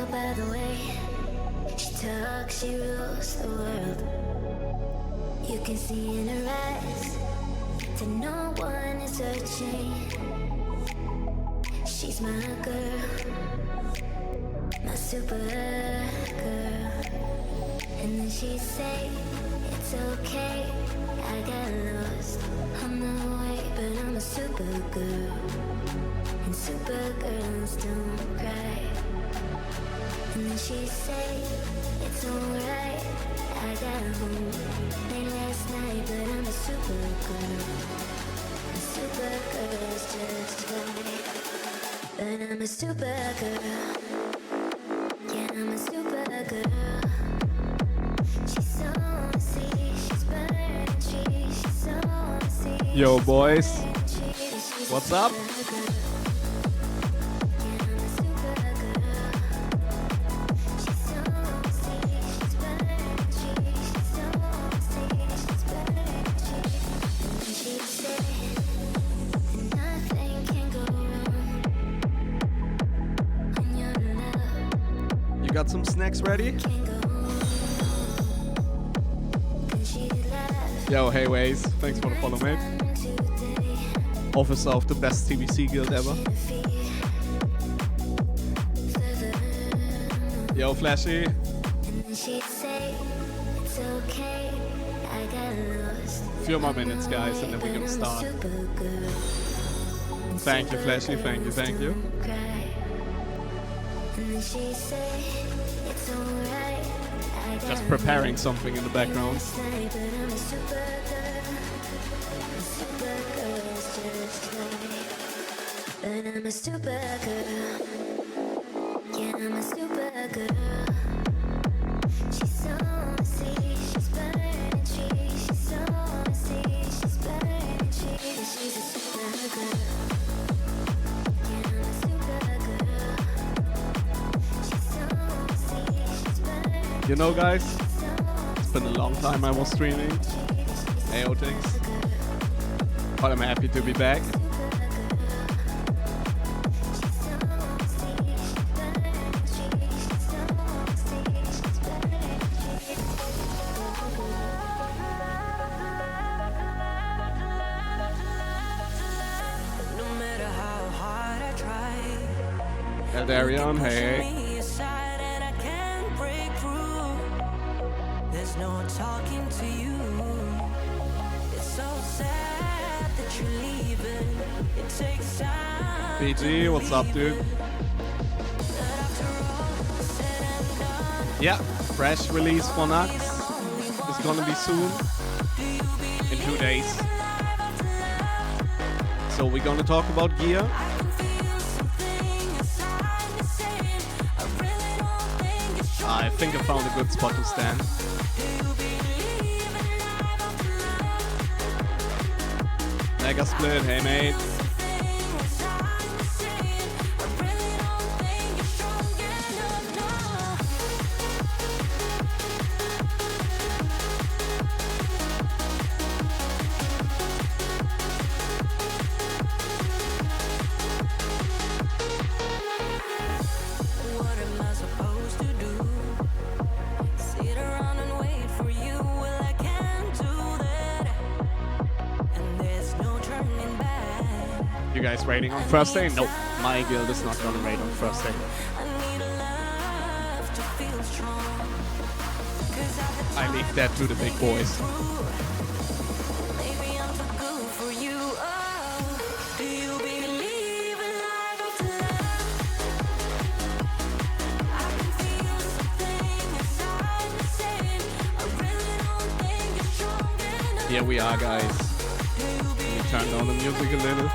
tell by the way she talks, she rules the world. You can see in her eyes that no one is searching. She's my girl, my super girl. And then she'd say, it's okay, I got lost on the way, but I'm a super girl, and super girls don't cry. And then she'd say, it's alright, I got home late last night, but I'm a super girl, and super girls just right. But I'm a super girl, yeah, I'm a super girl. Yo, boys, what's up? You got some snacks ready? Yo, hey Waze, thanks for the follow, mate. Officer of the best TBC guild ever. Yo, Flashy. Few more minutes, guys, and then we're gonna start. Thank you, Flashy, thank you, thank you. Just preparing something in the background. But I'm a super girl, yeah, I'm a super girl. She's so messy, she's burning trees. She's so messy, she's burning trees. She's a super girl, yeah, I'm a super girl. She's so messy, she's burning. You know, guys, it's been a long time I was streaming. AO things. But I'm happy to be back. Darion, hey. There's no talking to you. It's so sad that you're leaving. It takes time. BG, what's up, dude? Yeah, fresh release for Naxx. It's gonna be soon. In 2 days. So we're gonna talk about gear. I think I found a good spot to stand. Mega split, hey mate. You guys raiding on first day? Nope, my guild is not gonna raid on first day. I leave that to the big boys. Here we are, guys. Let me turn down the music a little.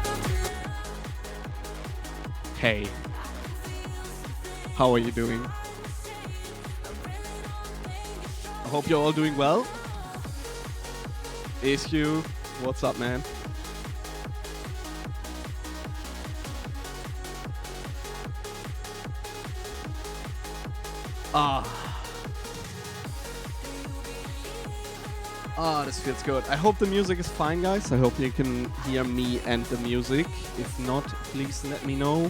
Hey, how are you doing? I hope you're all doing well. AQ, what's up, man? This feels good. I hope the music is fine, guys. I hope you can hear me and the music. If not, please let me know.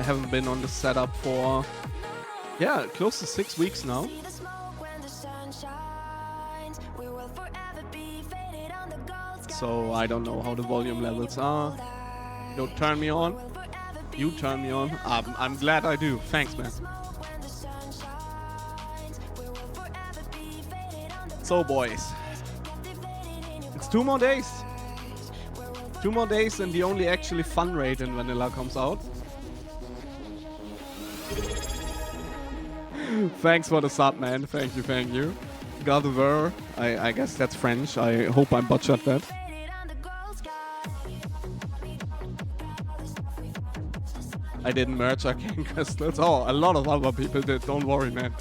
I haven't been on the setup for Yeah, close to 6 weeks now. So I don't know how the volume levels are. Don't turn me on. You turn me on. I'm glad I do. Thanks, man. So, boys, it's 2 more days. 2 more days and the only actually fun raid in Vanilla comes out. Thanks for the sub, man. Thank you, thank you. Gardevoir. I guess that's French. I hope I butchered that. I didn't merge Arcane Crystals. Oh, a lot of other people did. Don't worry, man.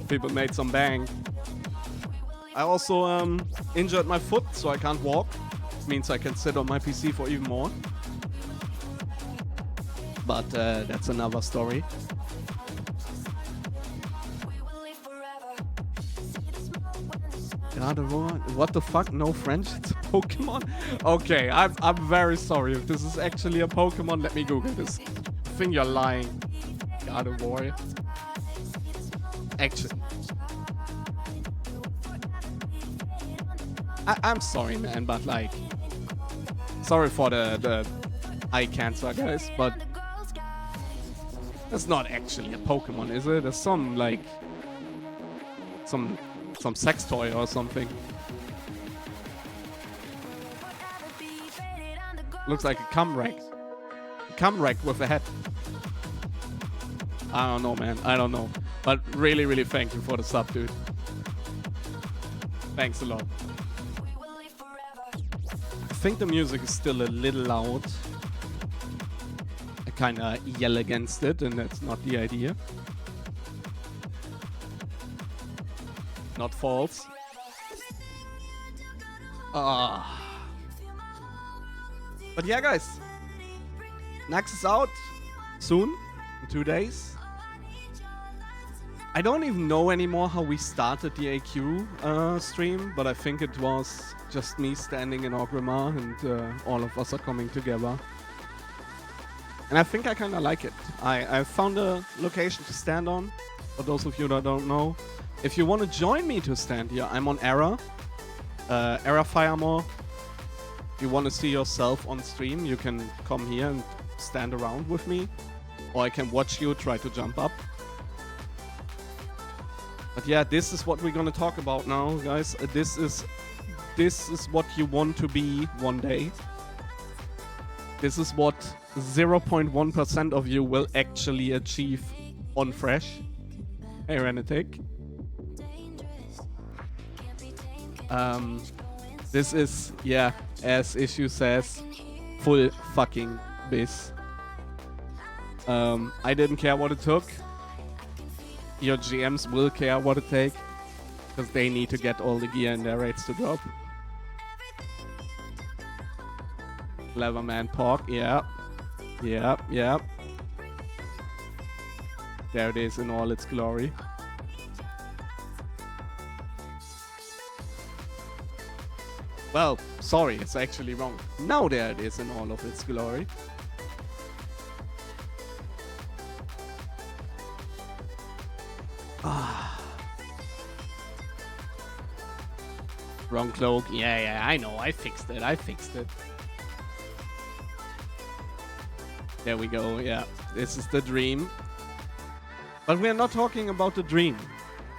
People made some bang. I also injured my foot, so I can't walk. Means I can sit on my PC for even more. But that's another story. What the fuck? No French? It's a Pokemon? Okay, I'm very sorry. If this is actually a Pokemon, let me Google this. I think you're lying. Gardevoir. Actually. I'm sorry, man, but like... Sorry for the eye cancer, guys, but... That's not actually a Pokemon, is it? There's some, like... Some sex toy or something. Looks like a cum rack. A cum rack with a head. I don't know, man. I don't know. But really, really thank you for the sub, dude. Thanks a lot. I think the music is still a little loud. I kinda yell against it, and that's not the idea. Not false. But yeah, guys. Naxx is out soon, in 2 days. I don't even know anymore how we started the AQ stream, but I think it was just me standing in Orgrimmar and all of us are coming together. And I think I kind of like it. I found a location to stand on, for those of you that don't know. If you want to join me to stand here, I'm on Era. Era Firemore. If you want to see yourself on stream, you can come here and stand around with me. Or I can watch you try to jump up. But yeah, this is what we're gonna talk about now, guys. This is what you want to be one day. This is what 0.1% of you will actually achieve on Fresh. Hey, Renetic. This is, yeah, as Issue says, full fucking biz. I didn't care what it took. Your GMs will care what it takes, because they need to get all the gear in their raids to drop. Cleverman Pork, yeah. Yeah, yeah. There it is in all its glory. Well, sorry, it's actually wrong. Now there it is in all of its glory. Wrong cloak. Yeah, I know. I fixed it. There we go. Yeah, this is the dream. But we are not talking about the dream.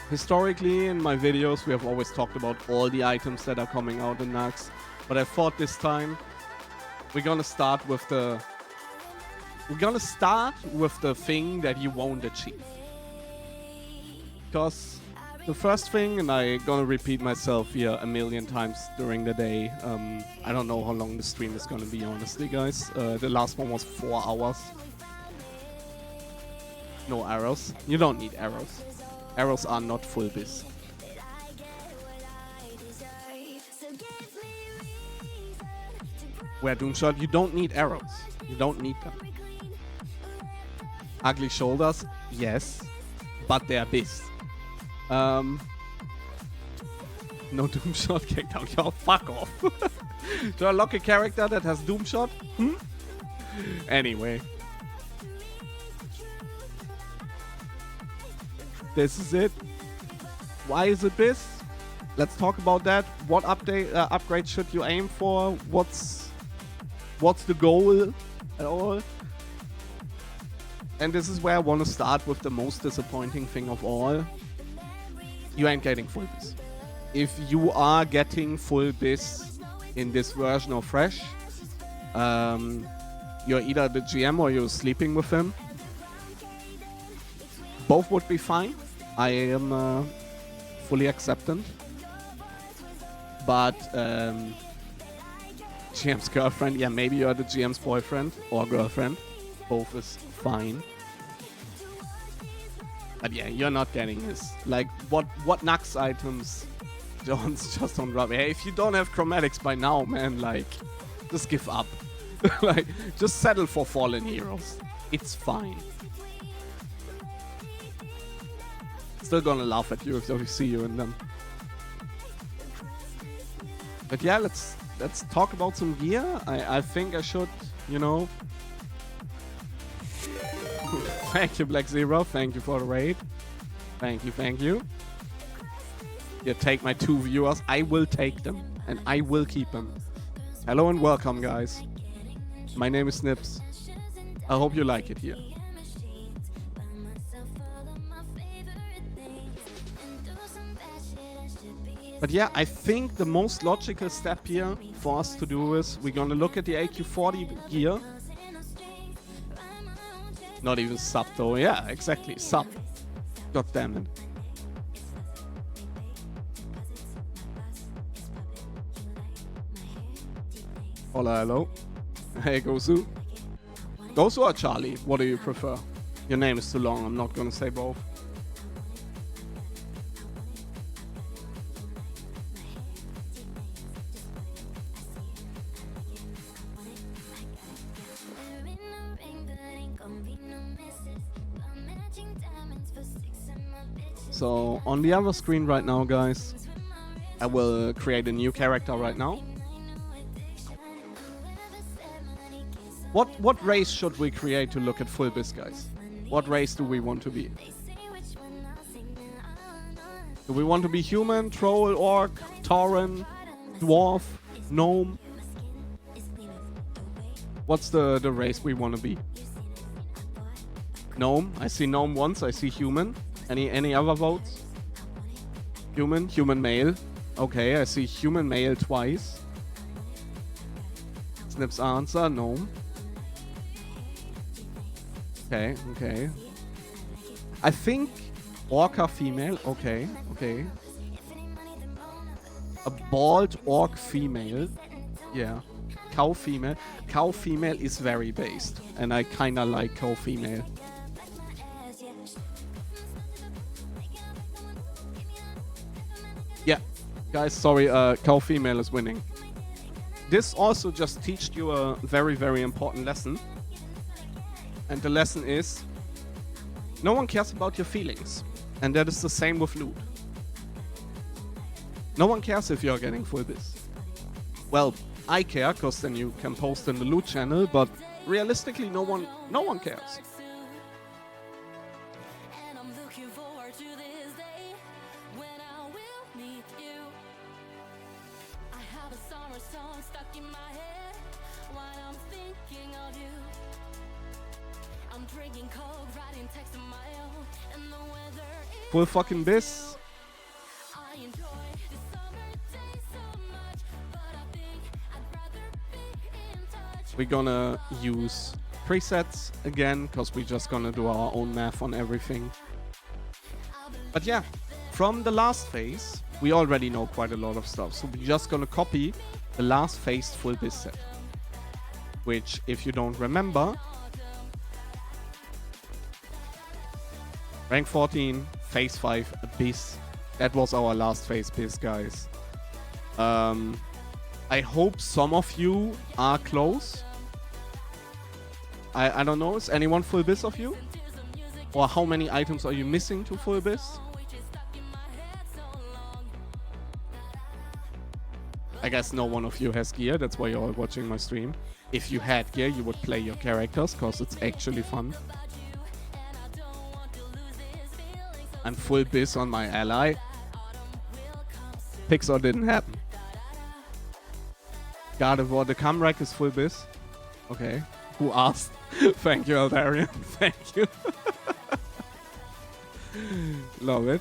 Historically, in my videos, we have always talked about all the items that are coming out in Naxx. But I thought this time we're gonna start with the thing that you won't achieve. Because the first thing, and I'm gonna repeat myself here a million times during the day. I don't know how long the stream is gonna be, honestly, guys. The last one was 4 hours. No arrows. You don't need arrows. Arrows are not full biz. Where Doomshot, you don't need arrows. You don't need them. Ugly shoulders, yes, but they are biz. No Doomshot kicked out. Yo, fuck off. Do I lock a character that has Doomshot? Hmm? Anyway. This is it. Why is it this? Let's talk about that. What upgrade should you aim for? What's the goal at all? And this is where I want to start with the most disappointing thing of all. You ain't getting full bis. If you are getting full bis in this version of Fresh, you're either the GM or you're sleeping with him. Both would be fine. I am fully acceptant. But GM's girlfriend, yeah, maybe you're the GM's boyfriend or girlfriend. Both is fine. But yeah, you're not getting this. Like, what Naxx items Jones just on rub? Hey, if you don't have chromatics by now, man, like, just give up. Like, just settle for fallen heroes. It's fine. Still gonna laugh at you if we see you in them. But yeah, let's talk about some gear. I think I should, you know. Thank you, Black Zero. Thank you for the raid. Thank you. Yeah, take my 2 viewers. I will take them. And I will keep them. Hello and welcome, guys. My name is Snips. I hope you like it here. But yeah, I think the most logical step here for us to do is we're gonna look at the AQ40 gear. Not even sub though. Yeah, exactly. Sub. God damn it. Hola, hello. Hey, Gosu. Gosu or Charlie? What do you prefer? Your name is too long. I'm not gonna say both. So on the other screen right now, guys, I will create a new character right now. What race should we create to look at full bis, guys? What race do we want to be? Do we want to be human, troll, orc, tauren, dwarf, gnome? What's the race we want to be? Gnome. I see gnome once. I see human. Any other votes? Human male. Okay, I see human male twice. Snip's answer, gnome. Okay. I think orca female. Okay. A bald orc female. Yeah. Cow female. Cow female is very based, and I kinda like cow female. Yeah, guys, sorry, cow female is winning. This also just teached you a very, very important lesson. And the lesson is, no one cares about your feelings. And that is the same with loot. No one cares if you're getting full bis. Well, I care, because then you can post in the loot channel, but realistically, no one cares. Full fucking bis. We're gonna use presets again, because we're just gonna do our own math on everything. But yeah, from the last phase, we already know quite a lot of stuff. So we're just gonna copy the last phase full bis set. Which, if you don't remember, rank 14, phase 5, bis. That was our last phase bis, guys. I hope some of you are close. I don't know, is anyone full bis of you? Or how many items are you missing to full bis? I guess no one of you has gear, that's why you're all watching my stream. If you had gear, you would play your characters, because it's actually fun. and full biz on my ally. Pixar didn't happen. Got it. The Camrack is full biz. Okay. Who asked? Thank you, Aldarian. Thank you. Love it.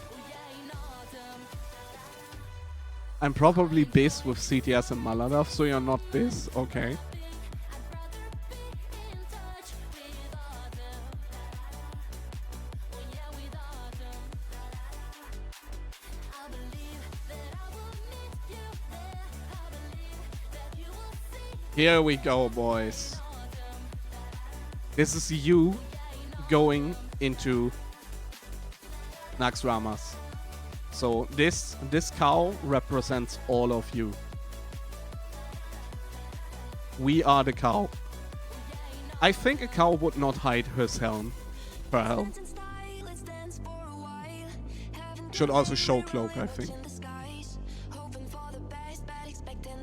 I'm probably biz with CTS and Maladov, so you're not biz. Okay. Here we go, boys. This is you going into Naxx Ramas. So this cow represents all of you. We are the cow. I think a cow would not hide his helm. Her helm. Should also show cloak, I think.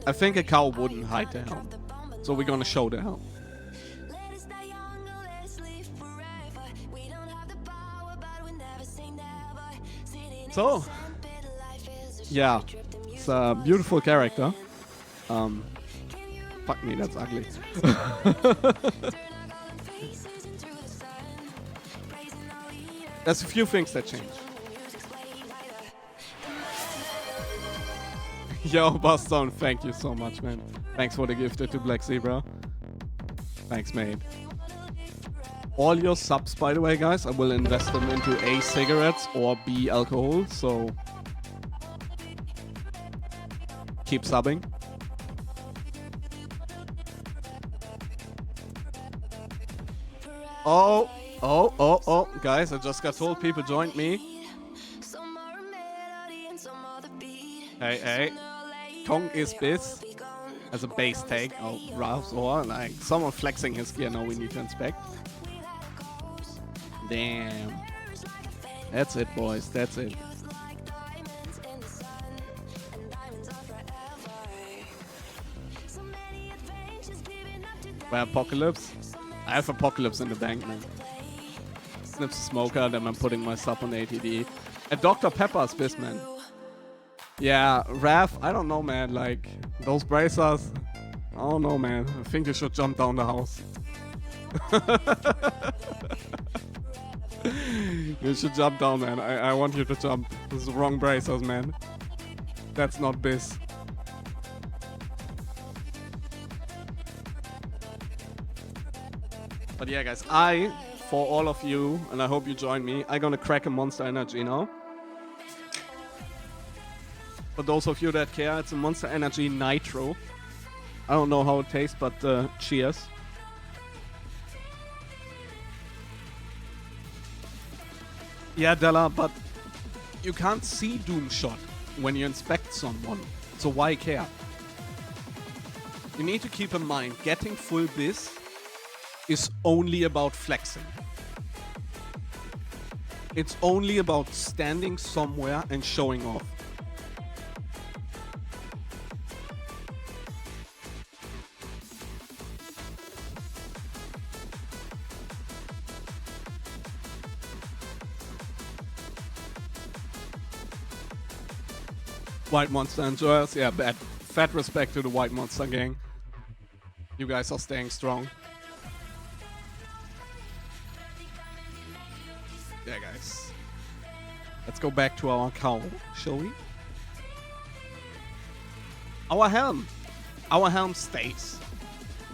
I think a cow wouldn't hide the helm. So we're gonna show the helm. So, yeah, it's a beautiful character. Fuck me, that's ugly. There's a few things that change. Yo, Boston, thank you so much, man. Thanks for the gifted to Black Zebra. Thanks, mate. All your subs, by the way, guys, I will invest them into A, cigarettes, or B, alcohol, so keep subbing. Oh, guys, I just got told people joined me. Hey, Kong is biz as a base take. Oh, Ralph's or like someone flexing his gear now we need to inspect. Damn. That's it, boys. That's it. Where Apocalypse? I have Apocalypse in the bank, man. Snips a smoker, then I'm putting my sub on ATD. And Dr. Pepper's biz, man. Yeah, Raph, I don't know, man. Like, those bracers, I don't know, man. I think you should jump down the house. You should jump down, man. I want you to jump. This is the wrong bracers, man. That's not biz. But yeah, guys, for all of you, and I hope you join me, I'm gonna crack a Monster Energy now. For those of you that care, it's a Monster Energy Nitro. I don't know how it tastes, but cheers. Yeah, Della, but you can't see Doomshot when you inspect someone, so why care? You need to keep in mind, getting full biz is only about flexing. It's only about standing somewhere and showing off. White Monster enjoyers, yeah, bad. Fat respect to the White Monster gang. You guys are staying strong. Yeah, guys. Let's go back to our cow, shall we? Our helm. Our helm stays.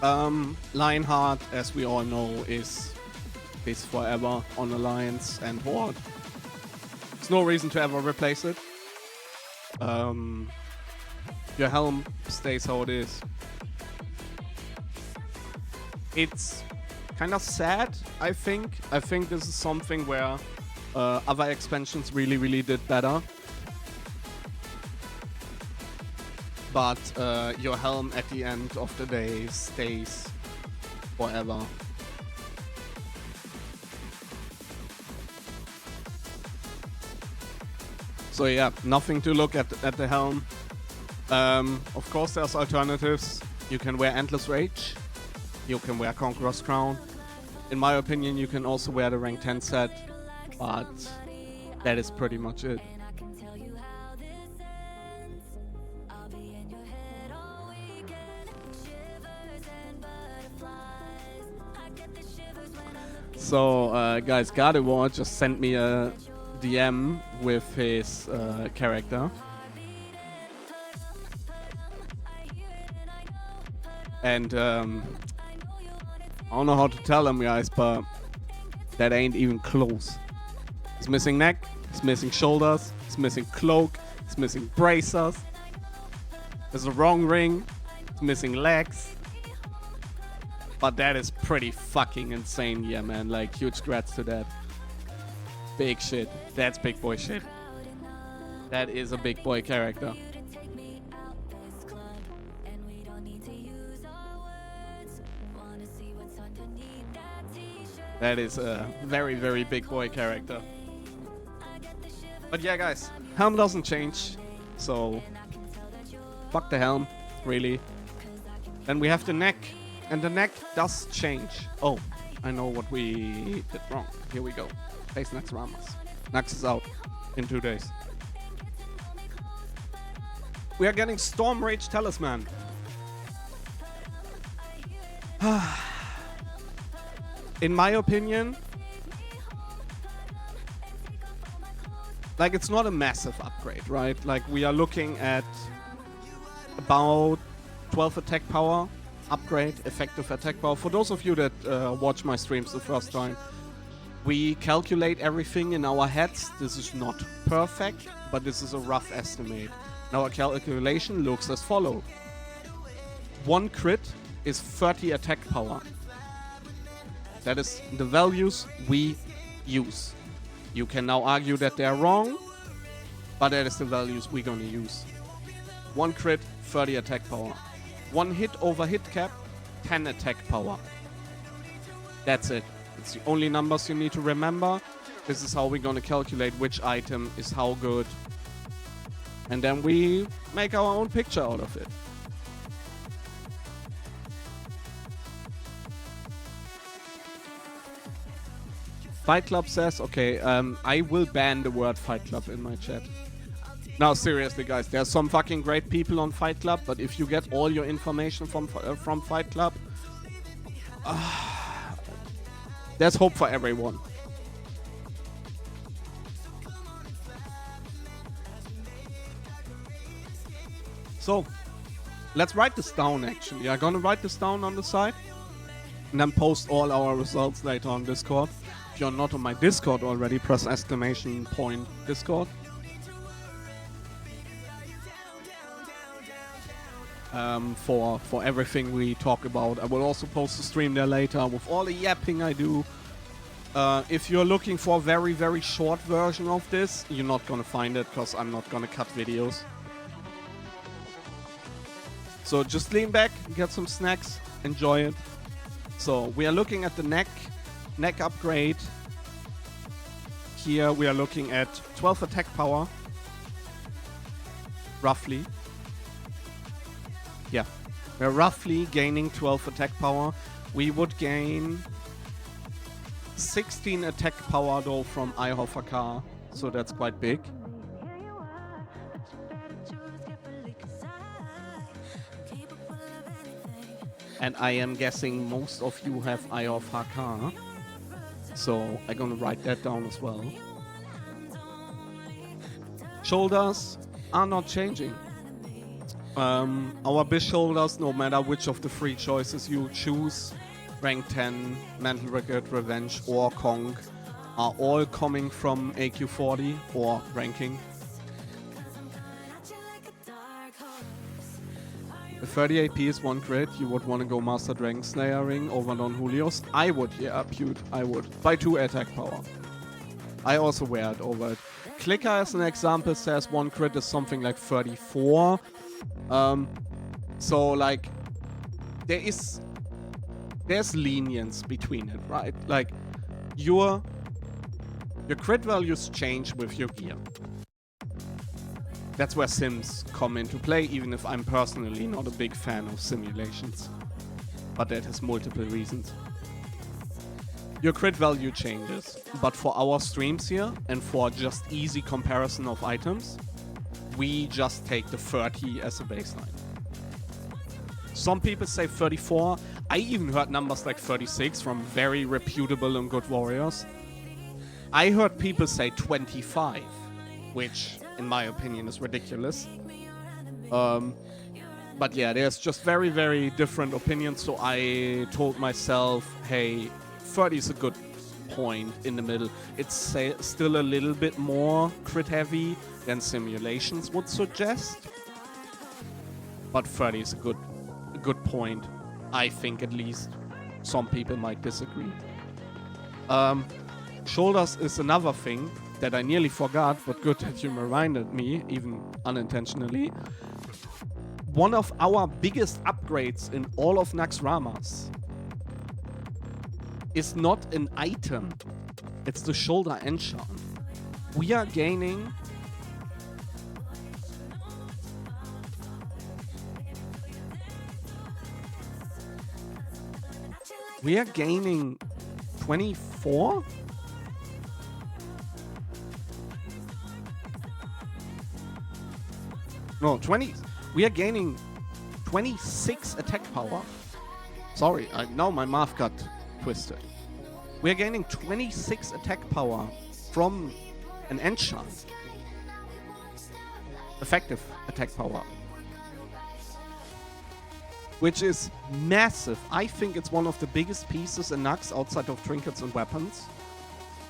Lionheart, as we all know, is forever on Alliance and Horde. There's no reason to ever replace it. Your helm stays how it is. It's kind of sad, I think. I think this is something where other expansions really did better. But your helm at the end of the day stays forever. So yeah, nothing to look at the helm. Of course there's alternatives. You can wear Endless Rage. You can wear Conqueror's Crown. In my opinion, you can also wear the rank 10 set. But That is pretty much it. So, guys, Gardevoir just sent me a DM with his character. And I don't know how to tell him, guys, but that ain't even close. He's missing neck, he's missing shoulders, he's missing cloak, he's missing bracers. There's a wrong ring, he's missing legs. But that is pretty fucking insane, yeah, man. Like, huge grats to that. Big shit. That's big boy shit. That is a big boy character. That is a very, very big boy character. But yeah, guys, helm doesn't change. So, fuck the helm, really. Then we have the neck. And the neck does change. Oh, I know what we did wrong. Here we go. Face Naxx Ramas. Naxx is out in 2 days. We are getting Storm Rage Talisman. In my opinion, like, it's not a massive upgrade, right? Like, we are looking at about 12 attack power. Upgrade, effective attack power. For those of you that watch my streams the first time, we calculate everything in our heads. This is not perfect, but this is a rough estimate. Now, our calculation looks as follows. 1 crit is 30 attack power. That is the values we use. You can now argue that they're wrong, but that is the values we're gonna use. 1 crit, 30 attack power. 1 hit over hit cap, 10 attack power. That's it. It's the only numbers you need to remember. This is how we're gonna calculate which item is how good. And then we make our own picture out of it. Fight Club says, okay, I will ban the word Fight Club in my chat. Now, seriously, guys, there's some fucking great people on Fight Club, but if you get all your information from Fight Club, there's hope for everyone. So, let's write this down, actually. I'm gonna write this down on the side, and then post all our results later on Discord. If you're not on my Discord already, press !Discord. For everything we talk about. I will also post a stream there later with all the yapping I do. If you're looking for a very, very short version of this, you're not gonna find it because I'm not gonna cut videos. So just lean back, get some snacks, enjoy it. So we are looking at the neck upgrade. Here we are looking at 12 attack power, roughly. Yeah, we're roughly gaining 12 attack power. We would gain 16 attack power though from Ihofakar, so that's quite big. And I am guessing most of you have Ihofakar, so I'm gonna write that down as well. Shoulders are not changing. Our big shoulders, no matter which of the 3 choices you choose, rank 10, Mental Regret, Revenge or Kong, are all coming from AQ40 or ranking. If 30 AP is 1 crit, you would want to go Master Dragon Slayer ring over Don Julio's. I would, yeah, Pewt, I would. By 2 attack power. I also wear it over it. Clicker, as an example, says 1 crit is something like 34. So like there's lenience between it, right? Like your crit values change with your gear. That's where sims come into play, even if I'm personally not a big fan of simulations. But that has multiple reasons. your crit value changes. But for our streams here and for just easy comparison of items, we just take the 30 as a baseline. Some people say 34. I even heard numbers like 36 from very reputable and good warriors. I heard people say 25, which in my opinion is ridiculous. But yeah, there's just very, very different opinions. So I told myself, hey, 30 is a good point in the middle. It's still a little bit more crit heavy than simulations would suggest. But 30 is a good point, I think, at least. Some people might disagree. Shoulders is another thing that I nearly forgot, but good that you reminded me, even unintentionally. One of our biggest upgrades in all of Naxx Ramas is not an item. It's the shoulder enchant. We are gaining... We are gaining 24? No, 20. We are gaining 26 attack power. Sorry, now my math got twisted. We are gaining 26 attack power from an enchant. Effective attack power. Which is massive. I think it's one of the biggest pieces in Naxx outside of trinkets and weapons.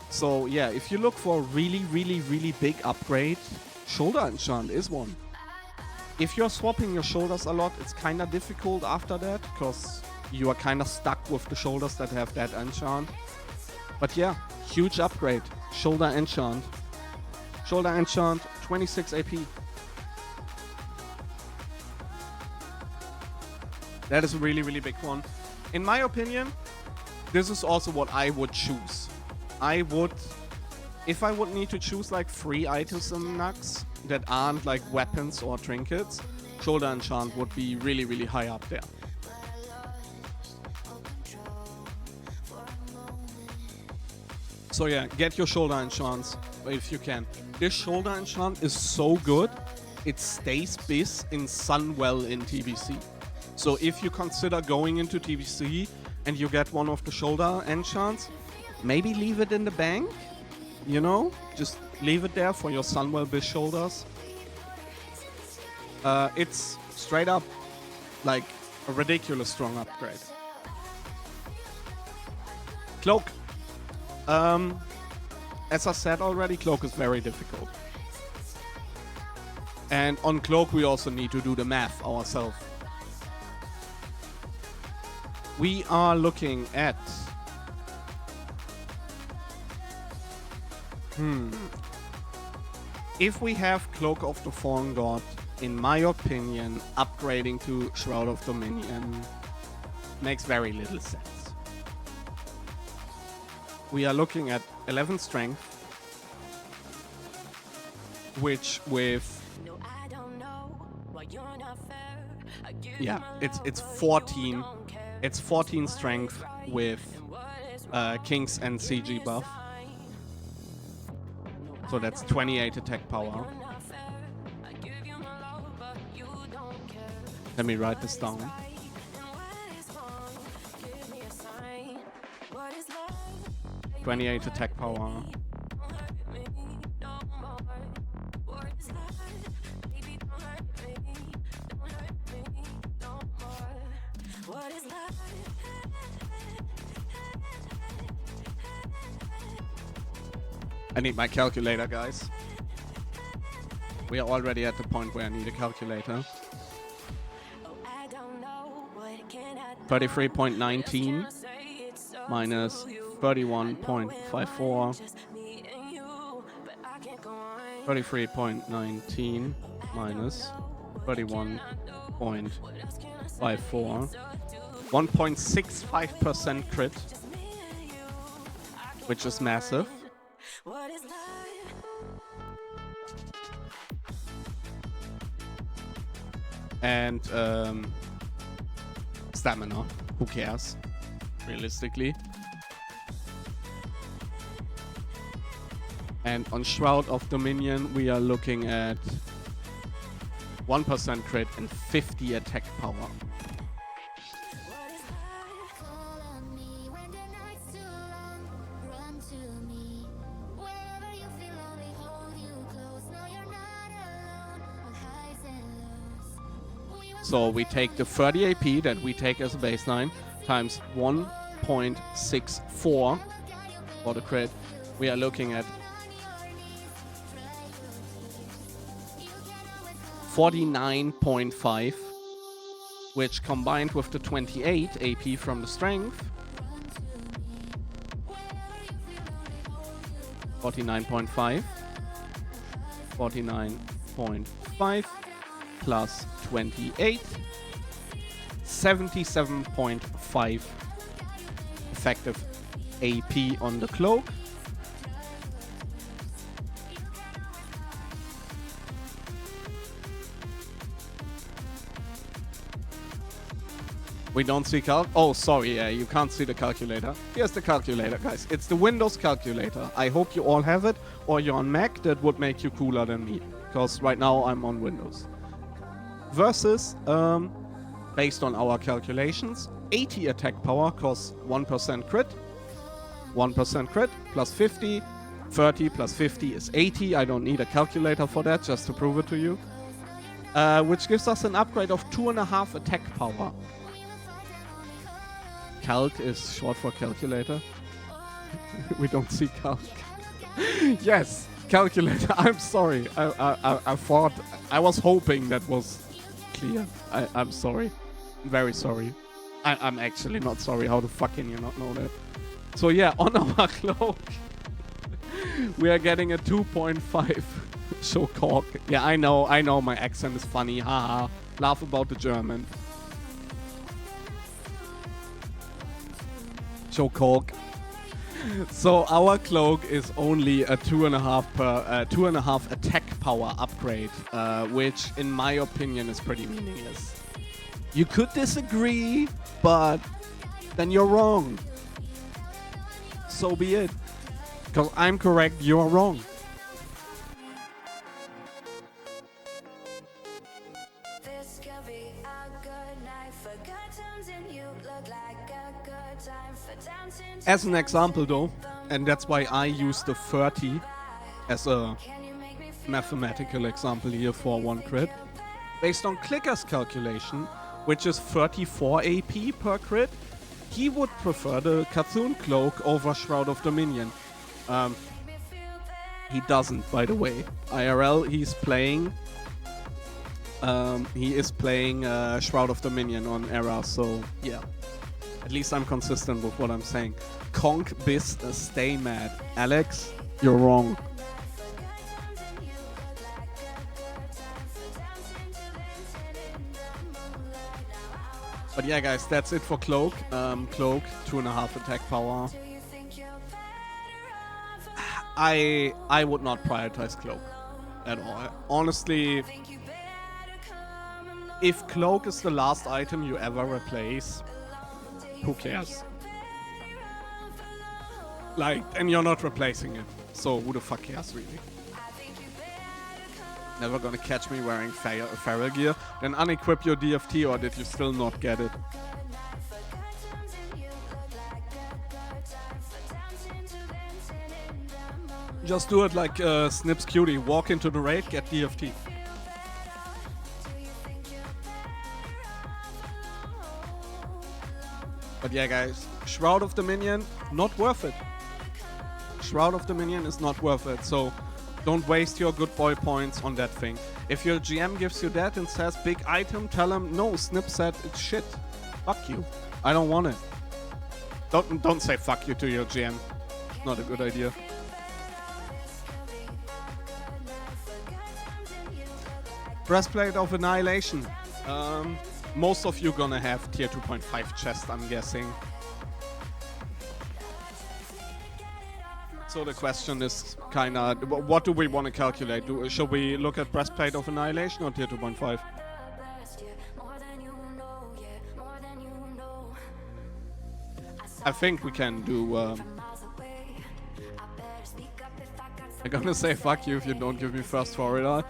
So yeah, if you look for a really, really, really big upgrade, shoulder enchant is one. If you're swapping your shoulders a lot, it's kind of difficult after that, because you are kind of stuck with the shoulders that have that enchant. But yeah, huge upgrade. Shoulder enchant. Shoulder enchant, 26 AP. That is a really, really big one. In my opinion, this is also what I would choose. If I would need to choose like 3 items in Naxx that aren't like weapons or trinkets, shoulder enchant would be really, really high up there. So yeah, get your shoulder enchants if you can. This shoulder enchant is so good, it stays bis in Sunwell in TBC. So if you consider going into TBC and you get one of the shoulder enchants, maybe leave it in the bank, you know? Just leave it there for your Sunwell bis shoulders. It's straight up like a ridiculous strong upgrade. Cloak. As I said already, Cloak is very difficult. And on Cloak we also need to do the math ourselves. We are looking at... If we have Cloak of the Fallen God, in my opinion, upgrading to Shroud of Dominion makes very little sense. We are looking at 11 strength, which with... Yeah, it's 14. It's 14 strength with King's and CG buff. So that's 28 attack power. Let me write this down. (28 attack power). I need my calculator, guys. We are already at the point where I need a calculator. 33.19 minus 31.54. 33.19 minus 31.54. 1.65% crit, which is massive. And stamina, who cares, realistically. And on Shroud of Dominion, we are looking at 1% crit and 50 attack power. Call on me when the night's too long. Run to me. Wherever you feel lonely, hold you close. No, you're not alone. On highs and lows. We will So we take the 30 AP that we take as a baseline times 1.64 for the crit. We are looking at 49.5, which combined with the 28 AP from the strength, 49.5, 49.5 plus 28, 77.5 effective AP on the cloak. We don't see oh, sorry, yeah, you can't see the calculator. Here's the calculator, guys. It's the Windows calculator. I hope you all have it, or you're on Mac. That would make you cooler than me, because right now I'm on Windows. Versus, based on our calculations, 80 attack power costs 1% crit. 1% crit plus 50. 30 plus 50 is 80. I don't need a calculator for that, just to prove it to you. Which gives us an upgrade of 2.5 attack power. Calc is short for calculator. We don't see calc. Yes, calculator. I'm sorry. I thought, I was hoping that was clear. I'm sorry. Very sorry. I'm actually not sorry. How the fuck can you not know that? So yeah, on our cloak, we are getting a 2.5 show cork. Yeah, I know my accent is funny. Haha. Laugh about the German. Show cork. So our cloak is only a 2.5 attack power upgrade, which in my opinion is pretty meaningless. You could disagree, but then you're wrong. So be it. Because I'm correct, you're wrong. This could be a good night for good times, and you look like a good time for dancing. As an example though, and that's why I use the 30 as a mathematical example here for one crit. Based on Clicker's calculation, which is 34 AP per crit, he would prefer the Cthulhu Cloak over Shroud of Dominion. He doesn't, by the way. IRL, he is playing Shroud of Dominion on Era, so yeah. At least I'm consistent with what I'm saying. Conk bis stay mad. Alex, you're wrong. But yeah, guys, that's it for Cloak. Cloak, 2.5 attack power. I would not prioritize Cloak at all. Honestly, if Cloak is the last item you ever replace, who cares? Like, and you're not replacing it. So who the fuck cares, really? Never gonna catch me wearing feral gear. Then unequip your DFT, or did you still not get it? Just do it like Snips Cutie. Walk into the raid, get DFT. But yeah, guys, Shroud of Dominion, not worth it. Shroud of Dominion is not worth it, so don't waste your good boy points on that thing. If your GM gives you that and says big item, tell him, no, Snip said it's shit. Fuck you. I don't want it. Don't say fuck you to your GM. Not a good idea. Breastplate of Annihilation. Most of you gonna have tier 2.5 chest, I'm guessing. So the question is kinda, what do we want to calculate? Should we look at Breastplate of Annihilation or tier 2.5? I think we can do I'm gonna say fuck you if you don't give me first Florida.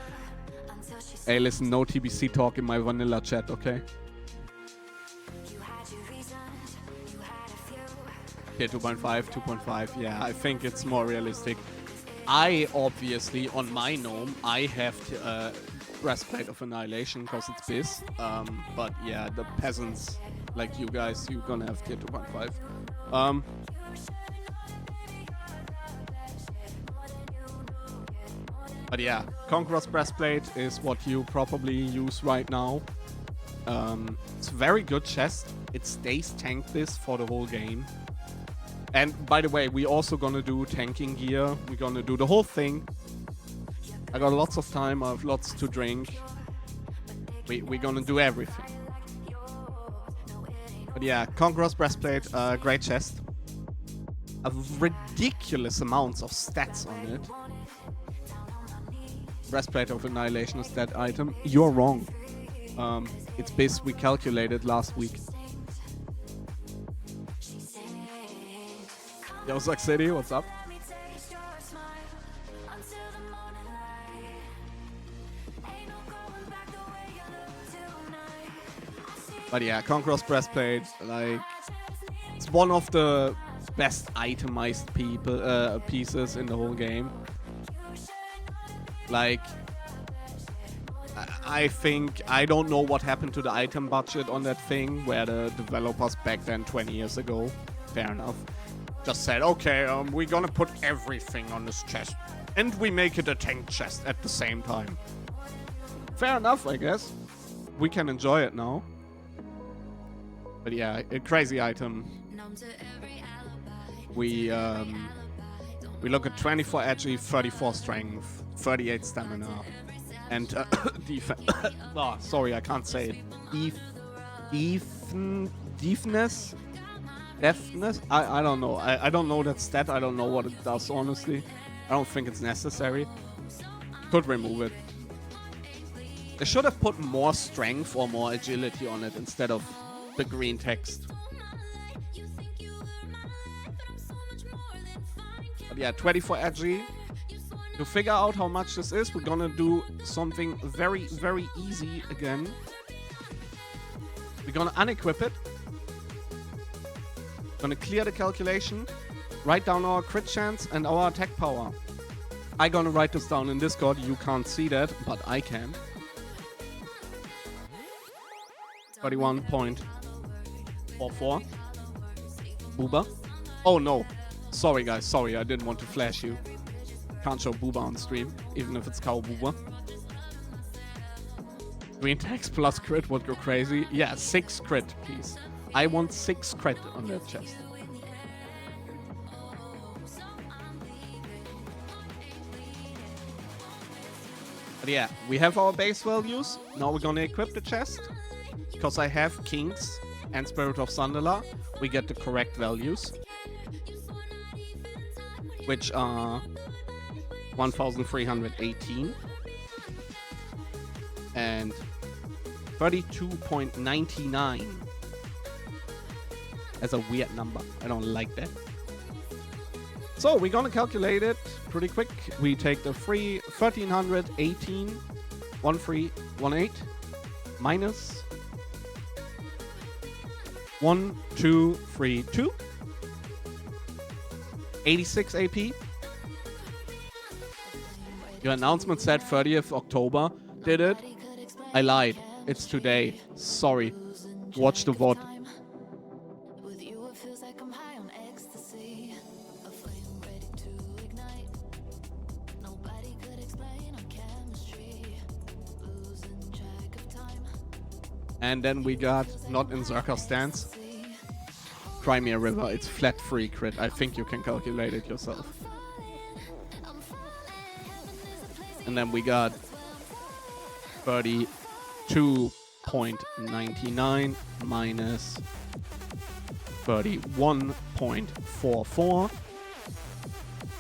Hey, listen, no TBC talk in my vanilla chat, okay? Okay, 2.5, 2.5. Yeah, I think it's more realistic. I obviously, on my gnome, I have Breastplate of Annihilation because it's Biz. But yeah, the peasants like you guys, you're gonna have tier 2.5. But yeah, Conqueror's Breastplate is what you probably use right now. It's a very good chest. It stays tank this for the whole game. And by the way, we're also gonna do tanking gear. We're gonna do the whole thing. I got lots of time, I have lots to drink. We're gonna do everything. But yeah, Conqueror's Breastplate, great chest. A ridiculous amounts of stats on it. Breastplate of Annihilation is that item. You're wrong. It's Biz we calculated last week. Yo, Zack City, what's up? But yeah, Conqueror's Breastplate, like, it's one of the best itemized pieces in the whole game. Like, I think, I don't know what happened to the item budget on that thing, where the developers back then, 20 years ago, fair enough, just said, okay, we're gonna put everything on this chest, and we make it a tank chest at the same time. Fair enough, I guess. We can enjoy it now. But yeah, a crazy item. We look at 24 edgy, 34 strength, 38 stamina, and defense. Oh, sorry, I can't say it. Deafness? Deafness? I don't know. I don't know that stat. I don't know what it does, honestly. I don't think it's necessary. Could remove it. They should have put more strength or more agility on it instead of the green text. But yeah, 24 edgy. To figure out how much this is, we're gonna do something very, very easy again. We're gonna unequip it. Gonna clear the calculation, write down our crit chance and our attack power. I'm gonna write this down in Discord. You can't see that, but I can. 31.44. Booba. Oh no. Sorry guys, sorry, I didn't want to flash you. Can't show Booba on stream, even if it's Cow Booba. Green text plus crit would go crazy. Yeah, 6 crit, please. I want 6 crit on that chest. But yeah, we have our base values. Now we're gonna equip the chest. Because I have Kings and Spirit of Sandala, we get the correct values. Which are 1,318 and 32.99. That's a weird number. I don't like that. So we're gonna calculate it pretty quick. We take the 1,318, 1318 minus 1,232. 86 AP. Your announcement said 30th October. Did it? I lied. It's today. Sorry. Watch the VOD. And then we got not in Zerka stance. Crimea River. It's flat free crit. I think you can calculate it yourself. And then we got 32.99 minus 31.44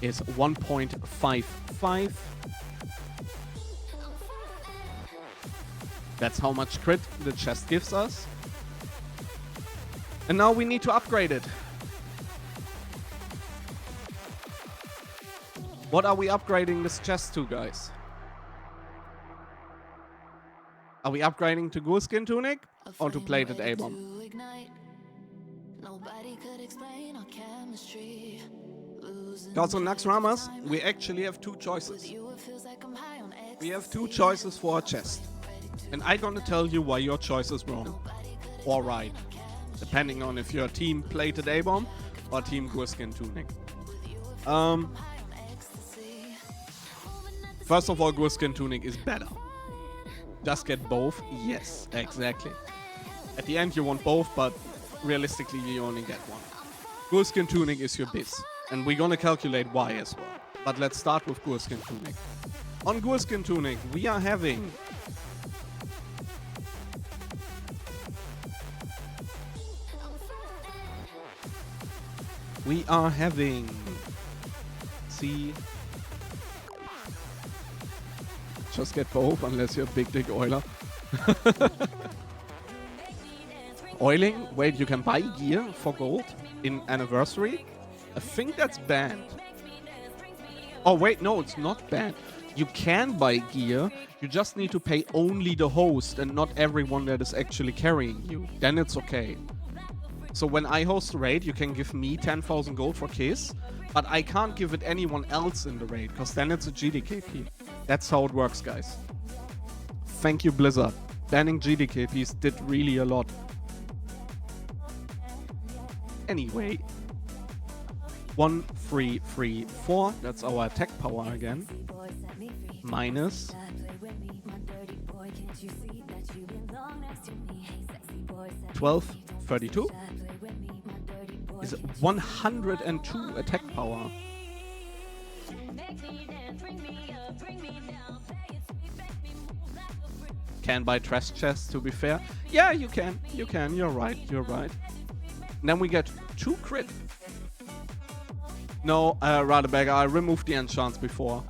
is 1.55. That's how much crit the chest gives us. And now we need to upgrade it. What are we upgrading this chest to, guys? Are we upgrading to Ghoulskin Tunic or to Plated A-Bomb? Because on Naxx Ramas, we actually have two choices. We have two choices for our chest. And I'm gonna tell you why your choice is wrong. Or right. Depending on if you're team Plated A-Bomb or team Ghoulskin Tunic. First of all, Ghoulskin Tunic is better. Just get both? Yes, exactly. At the end you want both, but realistically you only get one. Ghoulskin Tunic is your biz. And we're gonna calculate why as well. But let's start with Ghoulskin Tunic. On Ghoulskin Tunic, we are having see, just get both unless you're a big dick oiler. Oiling? Wait, you can buy gear for gold in anniversary? I think that's banned. Oh wait, no, it's not banned. You can buy gear, you just need to pay only the host and not everyone that is actually carrying you. Then it's okay. So when I host a raid, you can give me 10,000 gold for Kiss, but I can't give it anyone else in the raid, because then it's a GDKP. That's how it works, guys. Thank you, Blizzard. Banning GDKPs did really a lot. Anyway. 1, 3, 3, 4. That's our attack power again. Minus 1232 is 102 attack power. Can buy trash chests, to be fair. Yeah, you can. You can. You're right. You're right. And then we get 2 crit. No, rather bag. I removed the enchants before.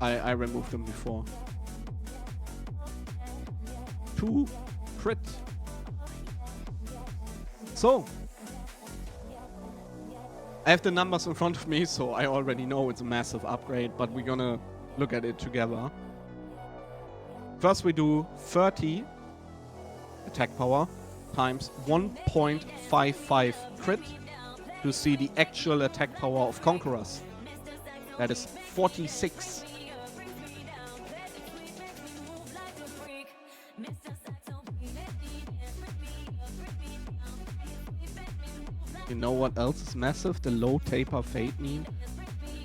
I removed them before. 2 crit. So, I have the numbers in front of me, so I already know it's a massive upgrade, but we're gonna look at it together. First we do 30 attack power times 1.55 crit to see the actual attack power of Conquerors. That is 46. You know what else is massive? The low taper fade meme.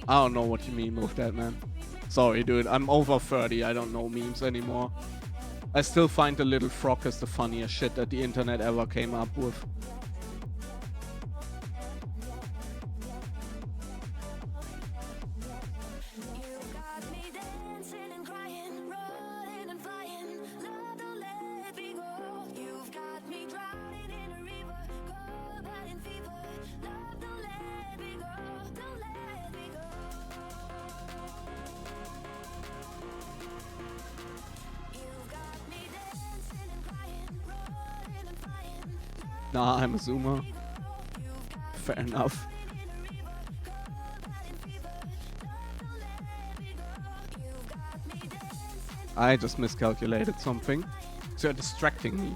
I don't know what you mean with that, man. Sorry, dude. I'm over 30. I don't know memes anymore. I still find the little frog is the funniest shit that the internet ever came up with. Nah, I'm a zoomer. Fair enough. I just miscalculated something. So you're distracting me.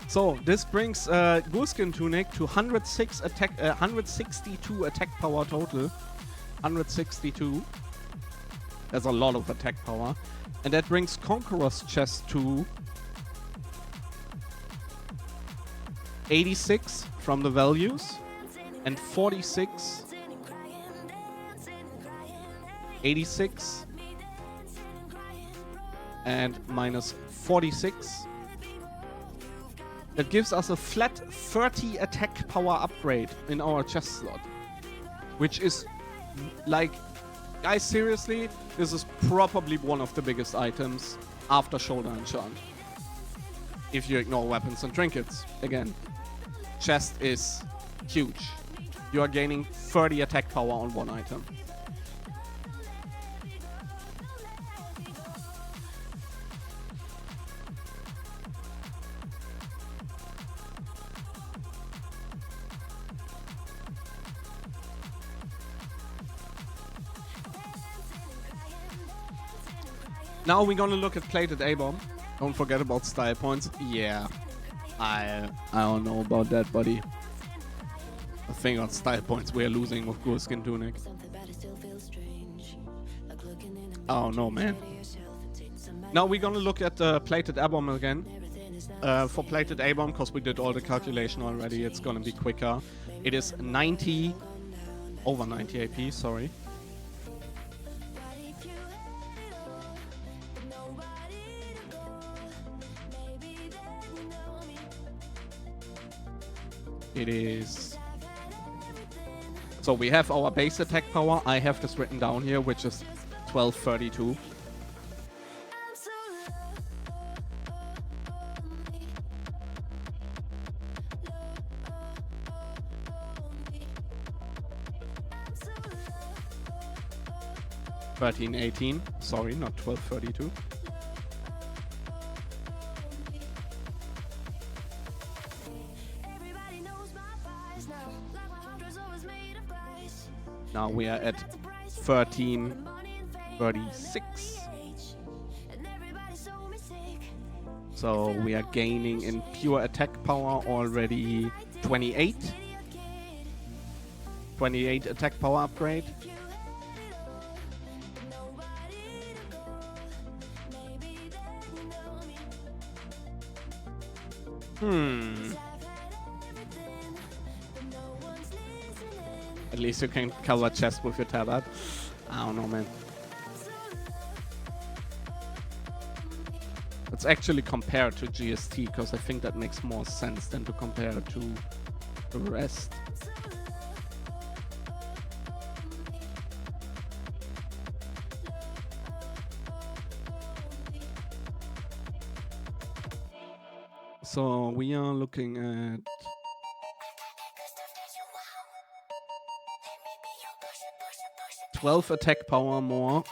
So this brings Ghoulskin Tunic to 106 attack, 162 attack power total. 162. That's a lot of attack power. And that brings Conqueror's chest to 86 from the values and 46, 86 and minus 46. That gives us a flat 30 attack power upgrade in our chest slot, which is like, guys, seriously, this is probably one of the biggest items after shoulder enchant. If you ignore weapons and trinkets, again. Chest is huge. You are gaining 30 attack power on one item. Now we're gonna look at plated A-bomb. Don't forget about style points. Yeah, I don't know about that, buddy. I think on style points we're losing with Ghoul Skin Tunic. Oh no, man. Now we're gonna look at plated A-bomb again. For plated A-bomb, because we did all the calculation already, it's gonna be quicker. It is 90, over 90 AP, sorry. It is... So we have our base attack power. I have this written down here, which is 1232. $13.18. Sorry, not 1232. Now we are at 1336. So we are gaining in pure attack power already 28. 28 attack power upgrade. At least you can cover chest with your tabard. I don't know, man. Let's actually compare to GST, because I think that makes more sense than to compare to the rest. So we are looking at 12 attack power more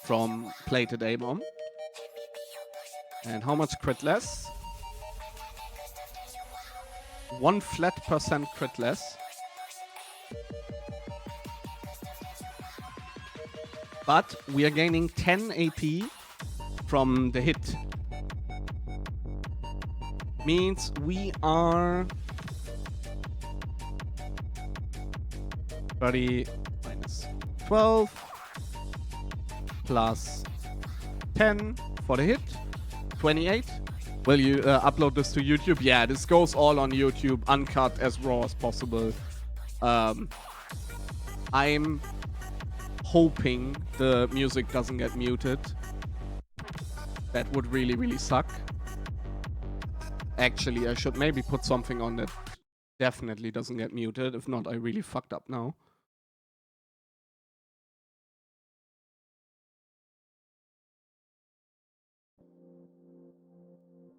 from plated A-bomb. And how much crit less? 1 flat % crit less. But we are gaining 10 AP from the hit. Means we are 30 minus 12 plus 10 for the hit. 28. Will you upload this to YouTube? Yeah, this goes all on YouTube, uncut, as raw as possible. I'm hoping the music doesn't get muted. That would really, really suck. Actually, I should maybe put something on that definitely doesn't get muted. If not, I really fucked up now.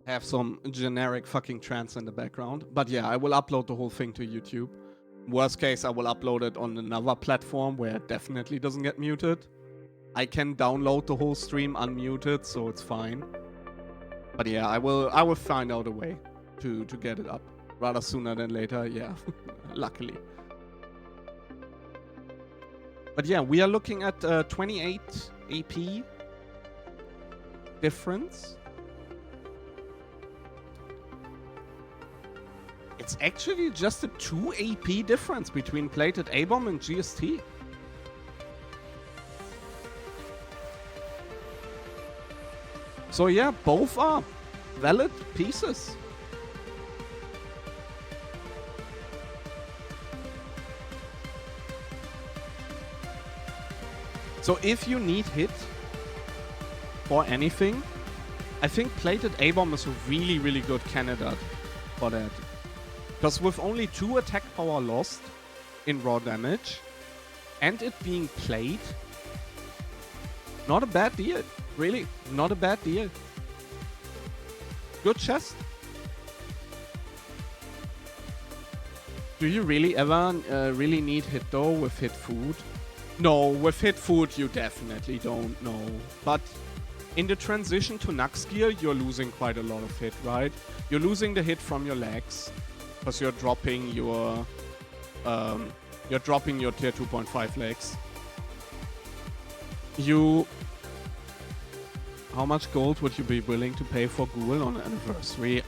Have some generic fucking trance in the background. But yeah, I will upload the whole thing to YouTube. Worst case, I will upload it on another platform where it definitely doesn't get muted. I can download the whole stream unmuted, so it's fine. But yeah, I will find out a way to get it up. Rather sooner than later, yeah. Luckily. But yeah, we are looking at 28 AP difference. It's actually just a 2 AP difference between plated A-bomb and GST. So yeah, both are valid pieces. So if you need hit for anything, I think plated A-bomb is a really, really good candidate for that. Because with only 2 attack power lost in raw damage, and it being played, not a bad deal. Really, not a bad deal. Good chest. Do you really ever really need hit though with hit food? No, with hit food you definitely don't, no. But in the transition to Naxx gear, you're losing quite a lot of hit, right? You're losing the hit from your legs. Because you're dropping your tier 2.5 legs. How much gold would you be willing to pay for Ghoul on anniversary?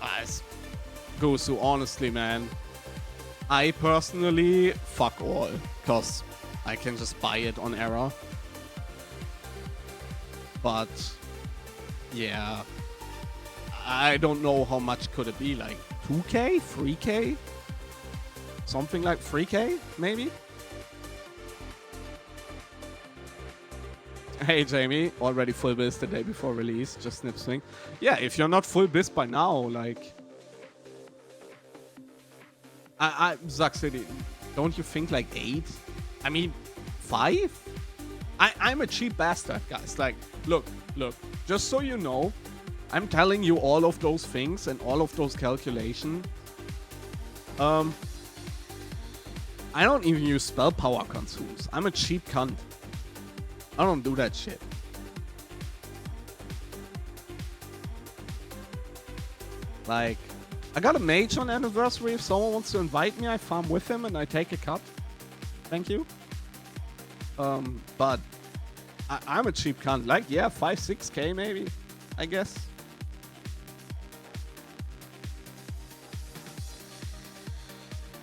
Gosu, honestly, man. I personally, fuck all. Because I can just buy it on error. But, yeah. I don't know how much could it be. Like, 2k? 3k? Something like 3k, maybe? Hey Jamie, already full biz the day before release, just snip swing. Yeah, if you're not full biz by now, like... Zack City, don't you think like 8? I mean, 5? I'm a cheap bastard, guys. Like, look, just so you know, I'm telling you all of those things and all of those calculations. I don't even use spell power consumes. I'm a cheap cunt. I don't do that shit. Like, I got a mage on anniversary. If someone wants to invite me, I farm with him and I take a cut. Thank you. But I'm a cheap cunt. Like, yeah, 5, 6k maybe, I guess.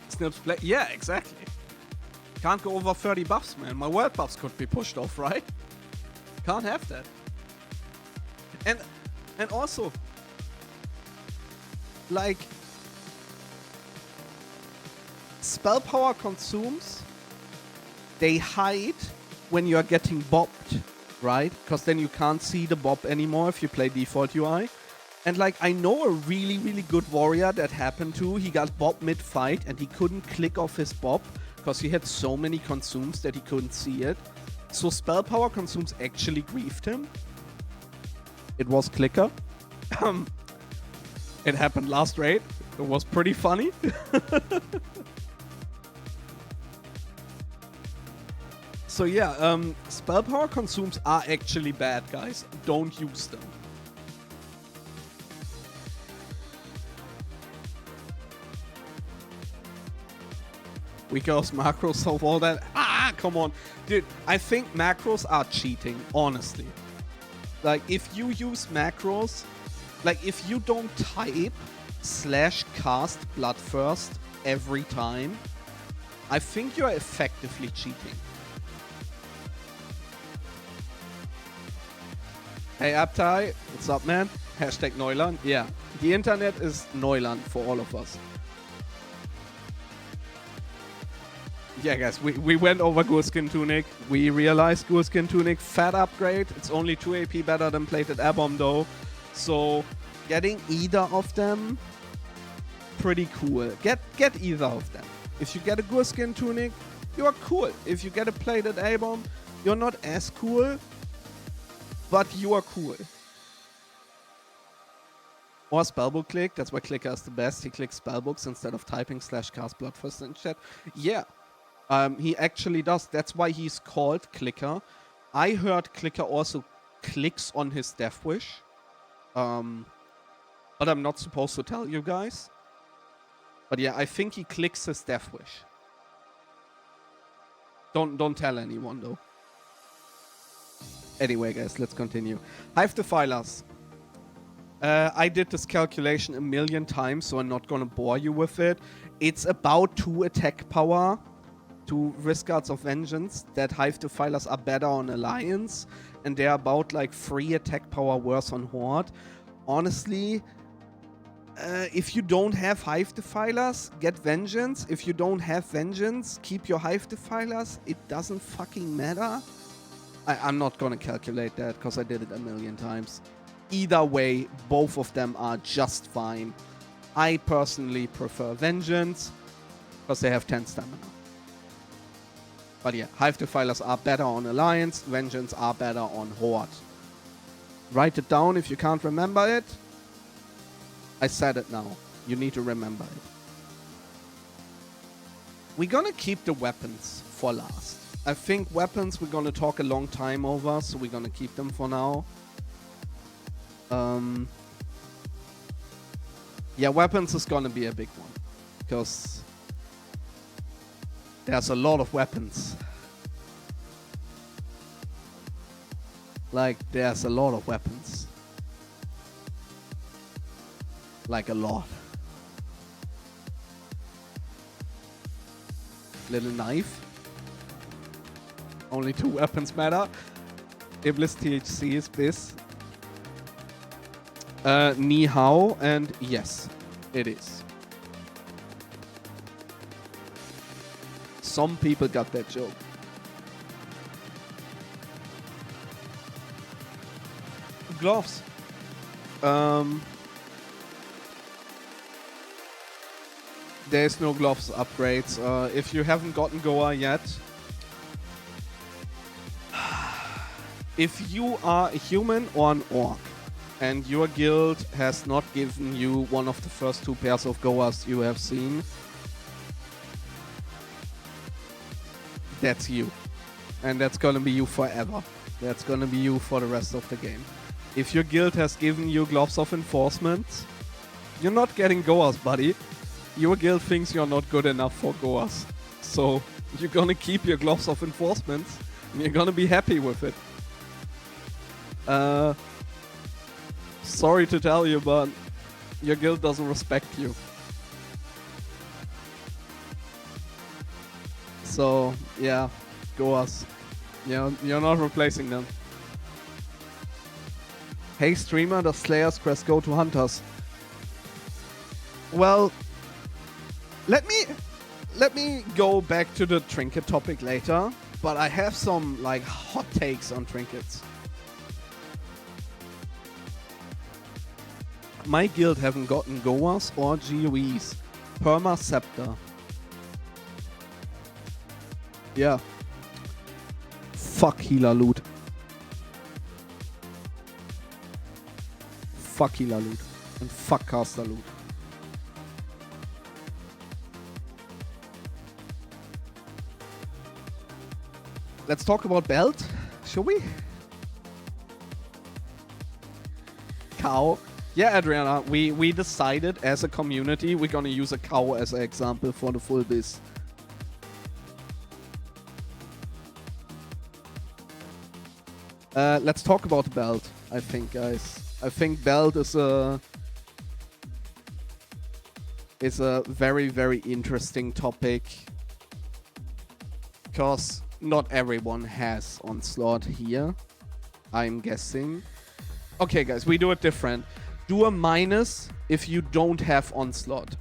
Snips play. Yeah, exactly. Can't go over 30 buffs, man. My world buffs could be pushed off, right? Can't have that. And also, like, spell power consumes, they hide when you are getting bopped, right? Because then you can't see the bop anymore if you play default UI. And like, I know a really, really good warrior that happened to. He got bopped mid-fight and he couldn't click off his bop because he had so many consumes that he couldn't see it. So spell power consumes actually griefed him. It was clicker. It happened last raid. It was pretty funny. So yeah, spell power consumes are actually bad, guys. Don't use them. Weakos macros solve all that. Come on. Dude, I think macros are cheating, honestly. Like, if you use macros, like, if you don't type /cast Bloodthirst every time, I think you're effectively cheating. Hey, Abtai, what's up, man? Hashtag Neuland. Yeah, the internet is Neuland for all of us. Yeah, guys, we went over Gurskin Tunic. We realized Gurskin Tunic, fat upgrade. It's only 2 AP better than Plated Air Bomb, though. So, getting either of them, pretty cool. Get either of them. If you get a Gurskin Tunic, you are cool. If you get a Plated Air Bomb, you're not as cool, but you are cool. Or Spellbook click. That's why Clicker is the best. He clicks Spellbooks instead of typing /cast Bloodthirst in chat. Yeah. He actually does. That's why he's called Clicker. I heard Clicker also clicks on his Death Wish. But I'm not supposed to tell you guys. But yeah, I think he clicks his Death Wish. Don't tell anyone, though. Anyway, guys, let's continue. Hive Defilers. I did this calculation a million times, so I'm not gonna bore you with it. It's about 2 attack power. 2 Risk Guards of Vengeance, that Hive Defilers are better on Alliance, and they're about like 3 attack power worse on Horde. Honestly, if you don't have Hive Defilers, get Vengeance. If you don't have Vengeance, keep your Hive Defilers. It doesn't fucking matter. I'm not gonna calculate that because I did it a million times. Either way, both of them are just fine. I personally prefer Vengeance because they have 10 stamina. But yeah, Hive Defilers are better on Alliance, Vengeance are better on Horde. Write it down if you can't remember it. I said it now. You need to remember it. We're gonna keep the weapons for last. I think weapons we're gonna talk a long time over, so we're gonna keep them for now. Yeah, weapons is gonna be a big one. Because there's a lot of weapons. Like, there's a lot of weapons. Like a lot. Little knife. Only 2 weapons matter. Iblis THC is this. Ni hao, and yes, it is. Some people got that joke. Gloves. There's no gloves upgrades. If you haven't gotten Goa yet, if you are a human or an orc, and your guild has not given you one of the first 2 pairs of Goas you have seen, that's you. And that's gonna be you forever. That's gonna be you for the rest of the game. If your guild has given you Gloves of Enforcement, you're not getting Goas, buddy. Your guild thinks you're not good enough for Goas. So you're gonna keep your Gloves of Enforcement, and you're gonna be happy with it. Sorry to tell you, but your guild doesn't respect you. So, yeah, Goas. You're not replacing them. Hey streamer, does Slayer's Crest go to Hunters? Well, let me go back to the trinket topic later, but I have some like hot takes on trinkets. My guild haven't gotten Goas or GOEs. Perma Scepter. Yeah. Fuck healer loot. Fuck healer loot. And fuck caster loot. Let's talk about belt, shall we? Cow. Yeah, Adriana, we decided as a community we're gonna use a cow as an example for the full biz. Let's talk about belt, I think, guys. I think belt is a very, very interesting topic, because not everyone has Onslaught here, I'm guessing. Okay, guys, we do it different. Do a minus if you don't have Onslaught,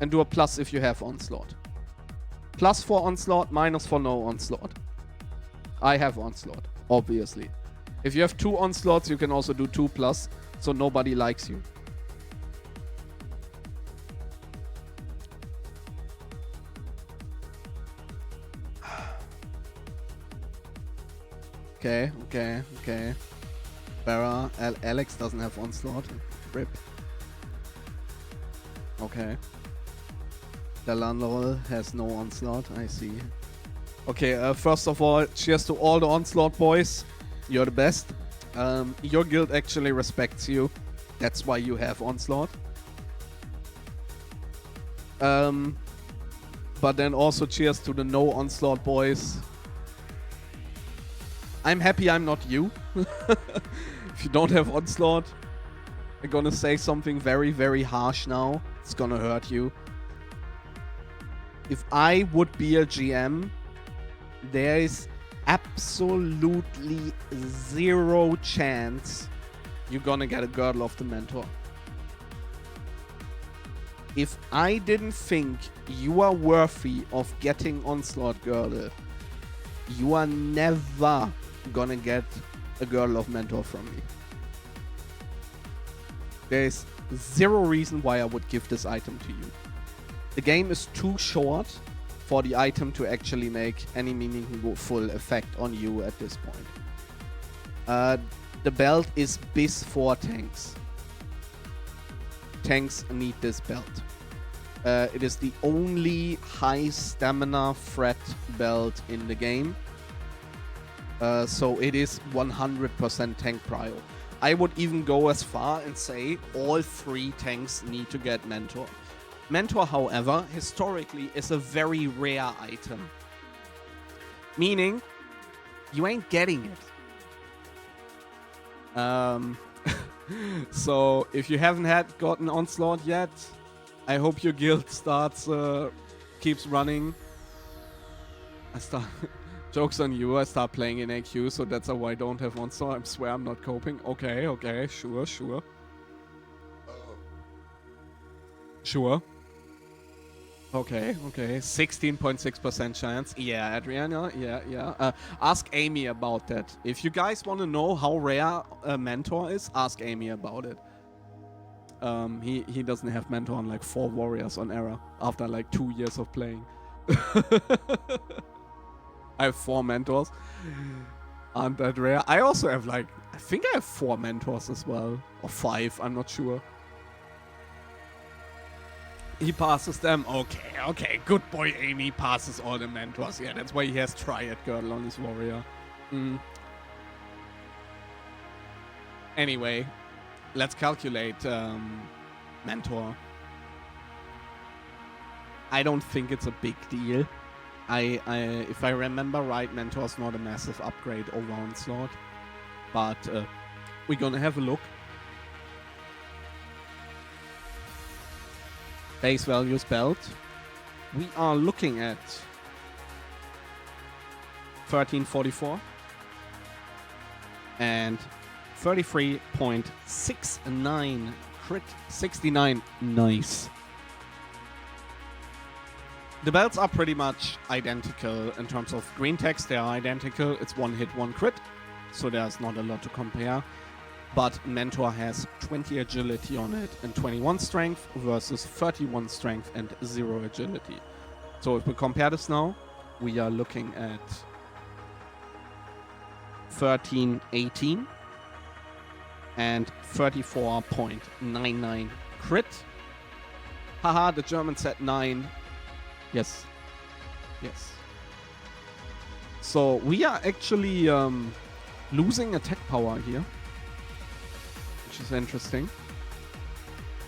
and do a plus if you have Onslaught. Plus for Onslaught, minus for no Onslaught. I have Onslaught, obviously. If you have 2 Onslaughts, you can also do 2 plus, so nobody likes you. Okay. Barra, Alex doesn't have Onslaught. Rip. Okay. Delandrol has no Onslaught, I see. Okay, first of all, cheers to all the Onslaught boys. You're the best. Your guild actually respects you. That's why you have Onslaught. But then also cheers to the no Onslaught boys. I'm happy I'm not you. If you don't have Onslaught, I'm gonna say something very, very harsh now. It's gonna hurt you. If I would be a GM, there is absolutely 0 chance you're gonna get a Girdle of the Mentor. If I didn't think you are worthy of getting Onslaught Girdle, you are never gonna get a Girdle of Mentor from me. There is 0 reason why I would give this item to you. The game is too short for the item to actually make any meaningful effect on you at this point. The belt is biz for tanks. Tanks need this belt. It is the only high stamina threat belt in the game. So it is 100% tank prio. I would even go as far and say all 3 tanks need to get Mentor. Mentor, however, historically is a very rare item. Meaning, you ain't getting it. So if you haven't gotten Onslaught yet, I hope your guild keeps running. Joke's on you, I start playing in AQ, so that's why I don't have Onslaught. I swear I'm not coping. Okay, sure. Sure. Okay. 16.6% chance. Yeah, Adriana, yeah. Ask Amy about that. If you guys want to know how rare a Mentor is, ask Amy about it. He doesn't have Mentor on like 4 warriors on Era after like 2 years of playing. I have 4 mentors. Aren't that rare? I also have I think I have 4 mentors as well. Or 5, I'm not sure. He passes them. Okay. Good boy, Amy passes all the mentors. Yeah, that's why he has Triad Girdle on his warrior. Anyway, let's calculate Mentor. I don't think it's a big deal. If I remember right, Mentor's not a massive upgrade over Onslaught. But we're gonna have a look. Base values belt. We are looking at 1344 and 33.69 crit 69. Nice. The belts are pretty much identical in terms of green text. They are identical. It's 1 hit, 1 crit, so there's not a lot to compare. But Mentor has 20 agility on it and 21 strength versus 31 strength and 0 agility. So if we compare this now, we are looking at 1318 and 34.99 crit. Haha, the German said 9. Yes. So we are actually losing attack power here, which is interesting.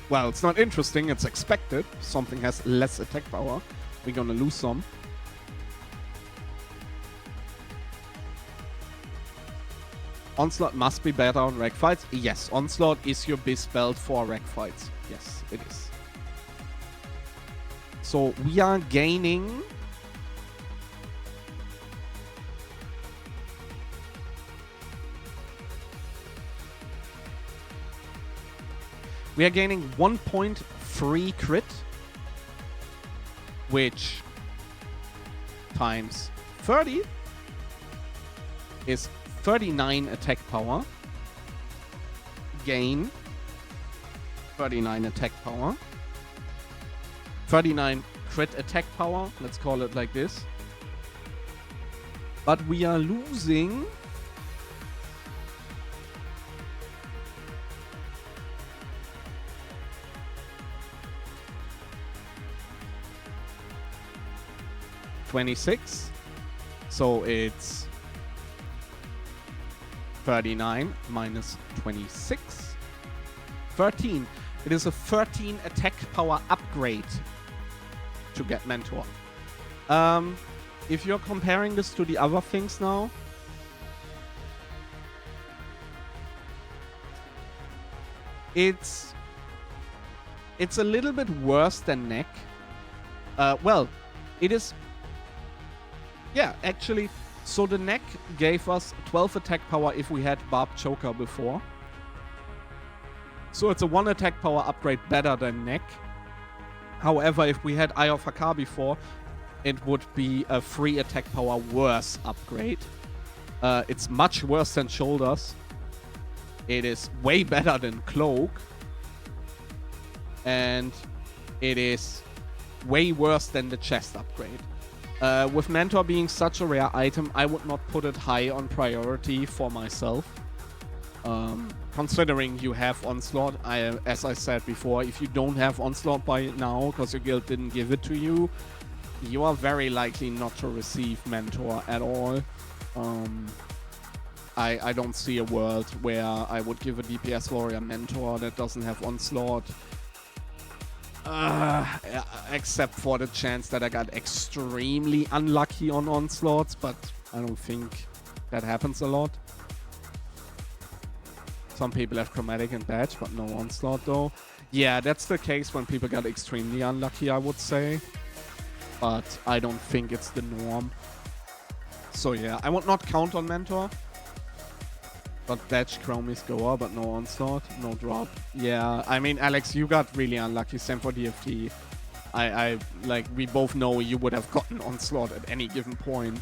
Well, it's not interesting, it's expected. Something has less attack power. We're gonna lose some. Onslaught must be better on reg fights. Yes, Onslaught is your best belt for reg fights. Yes, it is. So we are gaining We are gaining 1.3 crit, which times 30 is 39 attack power. Gain 39 attack power. 39 crit attack power, let's call it like this. But we are losing $26, so it's 39 minus 26, 13. It is a 13 attack power upgrade to get Mentor. If you're comparing this to the other things now, it's a little bit worse than Neck. Well, it is. Yeah, actually, so the Neck gave us 12 attack power if we had Barb Choker before. So it's a 1 attack power upgrade better than Neck. However, if we had Eye of Hakar before, it would be a 3 attack power worse upgrade. It's much worse than Shoulders. It is way better than Cloak. And it is way worse than the chest upgrade. With Mentor being such a rare item, I would not put it high on priority for myself. Considering you have Onslaught, as I said before, if you don't have Onslaught by now because your guild didn't give it to you, you are very likely not to receive Mentor at all. I don't see a world where I would give a DPS warrior Mentor that doesn't have Onslaught. Except for the chance that I got extremely unlucky on Onslaughts, but I don't think that happens a lot. Some people have chromatic and badge, but no onslaught though. Yeah, that's the case when people got extremely unlucky, I would say. But I don't think it's the norm. So yeah, I would not count on Mentor. But badge, chromies, goer, but no onslaught, no drop. Yeah, I mean, Alex, you got really unlucky. Same for DFT. Like, we both know you would have gotten onslaught at any given point.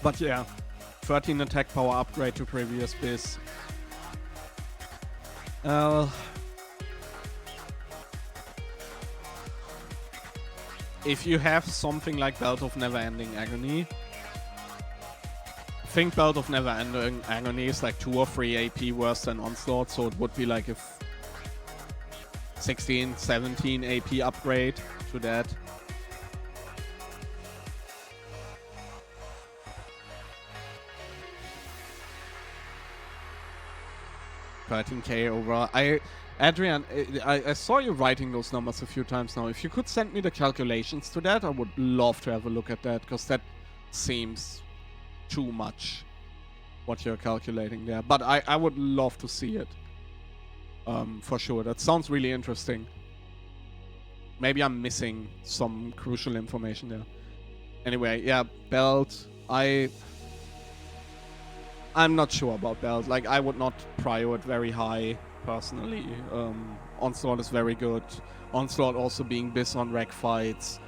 But yeah, 13 attack power upgrade to previous biz. If you have something like Belt of Never-Ending Agony, I think Belt of Never-Ending Agony is like 2 or 3 AP worse than Onslaught, so it would be like a 16, 17 AP upgrade to that. $13K over. Adrian, I saw you writing those numbers a few times now. If you could send me the calculations to that, I would love to have a look at that, because that seems too much what you're calculating there. But I would love to see it. For sure. That sounds really interesting. Maybe I'm missing some crucial information there. Anyway, yeah, Belt. I'm not sure about Belt. Like, I would not prio it very high, personally. Onslaught is very good. Onslaught also being biz on rec fights,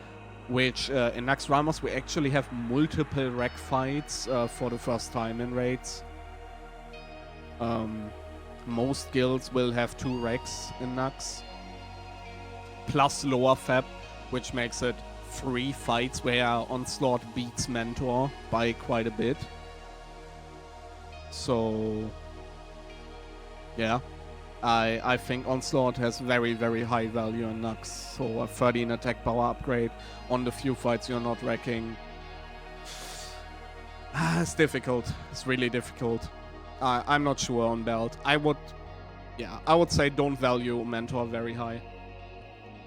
which in Naxx Ramos we actually have multiple rec fights for the first time in raids. Most guilds will have 2 recs in Naxx, plus lower fab, which makes it 3 fights where Onslaught beats Mentor by quite a bit. So, yeah, I think Onslaught has very, very high value in Naxx. So a 13 attack power upgrade on the few fights you're not wrecking. It's difficult. It's really difficult. I'm not sure on Belt. I would say don't value Mentor very high.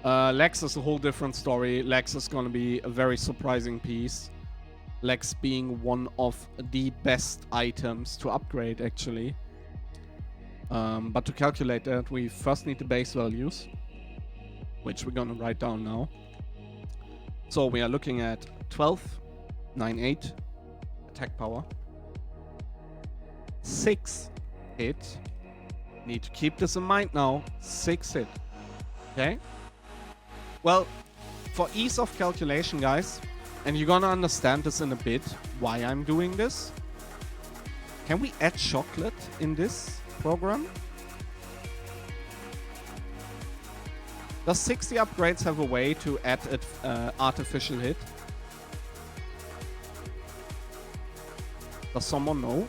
Lex is a whole different story. Lex is going to be a very surprising piece. Lex being one of the best items to upgrade, actually. But to calculate that, we first need the base values, which we're gonna write down now. So we are looking at 12, 9, 8 attack power, 6 hit. Need to keep this in mind now. 6 hit. Okay? Well, for ease of calculation, guys, and you're gonna understand this in a bit, why I'm doing this. Can we add chocolate in this program? Does 60 upgrades have a way to add an artificial hit? Does someone know?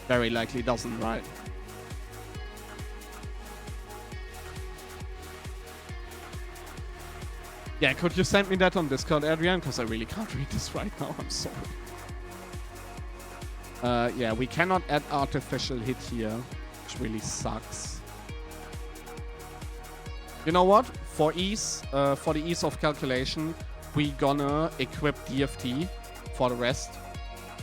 Very likely doesn't, right? Yeah, could you send me that on Discord, Adrian? Because I really can't read this right now. I'm sorry. Yeah, we cannot add artificial hit here, which really sucks. You know what? For the ease of calculation, we gonna equip DFT for the rest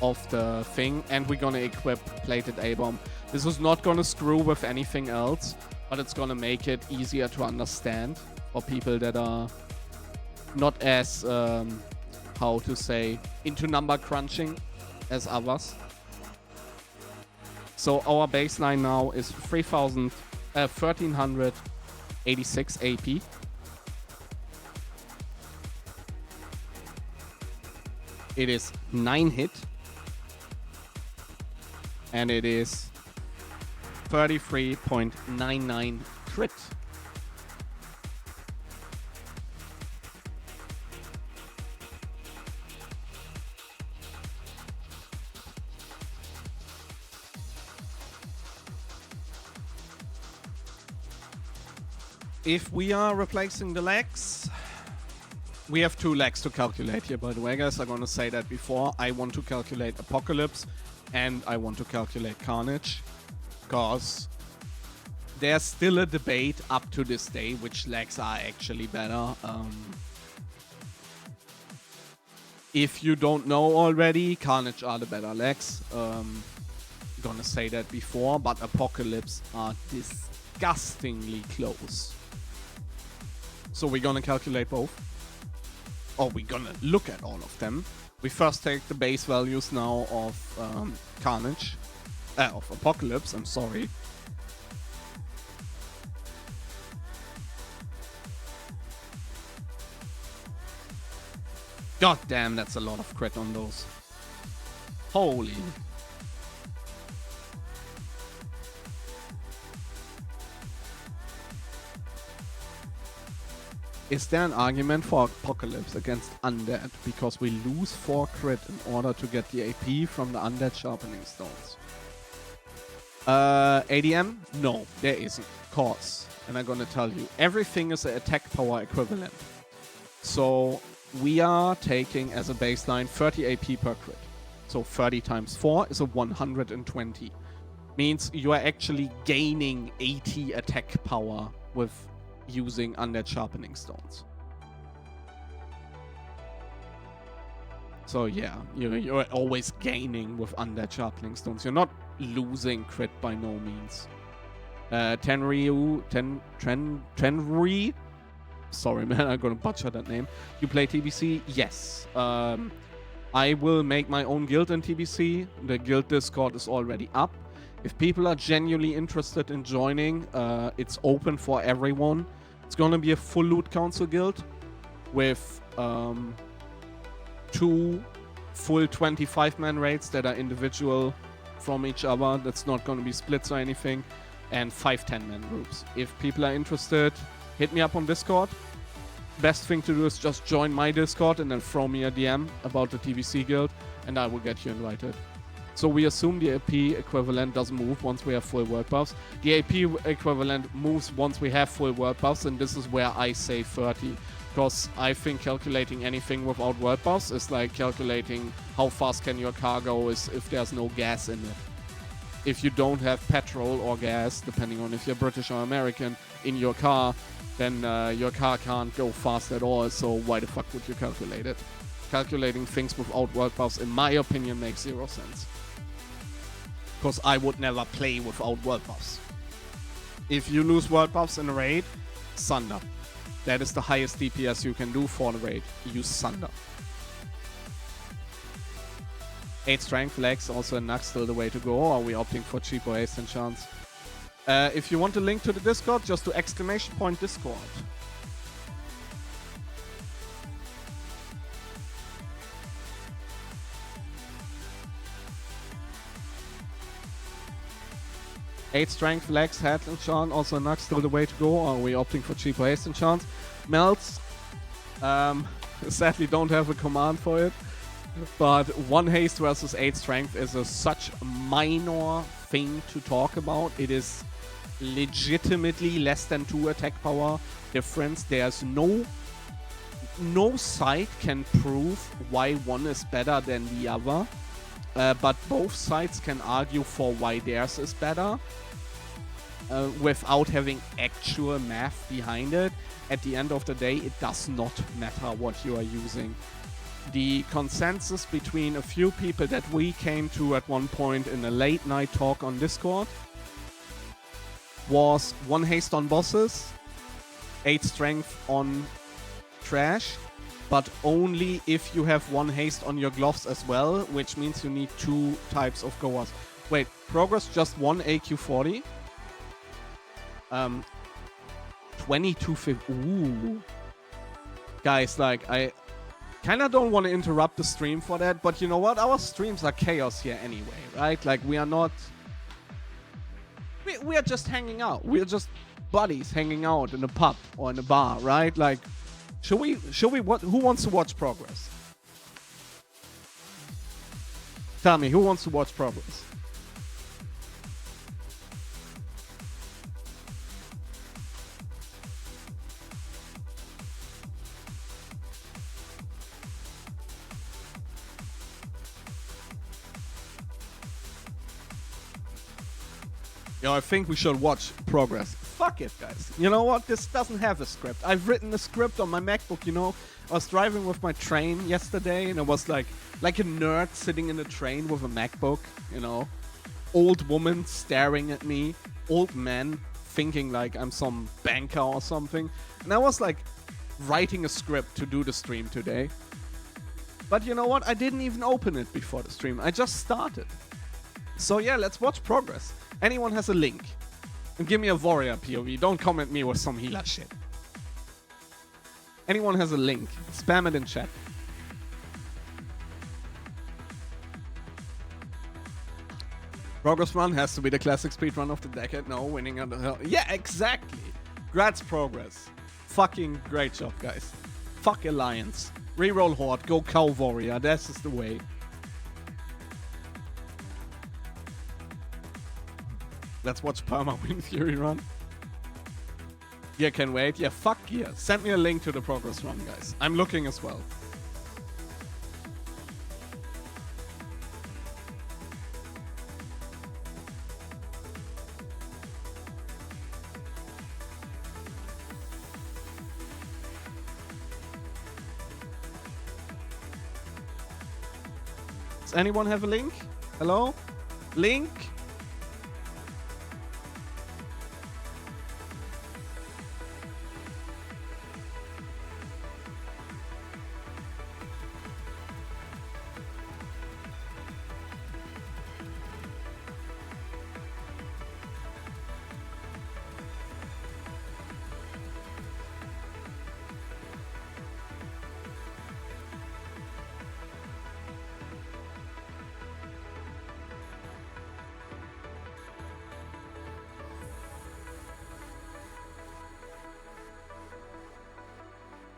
of the thing, and we're gonna equip plated A-bomb. This is not gonna screw with anything else, but it's gonna make it easier to understand for people that are not as, how to say, into number crunching as others. So our baseline now is 1386 AP. It is 9 hit. And it is 33.99 crit. If we are replacing the legs, we have 2 legs to calculate here, by the way, guys. I'm going to say that before. I want to calculate Apocalypse and I want to calculate Carnage, because there's still a debate up to this day which legs are actually better. If you don't know already, Carnage are the better legs. Gonna say that before, but Apocalypse are disgustingly close. So we're gonna calculate both. Or we're gonna look at all of them. We first take the base values now of Carnage. Of Apocalypse, I'm sorry. God damn, that's a lot of crit on those. Holy. Is there an argument for Apocalypse against Undead? Because we lose 4 crit in order to get the AP from the Undead Sharpening Stones. ADM? No, there isn't. Cause, and I'm gonna tell you, everything is an attack power equivalent. So we are taking as a baseline 30 AP per crit. So 30 times 4 is a 120. Means you are actually gaining 80 attack power with using Undead Sharpening Stones. So yeah, you're always gaining with Undead Sharpening Stones. You're not losing crit by no means. Tenryu, Tenri. Sorry, man, I'm gonna butcher that name. You play TBC? Yes. I will make my own guild in TBC. The guild Discord is already up. If people are genuinely interested in joining, it's open for everyone. It's gonna be a full loot council guild with 2 full 25-man raids that are individual from each other. That's not gonna be splits or anything. And 5 10-man groups. If people are interested, hit me up on Discord. Best thing to do is just join my Discord and then throw me a DM about the TBC guild, and I will get you invited. So we assume the AP equivalent doesn't move once we have full world buffs. The AP equivalent moves once we have full world buffs, and this is where I say 30. Because I think calculating anything without world buffs is like calculating how fast can your car go if there's no gas in it. If you don't have petrol or gas, depending on if you're British or American, in your car, then your car can't go fast at all, so why the fuck would you calculate it? Calculating things without world buffs, in my opinion, makes 0 sense. Because I would never play without world buffs. If you lose world buffs in a raid, Sunder. That is the highest DPS you can do for the raid. Use Sunder. 8 strength legs, also in Naxx, still the way to go, or are we opting for cheaper haste and chance? If you want a link to the Discord, just do !Discord. Eight strength, legs, head enchant, also Naxx, still the way to go, or are we opting for cheaper haste enchant? Melts, sadly don't have a command for it. But 1 haste versus 8 strength is such a minor thing to talk about. It is legitimately less than 2 attack power difference. There's no side can prove why one is better than the other. But both sides can argue for why theirs is better without having actual math behind it. At the end of the day, it does not matter what you are using. The consensus between a few people that we came to at one point in a late night talk on Discord was 1 haste on bosses, 8 strength on trash, but only if you have 1 haste on your gloves as well, which means you need 2 types of goers. Wait, Progress just won AQ40. 2250. Ooh. Guys, like, I kind of don't want to interrupt the stream for that, but you know what? Our streams are chaos here anyway, right? Like, we are not... We are just hanging out. We are just buddies hanging out in a pub or in a bar, right? Like, should we who wants to watch Progress? Tell me, who wants to watch Progress? Yo, I think we should watch Progress. Fuck it, guys. You know what? This doesn't have a script. I've written a script on my MacBook, you know. I was driving with my train yesterday, and it was like a nerd sitting in a train with a MacBook, you know. Old woman staring at me, old man thinking like I'm some banker or something. And I was like writing a script to do the stream today. But you know what? I didn't even open it before the stream. I just started. So yeah, let's watch progress. Anyone has a link? And give me a warrior POV. Don't come at me with some healer shit. Anyone has a link? Spam it in chat. Progress run has to be the classic speed run of the decade. No, winning under hell. Yeah, exactly. Gratz Progress. Fucking great job, guys. Fuck Alliance. Reroll Horde. Go Cow Warrior. This is the way. Let's watch Perma win Fury run. Yeah, can wait. Yeah, fuck yeah. Send me a link to the progress run, guys. I'm looking as well. Does anyone have a link? Hello? Link?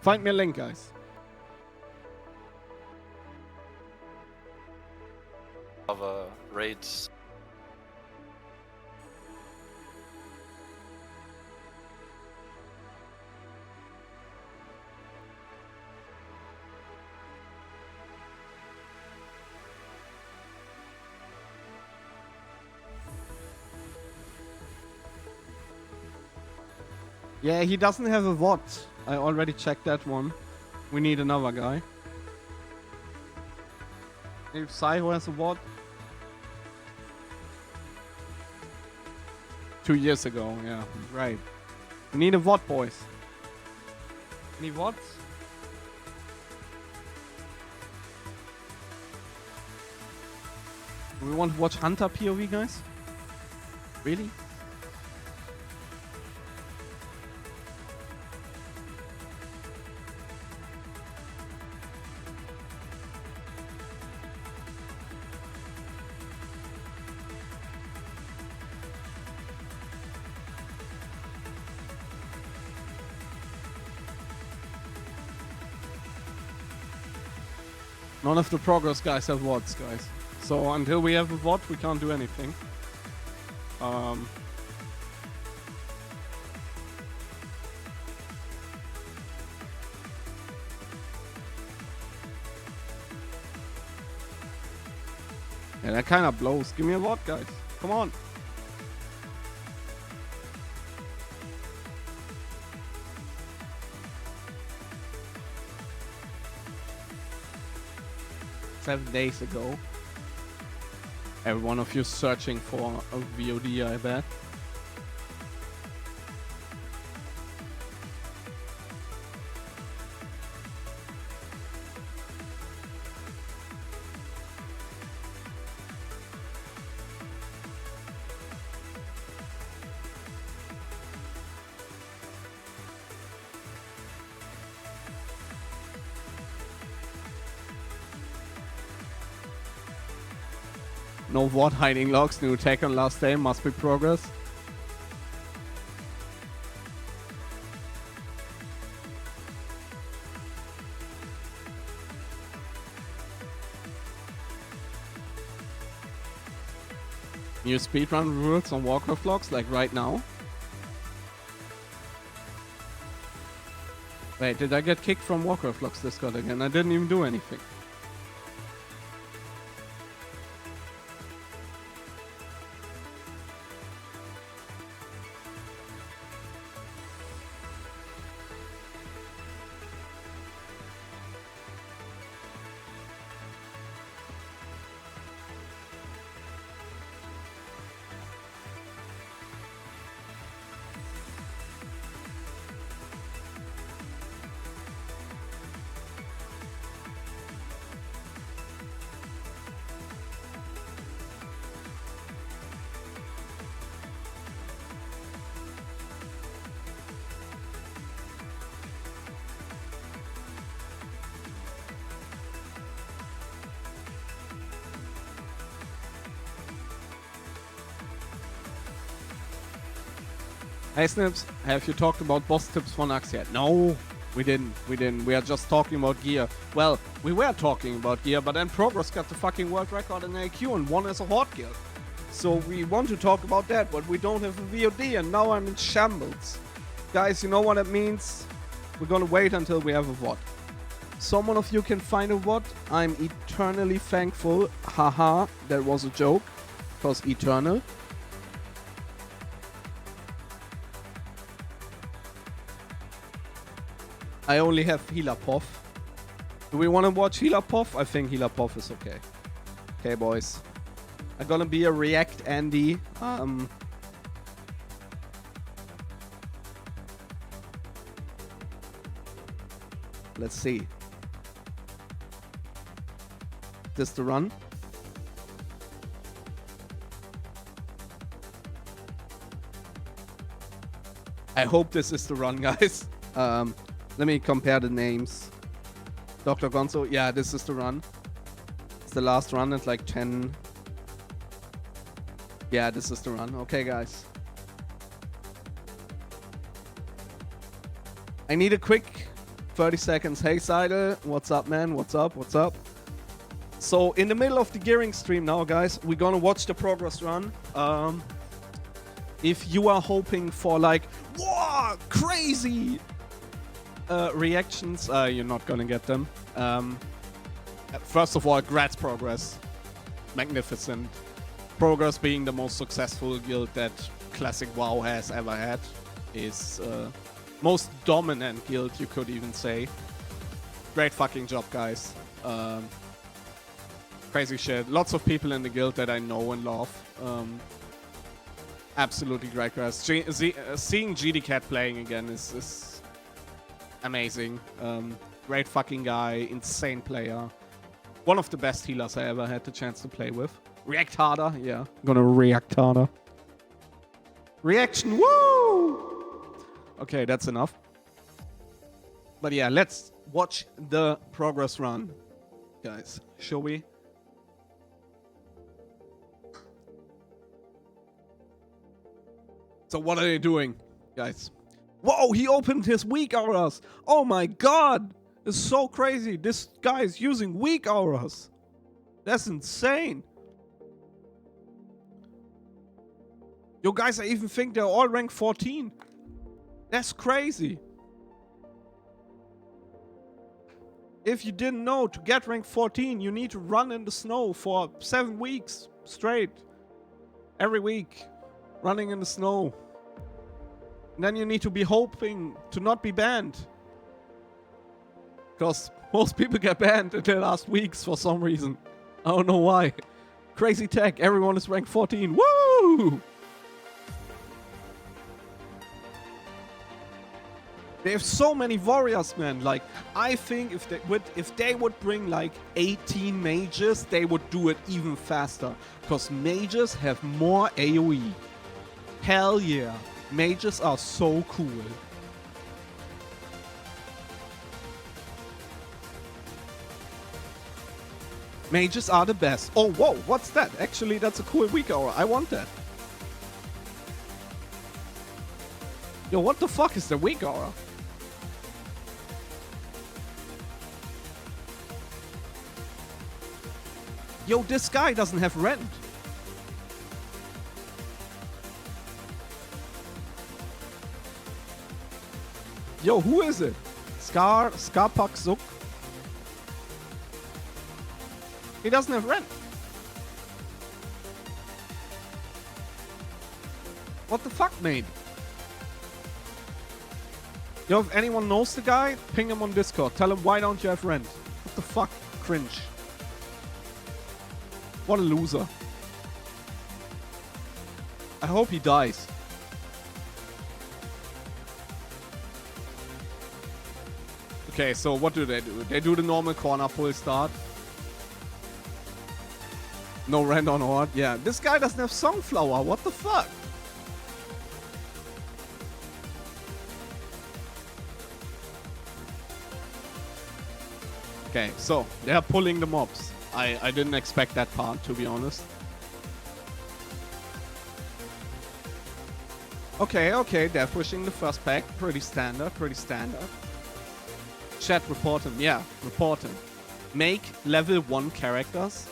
Find me a link, guys. Of raids. Yeah, he doesn't have a VOD. I already checked that one. We need another guy. If Psycho has a VOD? 2 years ago, yeah, right. We need a VOD, boys. Any VODs? Do we want to watch Hunter POV, guys? Really? None of the progress guys have VODs, guys. So until we have a VOD, we can't do anything. Yeah, that kind of blows. Give me a VOD, guys. Come on. Seven days ago. Every one of you searching for a VOD, I bet. No VOD hiding logs, new attack on last day, must be progress. New speedrun rules on Warcraft logs, like right now. Wait, did I get kicked from Warcraft logs Discord again? I didn't even do anything. Hey Snips, have you talked about boss tips for Naxx yet? No, we didn't. We are just talking about gear. Well, we were talking about gear, but then Progress got the fucking world record in AQ and won as a Horde guild. So we want to talk about that, but we don't have a VOD and now I'm in shambles. Guys, you know what it means? We're gonna wait until we have a VOD. Someone of you can find a VOD. I'm eternally thankful. Haha, that was a joke. Because eternal. I only have Healer Puff. Do we want to watch Healer Puff? I think Healer Puff is okay. Okay, boys. I'm gonna be a React Andy. Let's see. This the run? I hope this is the run, guys. Let me compare the names. Dr. Gonzo, yeah, this is the run. It's the last run at like 10. Yeah, this is the run. Okay, guys. I need a quick 30 seconds. Hey, Seidel. What's up, man? What's up? What's up? So, in the middle of the gearing stream now, guys, we're gonna watch the progress run. If you are hoping for like, whoa, crazy reactions, you're not gonna get them. First of all, Gratz Progress. Magnificent. Progress being the most successful guild that Classic WoW has ever had. Is most dominant guild, you could even say. Great fucking job, guys. Crazy shit. Lots of people in the guild that I know and love. Absolutely great, guys. Seeing GDCat playing again is amazing. Great fucking guy. Insane player. One of the best healers I ever had the chance to play with. React harder. Yeah, I'm gonna react harder. Reaction. Woo! Okay, that's enough. But yeah, let's watch the progress run, guys. Shall we? So what are they doing, guys? Whoa, he opened his weak auras. Oh my god. It's so crazy. This guy is using weak auras. That's insane. Yo, guys, I even think they're all rank 14. That's crazy. If you didn't know, to get rank 14, you need to run in the snow for 7 weeks straight. Every week. Running in the snow. And then you need to be hoping to not be banned. Because most people get banned in the last weeks for some reason. I don't know why. Crazy tech. Everyone is rank 14. Woo! They have so many warriors, man. Like, I think if they would bring like 18 mages, they would do it even faster. Because mages have more AoE. Hell yeah. Mages are so cool. Mages are the best. Oh, whoa, what's that? Actually, that's a cool weak aura. I want that. Yo, what the fuck is the weak aura? Yo, this guy doesn't have rent. Yo, who is it? Skarpak Zuk? He doesn't have rent. What the fuck, mate? Yo, if anyone knows the guy, ping him on Discord. Tell him, why don't you have rent? What the fuck? Cringe. What a loser. I hope he dies. Okay, so what do? They do the normal corner full start. No rent on Horde. Yeah, this guy doesn't have Sunflower. What the fuck? Okay, so they are pulling the mobs. I didn't expect that part, to be honest. Okay, death wishing the first pack. Pretty standard, pretty standard. Chat, report him. Yeah, report him. Make level 1 characters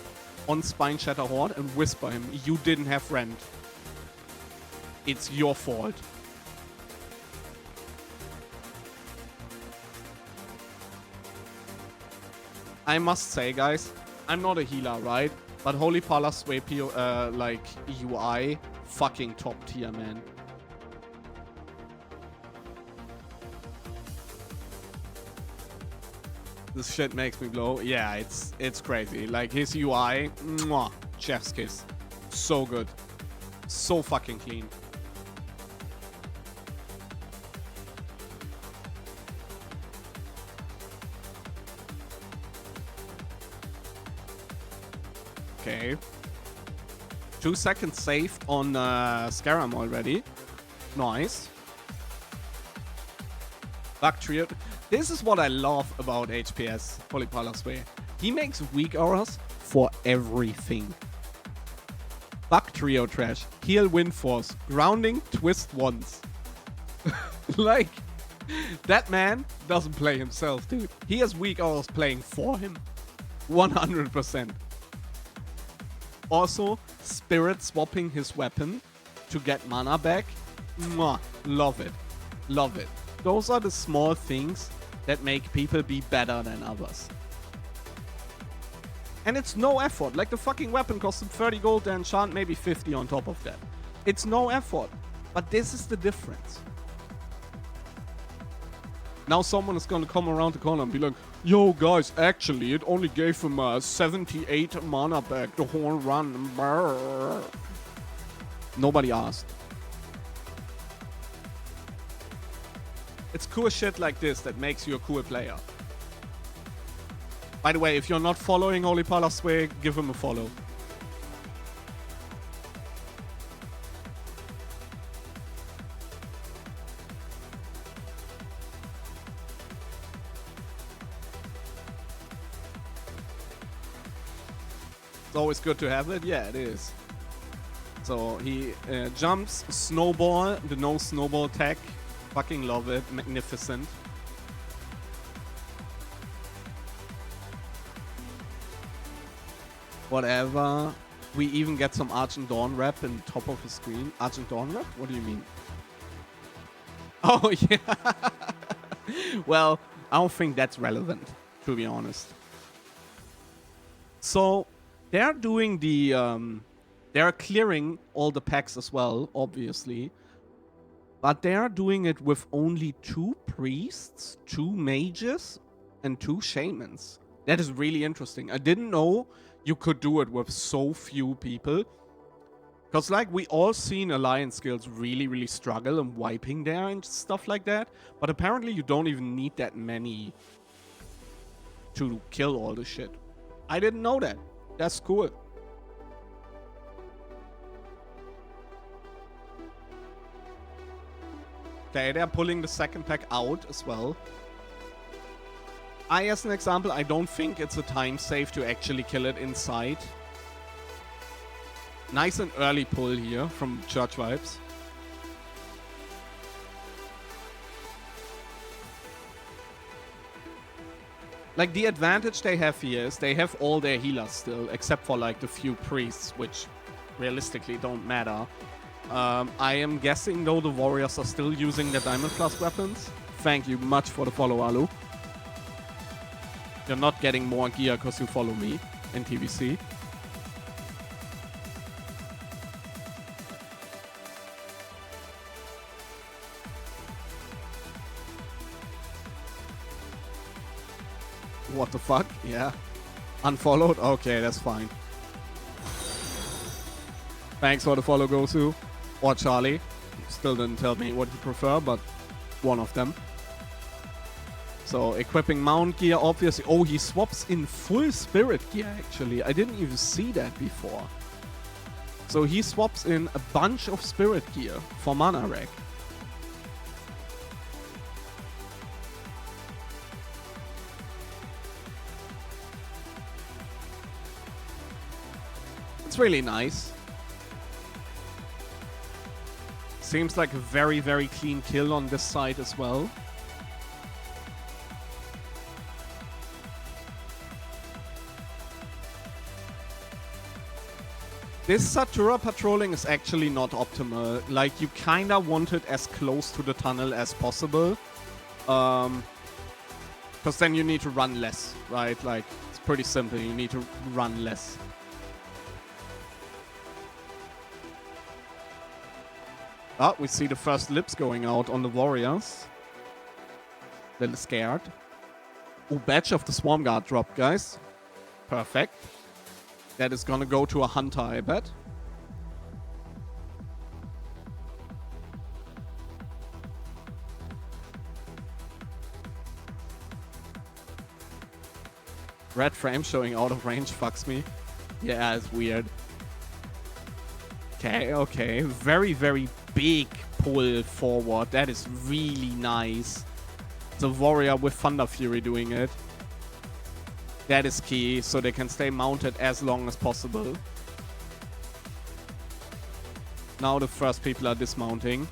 on Spine Shatter Horde and whisper him, you didn't have rent. It's your fault. I must say, guys, I'm not a healer, right? But Holy Pala Sway like UI, fucking top tier, man. This shit makes me blow. Yeah, it's crazy. Like his UI, mwah, chef's kiss. So good. So fucking clean. Okay. 2 seconds saved on Scaram already. Nice. Bactria. This is what I love about HPS, Holy Pala Sway. He makes weak auras for everything. Bug Trio Trash, Heal Wind Force, Grounding, Twist once. Like, that man doesn't play himself, dude. He has weak auras playing for him. 100%. Also, Spirit swapping his weapon to get mana back. Mwah, love it. Love it. Those are the small things that make people be better than others. And it's no effort. Like the fucking weapon costs him 30 gold to enchant, maybe 50 on top of that. It's no effort. But this is the difference. Now someone is gonna come around the corner and be like, yo guys, actually it only gave him 78 mana back, the whole run. Brrr. Nobody asked. It's cool shit like this that makes you a cool player. By the way, if you're not following Holy Pala Sway, give him a follow. It's always good to have it. Yeah, it is. So he jumps, snowball, the no snowball tech. Fucking love it. Magnificent. Whatever. We even get some Argent Dawn rep in top of the screen. Argent Dawn rep? What do you mean? Oh, yeah. Well, I don't think that's relevant, to be honest. So, they're doing the... they're clearing all the packs as well, obviously. But they're doing it with only 2 priests, 2 mages, and 2 shamans. That is really interesting. I didn't know you could do it with so few people. Because, like, we all seen Alliance guilds really, really struggle and wiping there and stuff like that. But apparently you don't even need that many to kill all the shit. I didn't know that. That's cool. Okay, they're pulling the second pack out as well. As an example, I don't think it's a time save to actually kill it inside. Nice and early pull here from Church Vibes. Like, the advantage they have here is they have all their healers still, except for, like, the few priests, which realistically don't matter. I am guessing, though, the warriors are still using their Diamond Plus weapons. Thank you much for the follow, Alu. You're not getting more gear because you follow me in TVC. What the fuck? Yeah. Unfollowed? Okay, that's fine. Thanks for the follow, Gosu. Or Charlie. Still didn't tell me what you prefer, but one of them. So, equipping mount gear, obviously. Oh, he swaps in full spirit gear, actually. I didn't even see that before. So, he swaps in a bunch of spirit gear for mana rack. It's really nice. Seems like a very, very clean kill on this side as well. This Satura patrolling is actually not optimal. Like, you kinda want it as close to the tunnel as possible. Because then you need to run less, right? Like, it's pretty simple. You need to run less. Ah, we see the first lips going out on the warriors. Little scared. Oh, badge of the Swarm Guard dropped, guys. Perfect. That is gonna go to a hunter, I bet. Red frame showing out of range fucks me. Yeah, it's weird. Okay, okay. Very, very big pull forward. That is really nice. The warrior with Thunder Fury doing it. That is key, so they can stay mounted as long as possible. Now the first people are dismounting.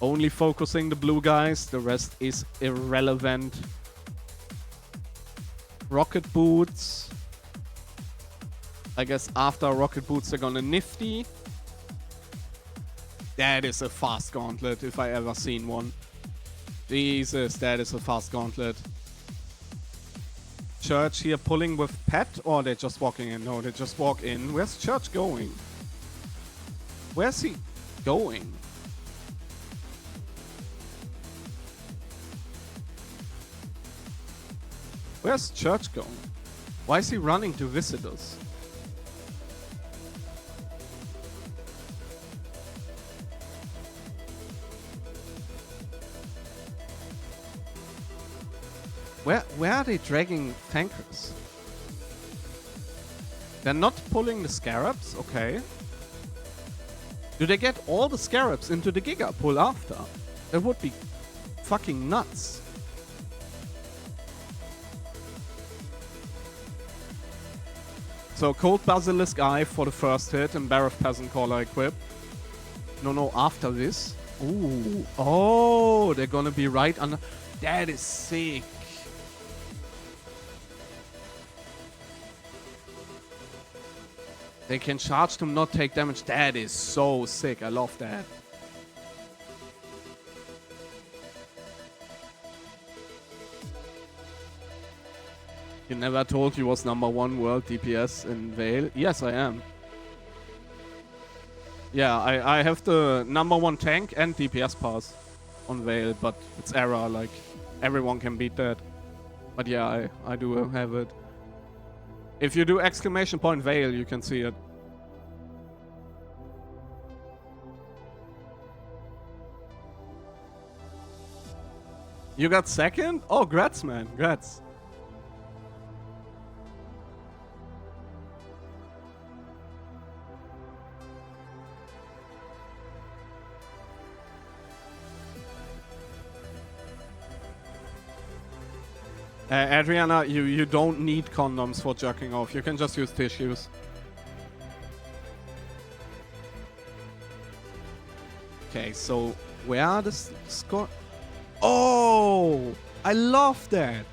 Only focusing the blue guys, the rest is irrelevant. Rocket boots. I guess after rocket boots they're gonna nifty. That is a fast gauntlet if I ever seen one. Jesus, that is a fast gauntlet. Church here pulling with pet, or they're just walking in? No, they just walk in. Where's Church going? Where's he going? Where's Church going? Why is he running to visitors? Where are they dragging tankers? They're not pulling the scarabs? Okay. Do they get all the scarabs into the Giga pull after? That would be fucking nuts. So Cold Basilisk Eye for the first hit and Barrow Peasant Caller equipped. No, after this. Ooh. Oh, they're gonna be right under. That is sick. They can charge to not take damage. That is so sick. I love that. You never told you was #1 world DPS in Vale. Yes, I am. Yeah, I have the #1 tank and DPS pass on Vale, but it's error. Like, everyone can beat that. But yeah, I do have it. If you do ! Vale, you can see it. You got second? Oh, Gratz, man. Gratz. Adriana, you don't need condoms for jerking off. You can just use tissues. Okay, so where are the score? Oh, I love that.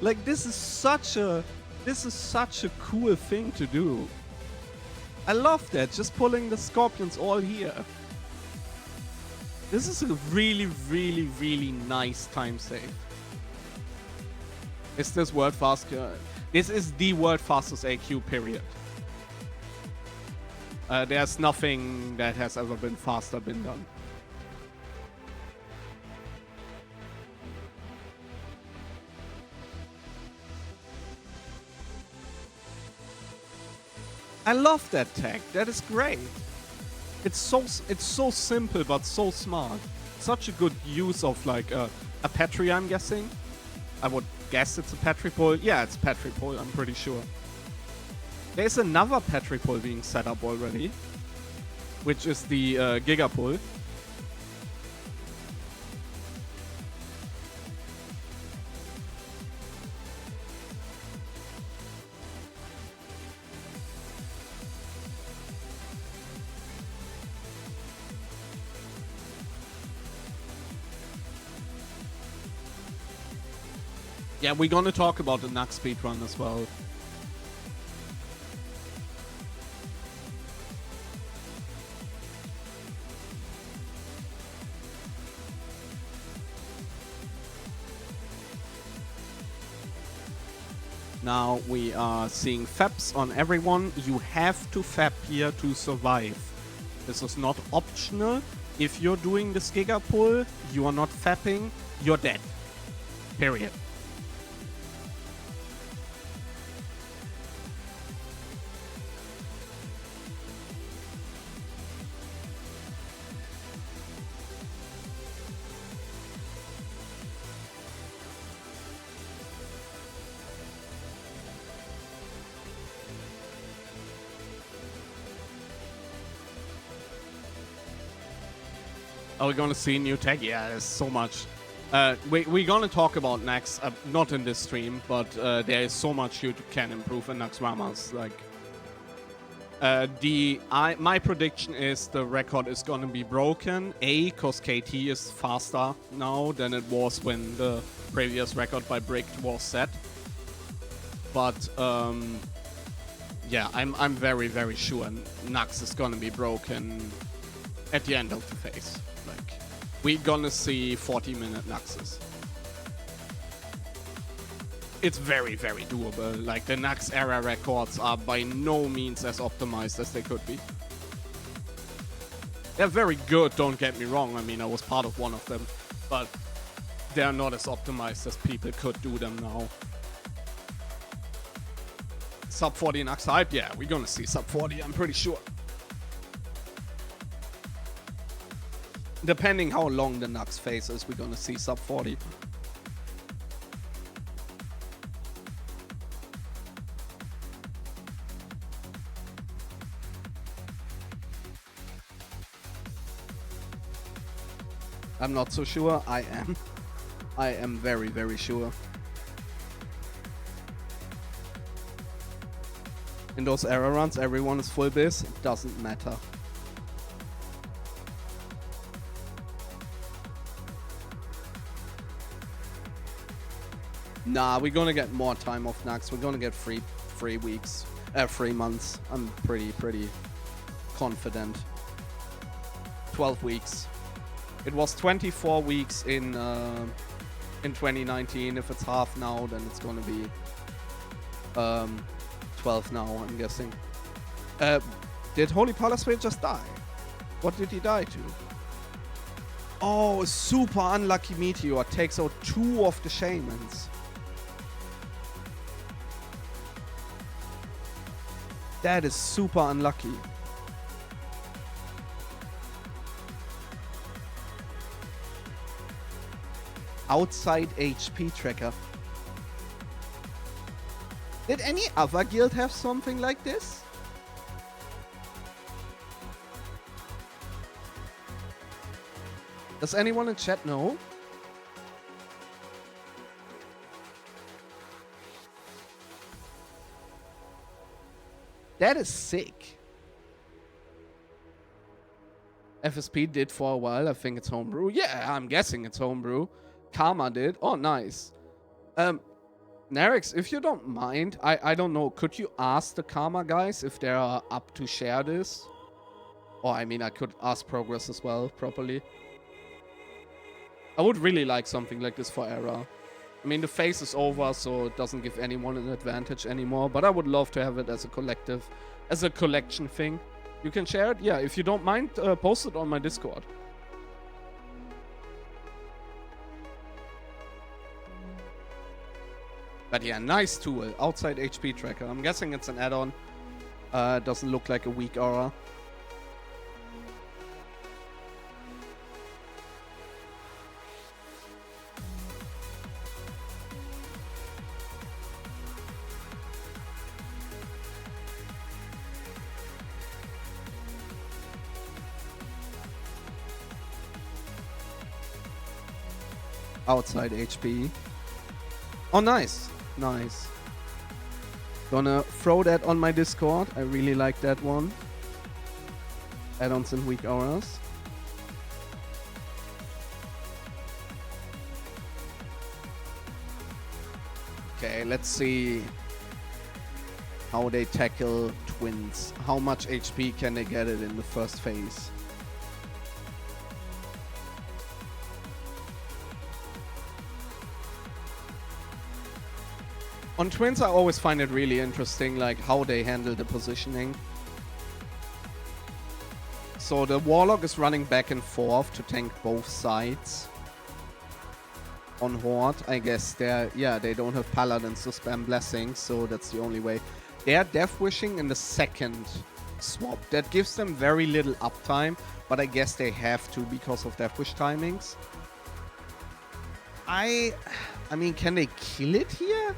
Like, this is such a cool thing to do. I love that. Just pulling the scorpions all here. This is a really, really, really nice time save. Is this world fast? This is the world fastest AQ, period. There's nothing that has ever been faster been done. I love that tag. That is great. It's so simple but so smart. Such a good use of like a Petri, I'm guessing. I would guess it's a Petri pole. Yeah, it's Petri pole, I'm pretty sure. There's another Petri pole being set up already, which is the Giga pole. Yeah, we're gonna talk about the Naxx speedrun as well. Now we are seeing faps on everyone. You have to fap here to survive. This is not optional. If you're doing this Giga pull, you are not fapping, you're dead. Period. Are we gonna see new tech? Yeah, there's so much. We're gonna talk about Naxx, not in this stream, but there is so much you can improve in Naxx Ramas. Like, my prediction is the record is gonna be broken. Cause KT is faster now than it was when the previous record by Bricked was set. But yeah, I'm very, very sure Naxx is gonna be broken at the end of the phase. Like, we're gonna see 40-minute Naxxes. It's very, very doable. Like, the Naxx era records are by no means as optimized as they could be. They're very good, don't get me wrong. I mean, I was part of one of them. But they're not as optimized as people could do them now. Sub 40 Naxx hype? Yeah, we're gonna see sub 40, I'm pretty sure. Depending how long the Naxx phase is, we're gonna see sub 40. I'm not so sure. I am. I am very, very sure. In those error runs, everyone is full biz. It doesn't matter. Nah, we're gonna get more time off Naxx. We're gonna get 3 weeks, 3 months. I'm pretty confident. 12 weeks. It was 24 weeks in 2019. If it's half now, then it's gonna be 12 now, I'm guessing. Did Holy Palasway just die? What did he die to? Oh, super unlucky meteor takes out 2 of the shamans. That is super unlucky. Outside HP tracker. Did any other guild have something like this? Does anyone in chat know? That is sick. FSP did for a while. I think it's homebrew. Yeah, I'm guessing it's homebrew. Karma did. Oh, nice. Naxx, if you don't mind, I don't know. Could you ask the Karma guys if they are up to share this? Or, I mean, I could ask Progress as well, properly. I would really like something like this for Era. I mean, the phase is over, so it doesn't give anyone an advantage anymore. But I would love to have it as a collective, as a collection thing. You can share it? Yeah, if you don't mind, post it on my Discord. But yeah, nice tool. Outside HP tracker. I'm guessing it's an add-on. Doesn't look like a weak aura. Outside HP. Oh, nice. Nice. Gonna throw that on my Discord. I really like that one. Add-ons and weak auras. Okay, let's see how they tackle twins. How much HP can they get it in the first phase? On twins, I always find it really interesting, like how they handle the positioning. So the Warlock is running back and forth to tank both sides. On Horde, I guess they don't have Paladins to spam Blessings, so that's the only way. They're Death Wishing in the second swap. That gives them very little uptime, but I guess they have to because of Death Wish timings. I mean, can they kill it here?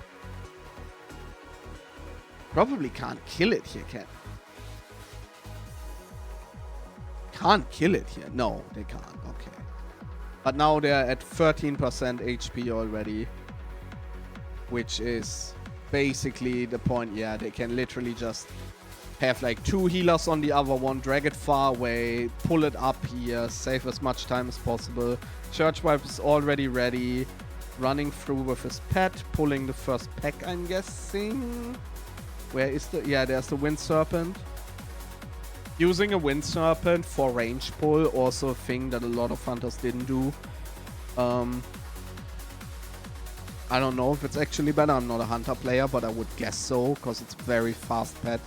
Probably can't kill it here, can't kill it here. No, they can't. Okay. But now they're at 13% HP already, which is basically the point. Yeah, they can literally just have like 2 healers on the other one, drag it far away, pull it up here, save as much time as possible. Church Wipe is already ready, running through with his pet, pulling the first pack, I'm guessing. Where is the... Yeah, there's the Wind Serpent. Using a Wind Serpent for range pull, also a thing that a lot of hunters didn't do. I don't know if it's actually better. I'm not a hunter player, but I would guess so, because it's very fast pet.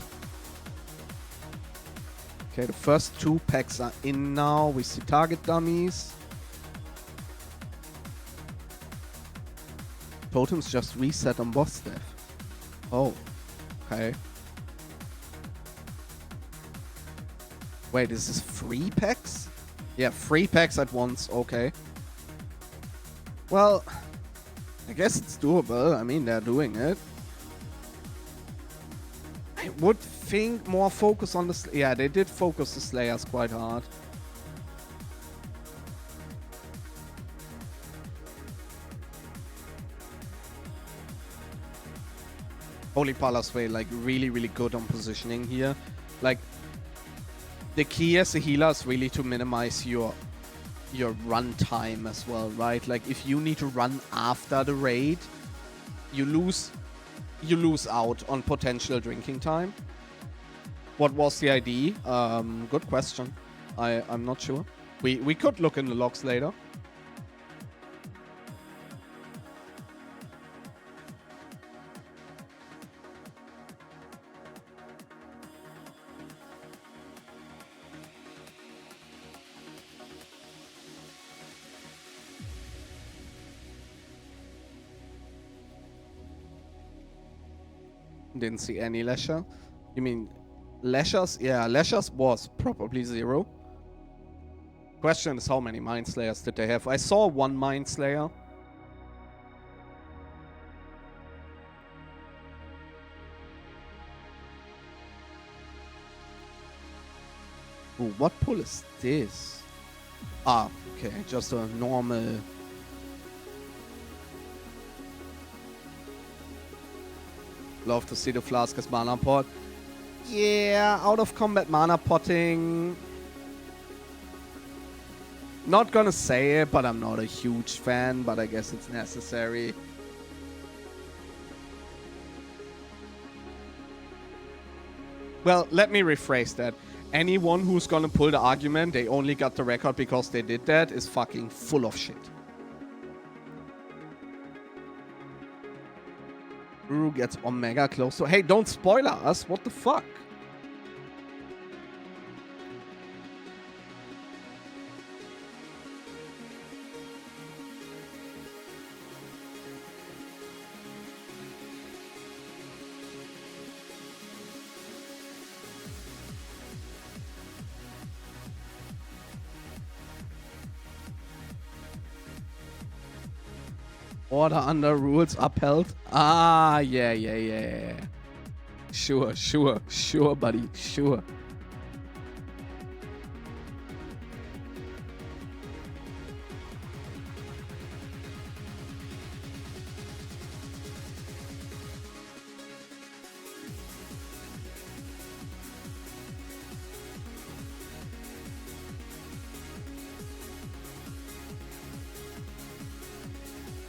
Okay, the first 2 packs are in now. We see target dummies. Totems just reset on boss death. Oh, okay. Wait, is this 3 packs? Yeah, 3 packs at once. Okay. Well, I guess it's doable. I mean, they're doing it. I would think more focus on the... Yeah, they did focus the Slayers quite hard. Holy Palasway, like, really, really good on positioning here. Like, the key as a healer is really to minimize your run time as well, right? Like, if you need to run after the raid, you lose out on potential drinking time. What was the ID? Good question. I'm not sure. We could look in the logs later. Didn't see any Lesher. You mean Leshers? Yeah, Leshers was probably 0. Question is, how many Mind Slayers did they have? I saw 1 Mind Slayer. Ooh, what pull is this? Ah, okay, just a normal... Love to see the Flask as mana pot. Yeah, out of combat mana potting. Not gonna say it, but I'm not a huge fan, but I guess it's necessary. Well, let me rephrase that. Anyone who's gonna pull the argument they only got the record because they did that is fucking full of shit. Uru gets Omega close to... Hey, don't spoiler us. What the fuck? Order under rules upheld. Ah, yeah. Sure, buddy. Sure.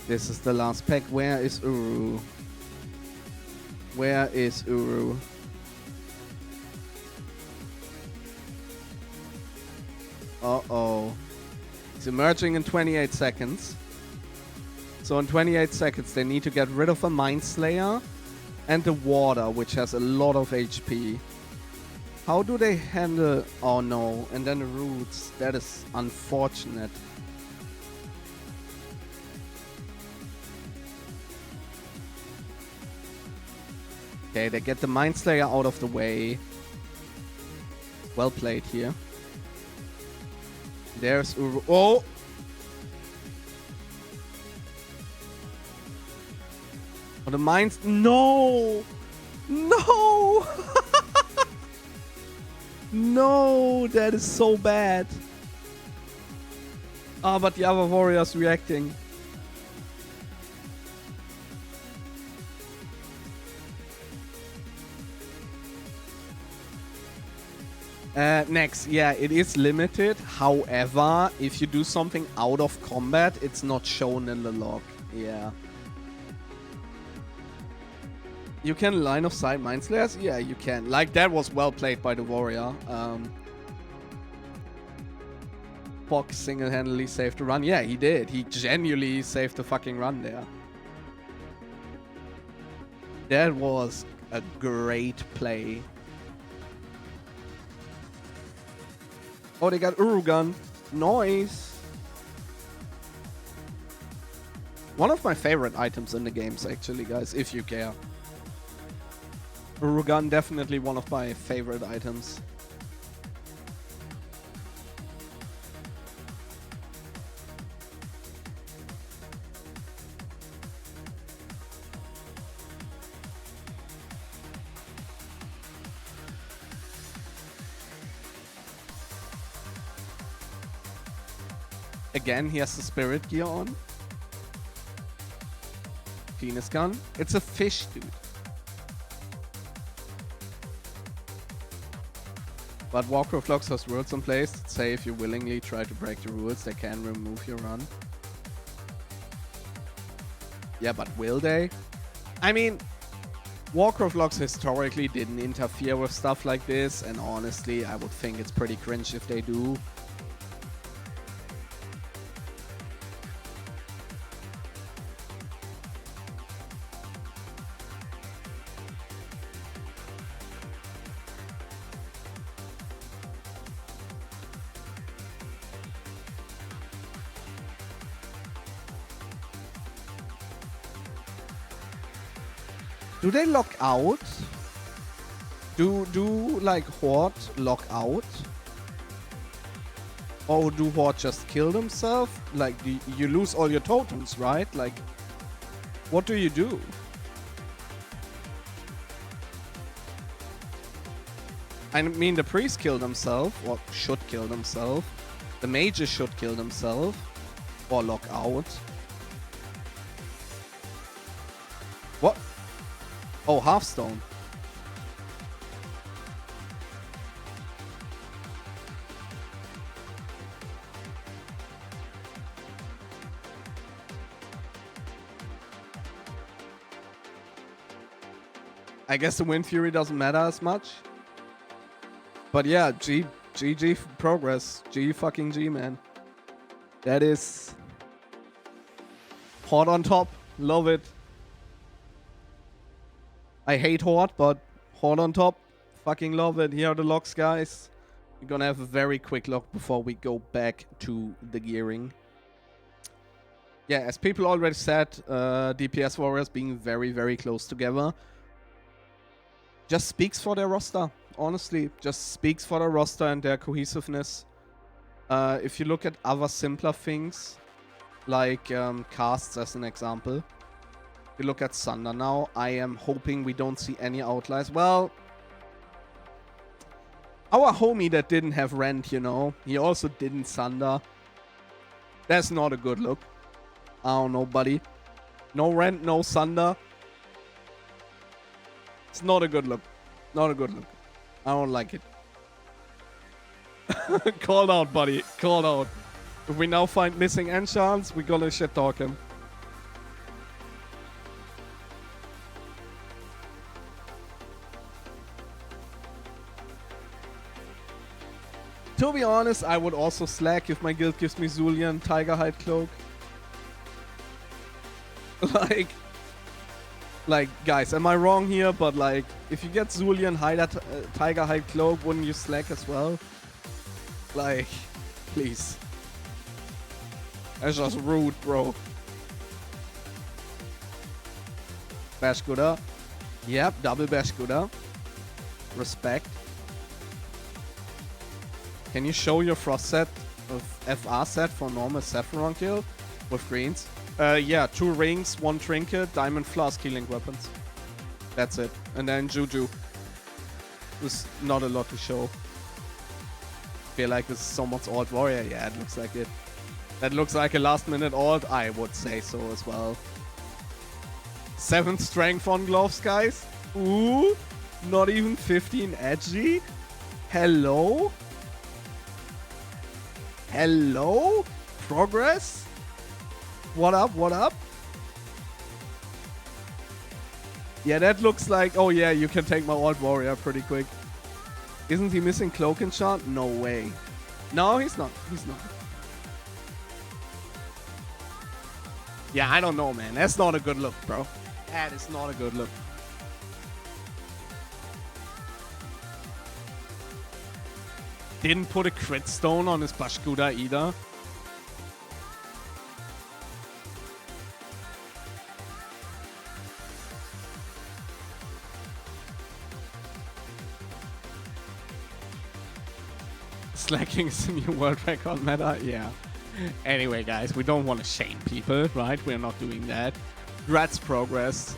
This is the last pack. Where is Uru? Where is Uru? Uh-oh. It's emerging in 28 seconds. So in 28 seconds, they need to get rid of a Mind Slayer and the water, which has a lot of HP. How do they handle... Oh no, and then the roots. That is unfortunate. Okay, they get the Mind Slayer out of the way. Well played here. There's Uru. Oh! Oh, the mines. No! No! No! That is so bad. Ah, but the other warrior's reacting. Next, yeah, it is limited. However, if you do something out of combat, it's not shown in the log. Yeah. You can line of sight Mind Slayers? Yeah, you can. Like, that was well played by the warrior. Fox single-handedly saved the run. Yeah, he did. He genuinely saved the fucking run there. That was a great play. Oh, they got Urugun. Nice. One of my favorite items in the games, actually, guys, if you care. Urugun, definitely one of my favorite items. Again, he has the spirit gear on. Penis gun. It's a fish, dude. But Warcraft Logs has rules in place that say if you willingly try to break the rules, they can remove your run. Yeah, but will they? I mean, Warcraft Logs historically didn't interfere with stuff like this, and honestly, I would think it's pretty cringe if they do. Do they lock out? Do like Horde lock out? Or do Horde just kill themselves? Like, you lose all your totems, right? Like, what do you do? I mean, the priests kill themselves, or should kill themselves. The mages should kill themselves, or lock out. What? Oh, Hearthstone. I guess the Wind Fury doesn't matter as much. But yeah, GG Progress. G fucking G, man. That is hot on top. Love it. I hate Horde, but Horde on top. Fucking love it. Here are the logs, guys. We're gonna have a very quick log before we go back to the gearing. Yeah, as people already said, DPS Warriors being very, very close together just speaks for their roster. Honestly, just speaks for their roster and their cohesiveness. If you look at other simpler things, like casts as an example, you look at Sunder now. I am hoping we don't see any outliers. Well, our homie that didn't have Rent, you know, he also didn't Sunder. That's not a good look. I don't know, buddy. No Rent, no Sunder. It's not a good look. Not a good look. I don't like it. Called out, buddy. Called out. If we now find missing enchants, we're gonna shit talk him. To be honest, I would also slack if my guild gives me Zulian Tiger Hide Cloak. Like, guys, am I wrong here? But like, if you get Zulian Tiger Hide Cloak, wouldn't you slack as well? Like, please. That's just rude, bro. Bash Gooder. Yep, double Bash Gooder. Respect. Can you show your frost set of FR set for normal Saffron kill with greens? Yeah, 2 rings, 1 trinket, diamond flask healing weapons. That's it. And then Juju. There's not a lot to show. Feel like this is so much alt warrior. Yeah, it looks like it. That looks like a last minute alt. I would say so as well. 7 strength on gloves, guys. Ooh, not even 15 edgy. Hello? Hello? Progress? What up? What up? Yeah, that looks like... Oh yeah, you can take my alt warrior pretty quick. Isn't he missing cloak enchant? No way. No, he's not. He's not. Yeah, I don't know, man. That's not a good look, bro. That is not a good look. Didn't put a crit stone on his Bashkuda either. Slacking is the new world record meta? Yeah. Anyway, guys, we don't want to shame people, right? We're not doing that. Gratz Progress,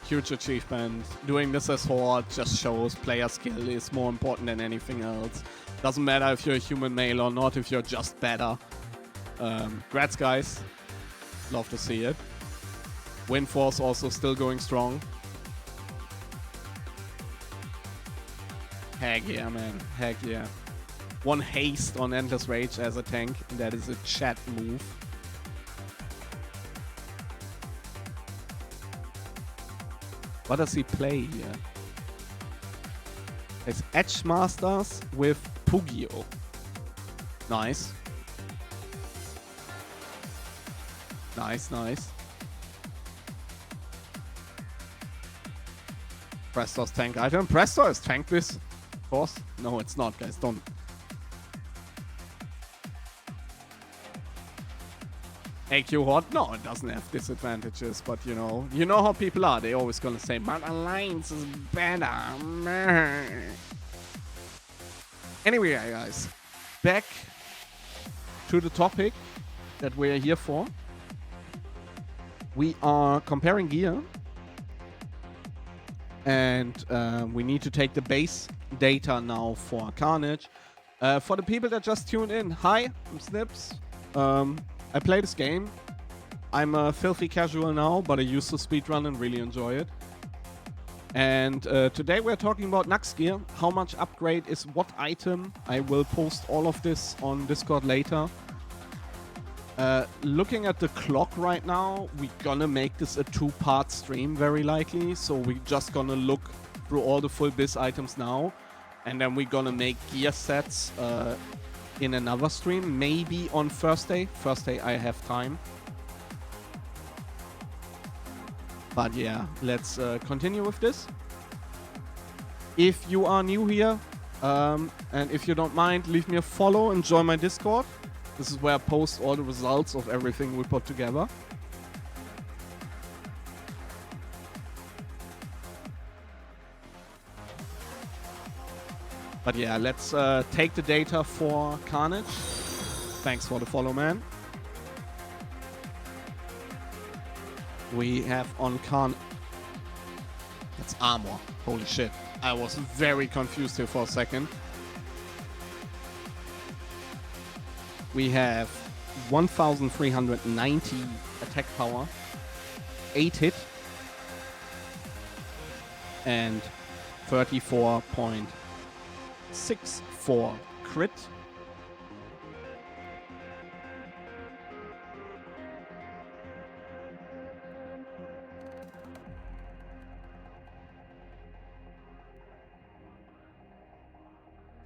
huge achievement. Doing this as Horde just shows player skill is more important than anything else. Doesn't matter if you're a human male or not, if you're just better. Gratz, guys. Love to see it. Windforce also still going strong. Heck yeah, man. Heck yeah. 1 haste on Endless Rage as a tank. That is a chat move. What does he play here? It's Edge Masters with Pugio. Nice. Nice, nice. Prestor's tank item. Prestor is tank this. Of course. No, it's not, guys. Don't. AQ40? No, it doesn't have disadvantages, but you know how people are. They always gonna say, but Alliance is better. Anyway, guys, back to the topic that we're here for. We are comparing gear, and we need to take the base data now for Carnage. For the people that just tuned in, hi, I'm Snips. I play this game. I'm a filthy casual now, but I used to speedrun and really enjoy it. And today we're talking about Naxx gear. How much upgrade is what item? I will post all of this on Discord later. Looking at the clock right now, we're gonna make this a 2-part stream very likely. So we're just gonna look through all the full biz items now. And then we're gonna make gear sets in another stream, maybe on Thursday. Thursday I have time. But yeah, let's continue with this. If you are new here, and if you don't mind, leave me a follow and join my Discord. This is where I post all the results of everything we put together. But yeah, let's take the data for Carnage. Thanks for the follow, man. We have on Carnage... That's armor. Holy shit. I was very confused here for a second. We have 1,390 attack power, 8 hit, and 34.64 crit.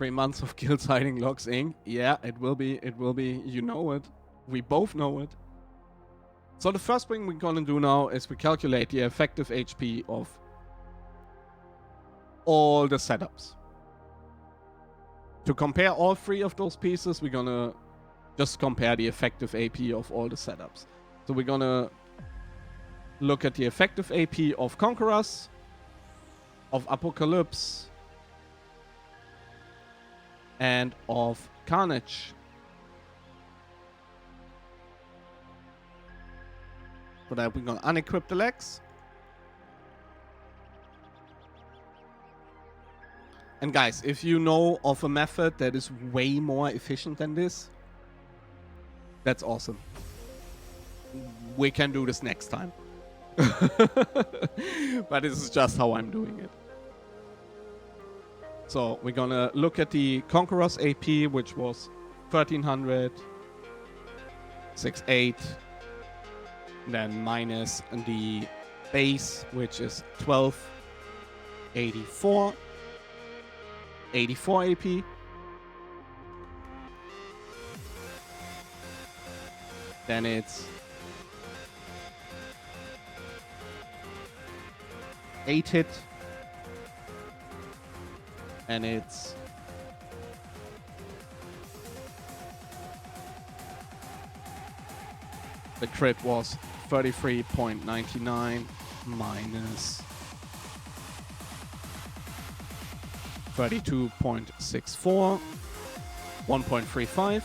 3 months of Guild Hiding Logs Inc. Yeah, it will be, you know it. We both know it. So the first thing we're gonna do now is we calculate the effective HP of all the setups. To compare all 3 of those pieces, we're gonna just compare the effective AP of all the setups. So we're gonna look at the effective AP of Conquerors, of Apocalypse, and of Carnage. For that, we're gonna unequip the legs. And guys, if you know of a method that is way more efficient than this, that's awesome. We can do this next time. But this is just how I'm doing it. So we're gonna look at the Conqueror's AP, which was 1300, 68, then minus the base, which is 1284, 84 AP. Then it's 8 hit. And it's the crit was 33.99 minus 32.64, 1.35.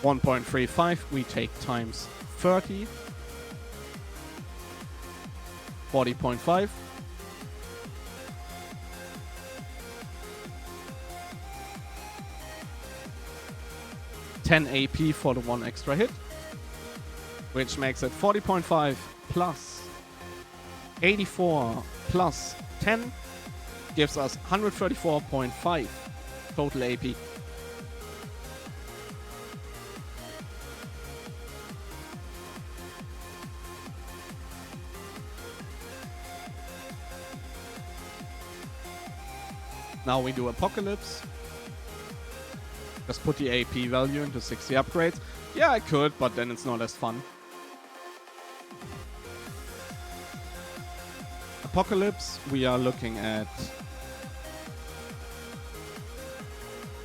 1.35 we take times 30, 40.5. $10 AP for the 1 extra hit, which makes it 40.5 plus 84 plus 10 gives us 134.5 total AP. Now we do Apocalypse. Just put the AP value into 60 upgrades. Yeah, I could, but then it's not as fun. Apocalypse, we are looking at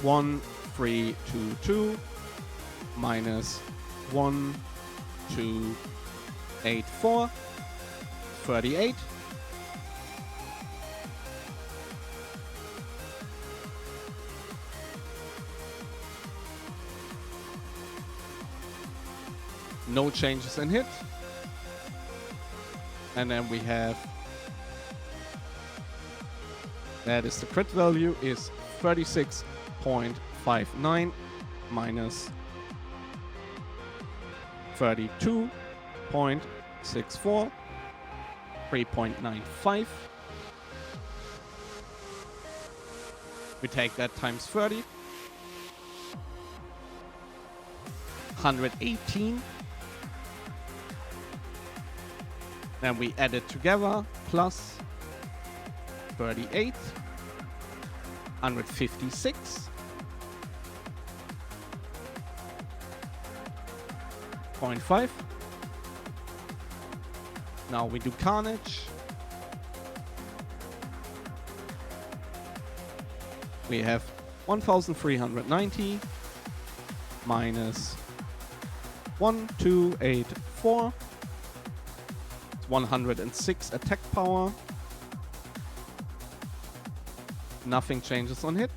1322 minus 1284, 38. No changes in hit. And then we have, that is the crit value is 36.59 minus 32.64, 3.95. We take that times 30. 118. Then we add it together, plus 38, 156, 0.5. Now we do Carnage. We have 1390 minus 1284. 106 attack power. Nothing changes on hit.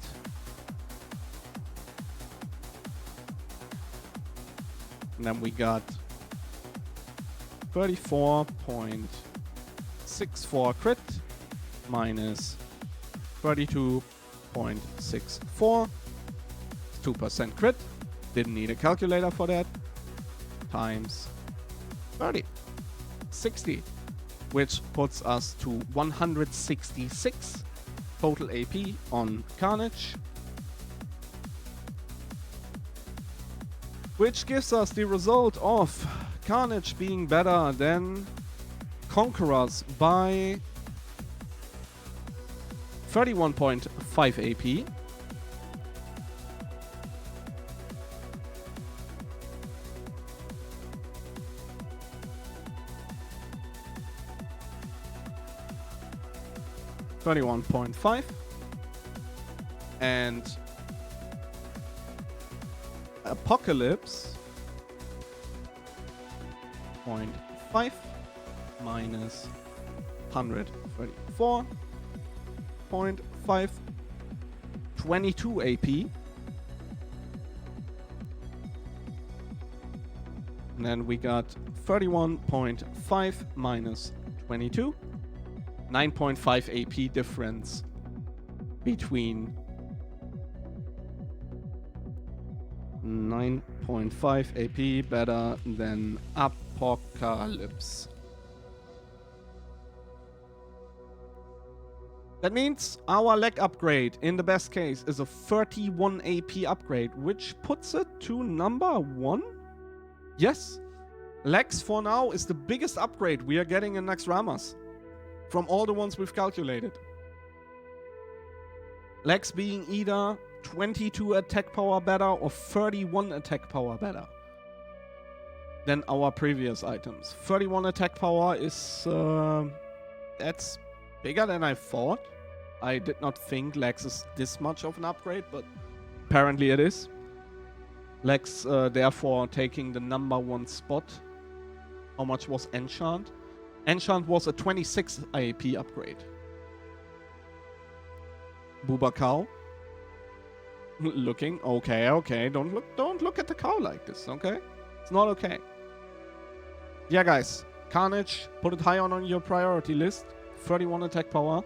And then we got 34.64 crit minus 32.64. 2% crit. Didn't need a calculator for that. Times 30. 60, which puts us to 166 total AP on Carnage, which gives us the result of Carnage being better than Conquerors by 31.5 AP. $31.5 and Apocalypse 0.5 minus 134.5 22 AP and then we got 31.5 minus 22 9.5 AP difference between 9.5 AP better than Apocalypse. That means our leg upgrade in the best case is a 31 AP upgrade, which puts it to number 1. Yes, legs for now is the biggest upgrade we are getting in Naxx Ramas from all the ones we've calculated. Legs being either 22 attack power better or 31 attack power better than our previous items. 31 attack power is that's bigger than I thought. I did not think legs is this much of an upgrade, but apparently it is. Legs therefore taking the number 1 spot. How much was Enchant? Enchant was a 26 AP upgrade. Booba Cow. Looking okay, okay. Don't look at the cow like this, okay? It's not okay. Yeah, guys. Carnage, put it high on your priority list. 31 attack power.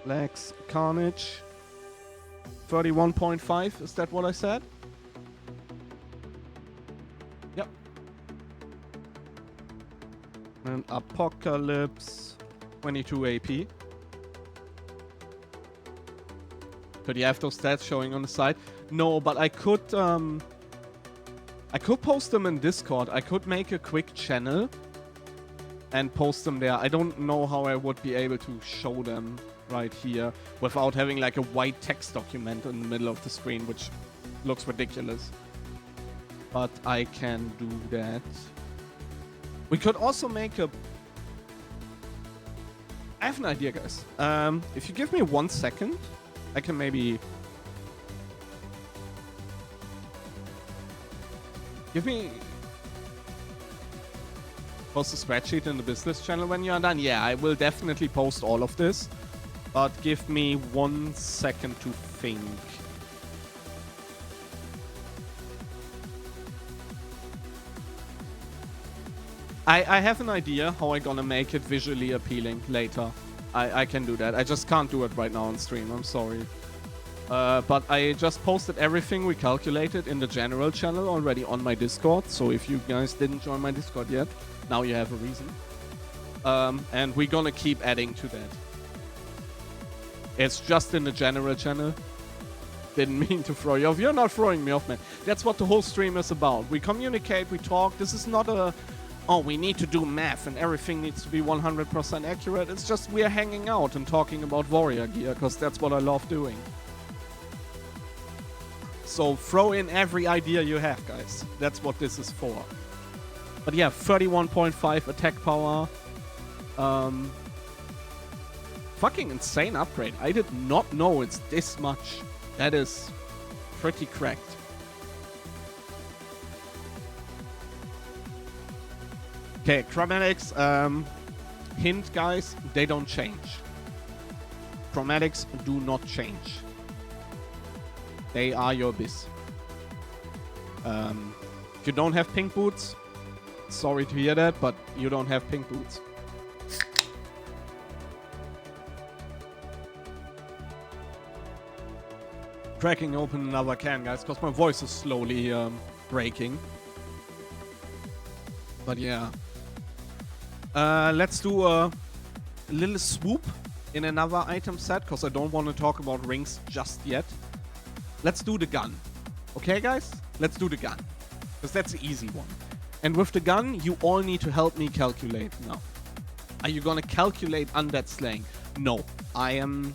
Lex, Carnage. 31.5, is that what I said? Yep. And Apocalypse, 22 AP. Could you have those stats showing on the side? No, but I could post them in Discord. I could make a quick channel and post them there. I don't know how I would be able to show them right here without having like a white text document in the middle of the screen, which looks ridiculous. But I can do that. We could also make a... I have an idea, guys. If you give me 1 second, I can maybe... Give me... Post a spreadsheet in the business channel when you are done. Yeah, I will definitely post all of this. But give me 1 second to think. I have an idea how I'm gonna make it visually appealing later. I can do that. I just can't do it right now on stream. I'm sorry. But I just posted everything we calculated in the general channel already on my Discord. So if you guys didn't join my Discord yet, now you have a reason. And we're gonna keep adding to that. It's just in the general channel. Didn't mean to throw you off. You're not throwing me off, man. That's what the whole stream is about. We communicate, we talk. This is not a... Oh, we need to do math and everything needs to be 100% accurate. It's just we're hanging out and talking about warrior gear, because that's what I love doing. So throw in every idea you have, guys. That's what this is for. But yeah, 31.5 attack power. Fucking insane upgrade. I did not know it's this much. That is pretty cracked. Okay, chromatics, hint guys, they don't change. Chromatics do not change. They are your biz. If you don't have pink boots, sorry to hear that, but you don't have pink boots. Cracking open another can, guys, because my voice is slowly breaking. But yeah. Let's do a little swoop in another item set, because I don't want to talk about rings just yet. Let's do the gun. Okay, guys? Let's do the gun. Because that's the easy one. And with the gun, you all need to help me calculate now. Are you gonna calculate undead slaying? No, I am...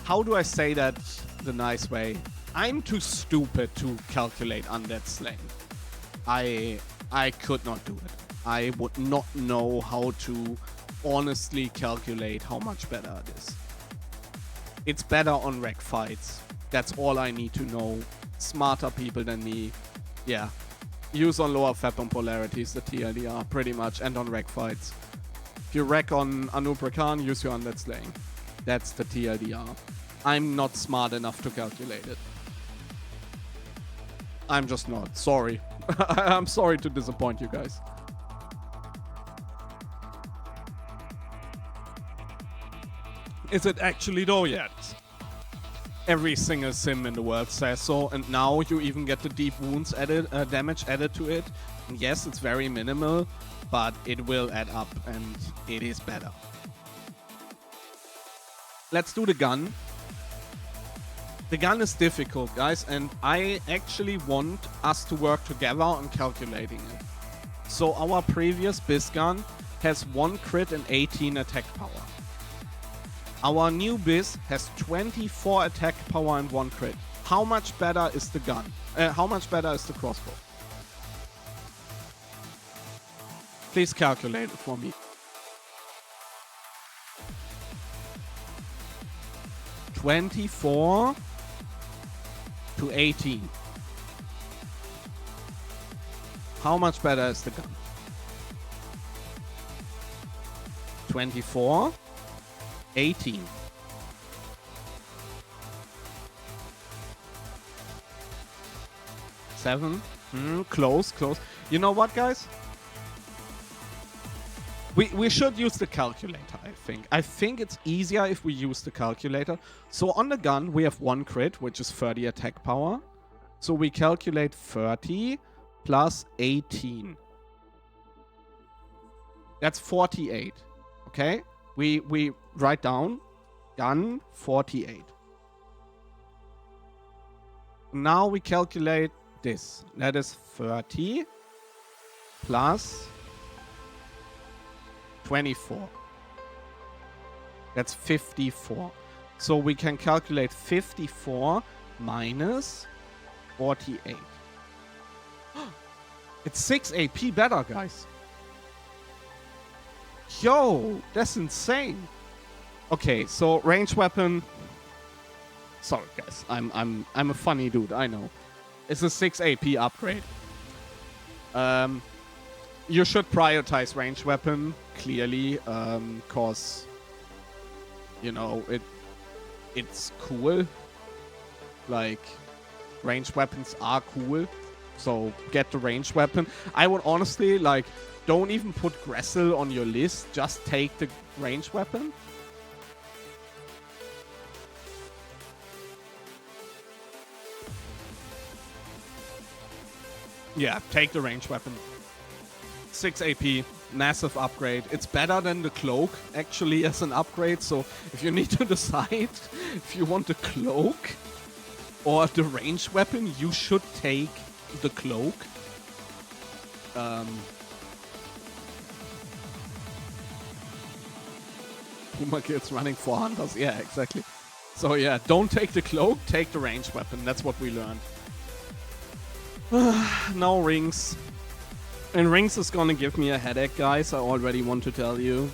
How do I say that the nice way? I'm too stupid to calculate undead slaying. I could not do it. I would not know how to honestly calculate how much better it is. It's better on rec fights. That's all I need to know. Smarter people than me. Yeah. Use on lower weapon polarities, the TLDR, pretty much, and on rec fights. If you wreck on Anubrakan, use your undead slaying. That's the TLDR. I'm not smart enough to calculate it. I'm just not. Sorry. I'm sorry to disappoint you guys. Is it actually though yet? Every single sim in the world says so, and now you even get the deep wounds added, damage added to it. And yes, it's very minimal, but it will add up, and it is better. Let's do the gun. The gun is difficult, guys, and I actually want us to work together on calculating it. So our previous Biz gun has 1 crit and 18 attack power. Our new Biz has 24 attack power and 1 crit. How much better is the gun? How much better is the crossbow? Please calculate it for me. 24 to 18. How much better is the gun? 24, 18. Seven. Close, close. You know what, guys? We should use the calculator, I think. I think it's easier if we use the calculator. So on the gun, we have 1 crit, which is 30 attack power. So we calculate 30 plus 18. That's 48. Okay? We write down gun 48. Now we calculate this. That is 30 plus 24. That's 54. So we can calculate 54 minus 48. It's 6 AP better, guys. Yo, that's insane. Okay, so range weapon. Sorry, guys. I'm a funny dude. I know. It's a 6 AP upgrade. You should prioritize range weapon clearly, cause you know it's cool. Like range weapons are cool, so get the range weapon. I would honestly like don't even put Gressel on your list. Just take the range weapon. Yeah, take the range weapon. 6 AP, massive upgrade. It's better than the cloak, actually, as an upgrade. So if you need to decide if you want the cloak or the range weapon, you should take the cloak. Puma kills running 4 hunters. Yeah, exactly. So yeah, don't take the cloak, take the range weapon. That's what we learned. Now rings. And rings is gonna give me a headache, guys. I already want to tell you.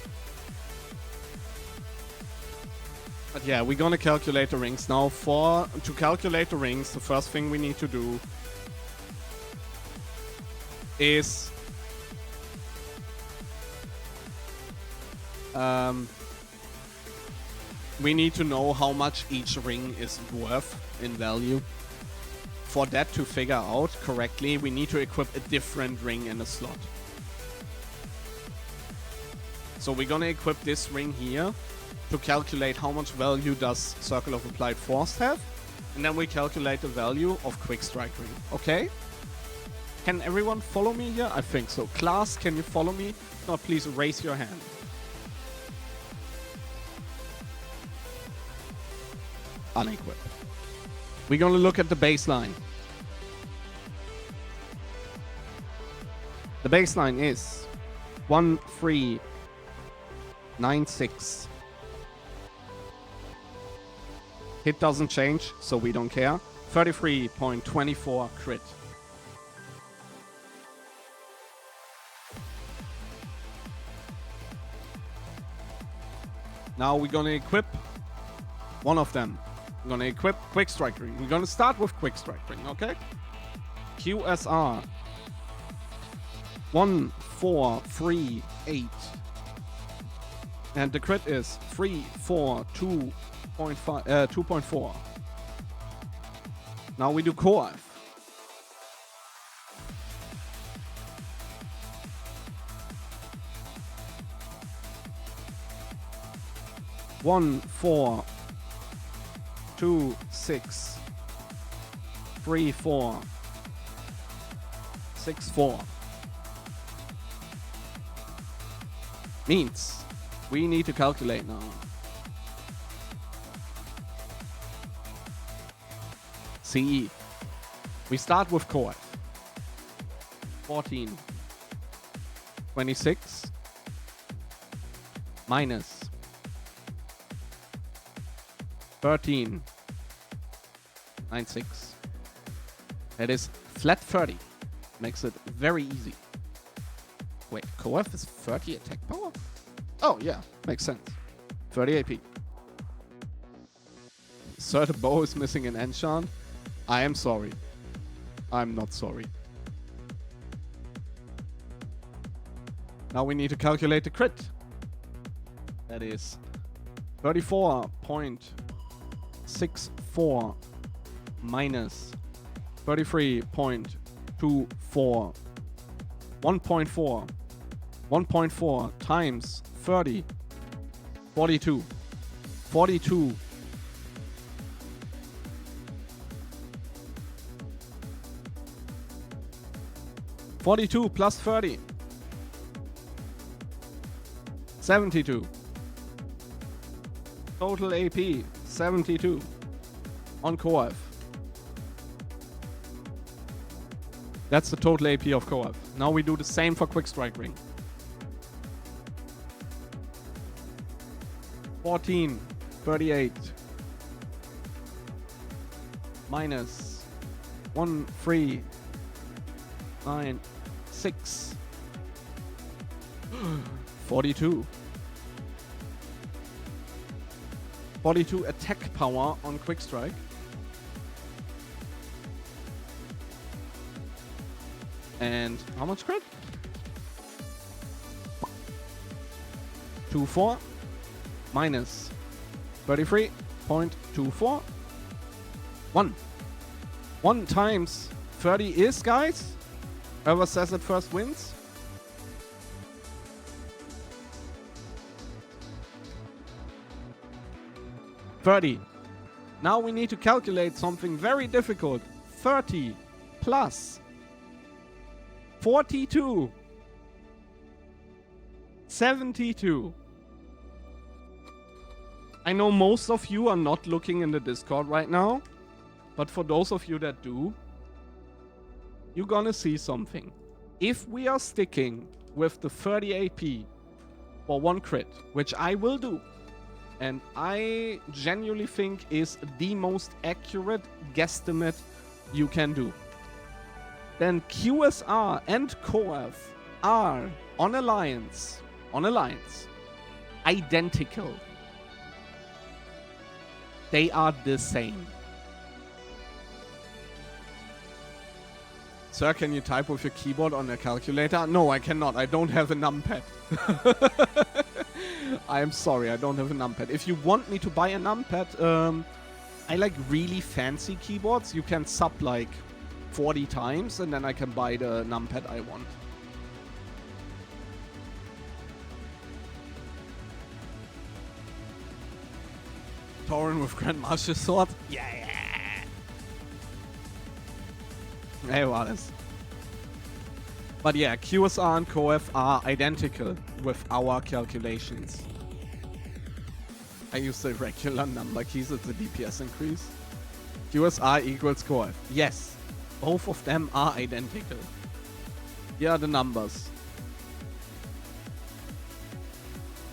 But yeah, we're gonna calculate the rings now. To calculate the rings, the first thing we need to do is we need to know how much each ring is worth in value. For that to figure out correctly, we need to equip a different ring in a slot. So we're gonna equip this ring here to calculate how much value does Circle of Applied Force have, and then we calculate the value of Quick Strike ring. Okay? Can everyone follow me here? I think so. Class, can you follow me? If not, please raise your hand. Unequip. We're going to look at the baseline. The baseline is 1396 Hit doesn't change, so we don't care. 33.24 crit. Now we're gonna equip one of them. We're gonna equip Quick Strike Ring. We're gonna start with Quick Strike Ring, okay? QSR 1, 4, 3, 8. And the crit is 3, 4, 2.5, 2.4. Now we do Core F. One, 4, 2, 6, 3, 4, 6, 4. Means we need to calculate now. CE. We start with core. 14. 26. Minus 13. 96. That is flat 30. Makes it very easy. Wait, Coef is 30 attack power? Oh, yeah, makes sense. 30 AP. Sir, the bow is missing an enchant. I am sorry. I'm not sorry. Now we need to calculate the crit. That is 34.64 minus 33.24. 1.4. 1.4 times 30. 42. 42. 42 plus 30. 72. Total AP 72 on Coef. That's the total AP of Coef. Now we do the same for Quick Strike Ring. 14, 38 minus 1, 3, 9, 6, 42. 42 attack power on Quick Strike. And how much crit? 2.4 minus 33.24. 1. 1 times 30 is, guys. Whoever says it first wins. $30. Now we need to calculate something very difficult. 30 plus 42. 72. I know most of you are not looking in the Discord right now, but for those of you that do, you're gonna see something. If we are sticking with the 30 AP for 1 crit, which I will do, and I genuinely think is the most accurate guesstimate you can do, then QSR and Coef are on alliance, identical. They are the same. Sir, can you type with your keyboard on a calculator? No, I cannot. I don't have a numpad. I am sorry, I don't have a numpad. If you want me to buy a numpad, I like really fancy keyboards. You can sub like 40 times and then I can buy the numpad I want. Tauren with Grandmaster Sword? Yeah! Hey, Wallace. But yeah, QSR and Coef are identical with our calculations. I use the regular number keys, it's a DPS increase. QSR equals Coef. Yes, both of them are identical. Here are the numbers.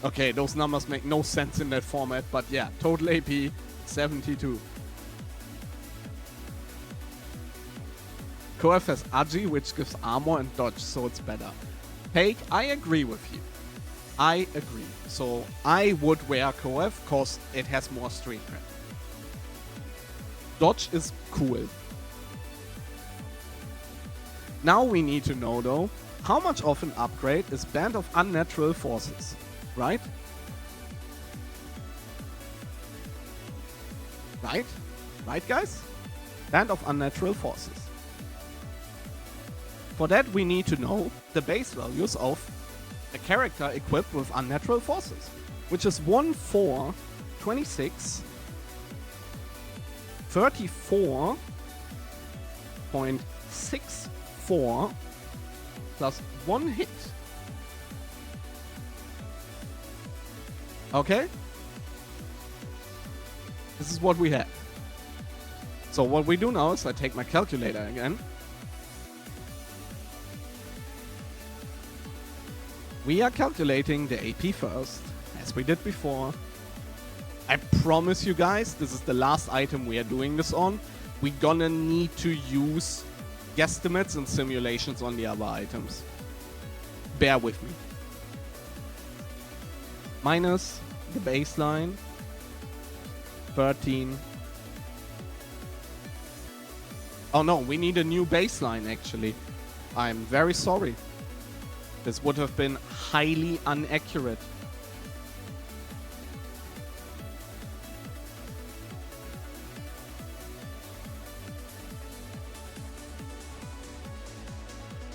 Okay, those numbers make no sense in that format, but yeah, total AP 72. Koef has Agi, which gives armor and dodge, so it's better. Take, I agree with you. I agree. So I would wear Koef because it has more street cred. Dodge is cool. Now we need to know though, how much of an upgrade is Band of Unnatural Forces, right? Right? Right, guys? Band of Unnatural Forces. For that, we need to know the base values of a character equipped with Unnatural Forces, which is 1, 4, 26, 34.64 plus 1 hit. Okay? This is what we have. So what we do now is I take my calculator again. We are calculating the AP first, as we did before. I promise you guys, this is the last item we are doing this on. We're gonna need to use guesstimates and simulations on the other items. Bear with me. Minus the baseline, 13. Oh no, we need a new baseline actually. I'm very sorry. This would have been highly inaccurate.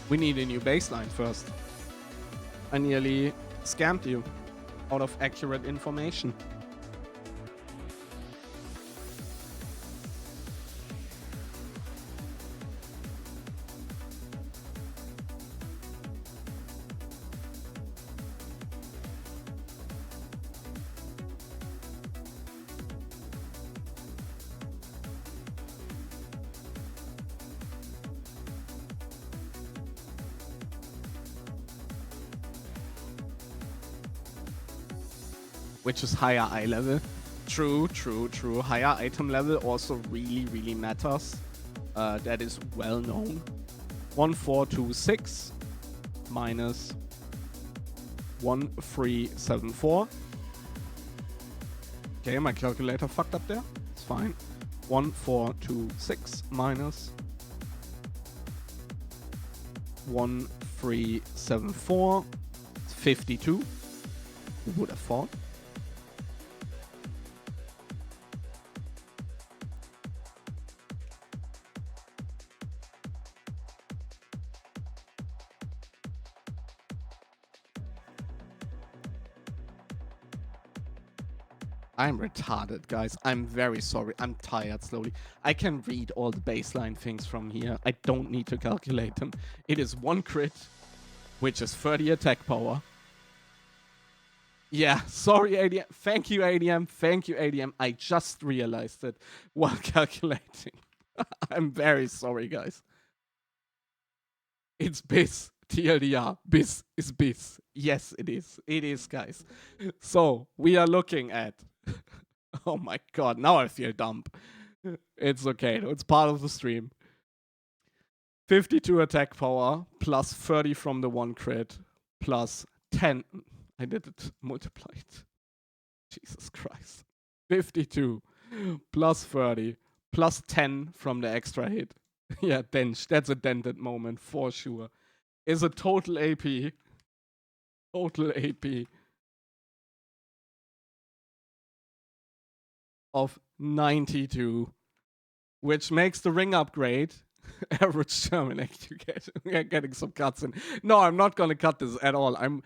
We need a new baseline first. I nearly scammed you out of accurate information. Which is higher eye level. True, true, true. Higher item level also really, really matters. That is well known. 1426 minus 1374. Okay, my calculator fucked up there. It's fine. 1426 minus 1374. It's 52. Who would have thought? I'm retarded, guys. I'm very sorry. I'm tired slowly. I can read all the baseline things from here. I don't need to calculate them. It is 1 crit, which is 30 attack power. Yeah, sorry, ADM. Thank you, ADM. Thank you, ADM. I just realized it while calculating. I'm very sorry, guys. It's BIS. TLDR. BIS is BIS. Yes, it is. It is, guys. So, we are looking at... Oh my god, now I feel dumb. It's okay, though. It's part of the stream. 52 attack power, plus 30 from the 1 crit, plus 10. I did it multiplied. Jesus Christ. 52 plus 30 plus 10 from the extra hit. Yeah, dench. That's a dented moment for sure. Is a total AP. Total AP. Of 92. Which makes the ring upgrade. Average terminate. You're getting some cuts in. No, I'm not gonna cut this at all. I'm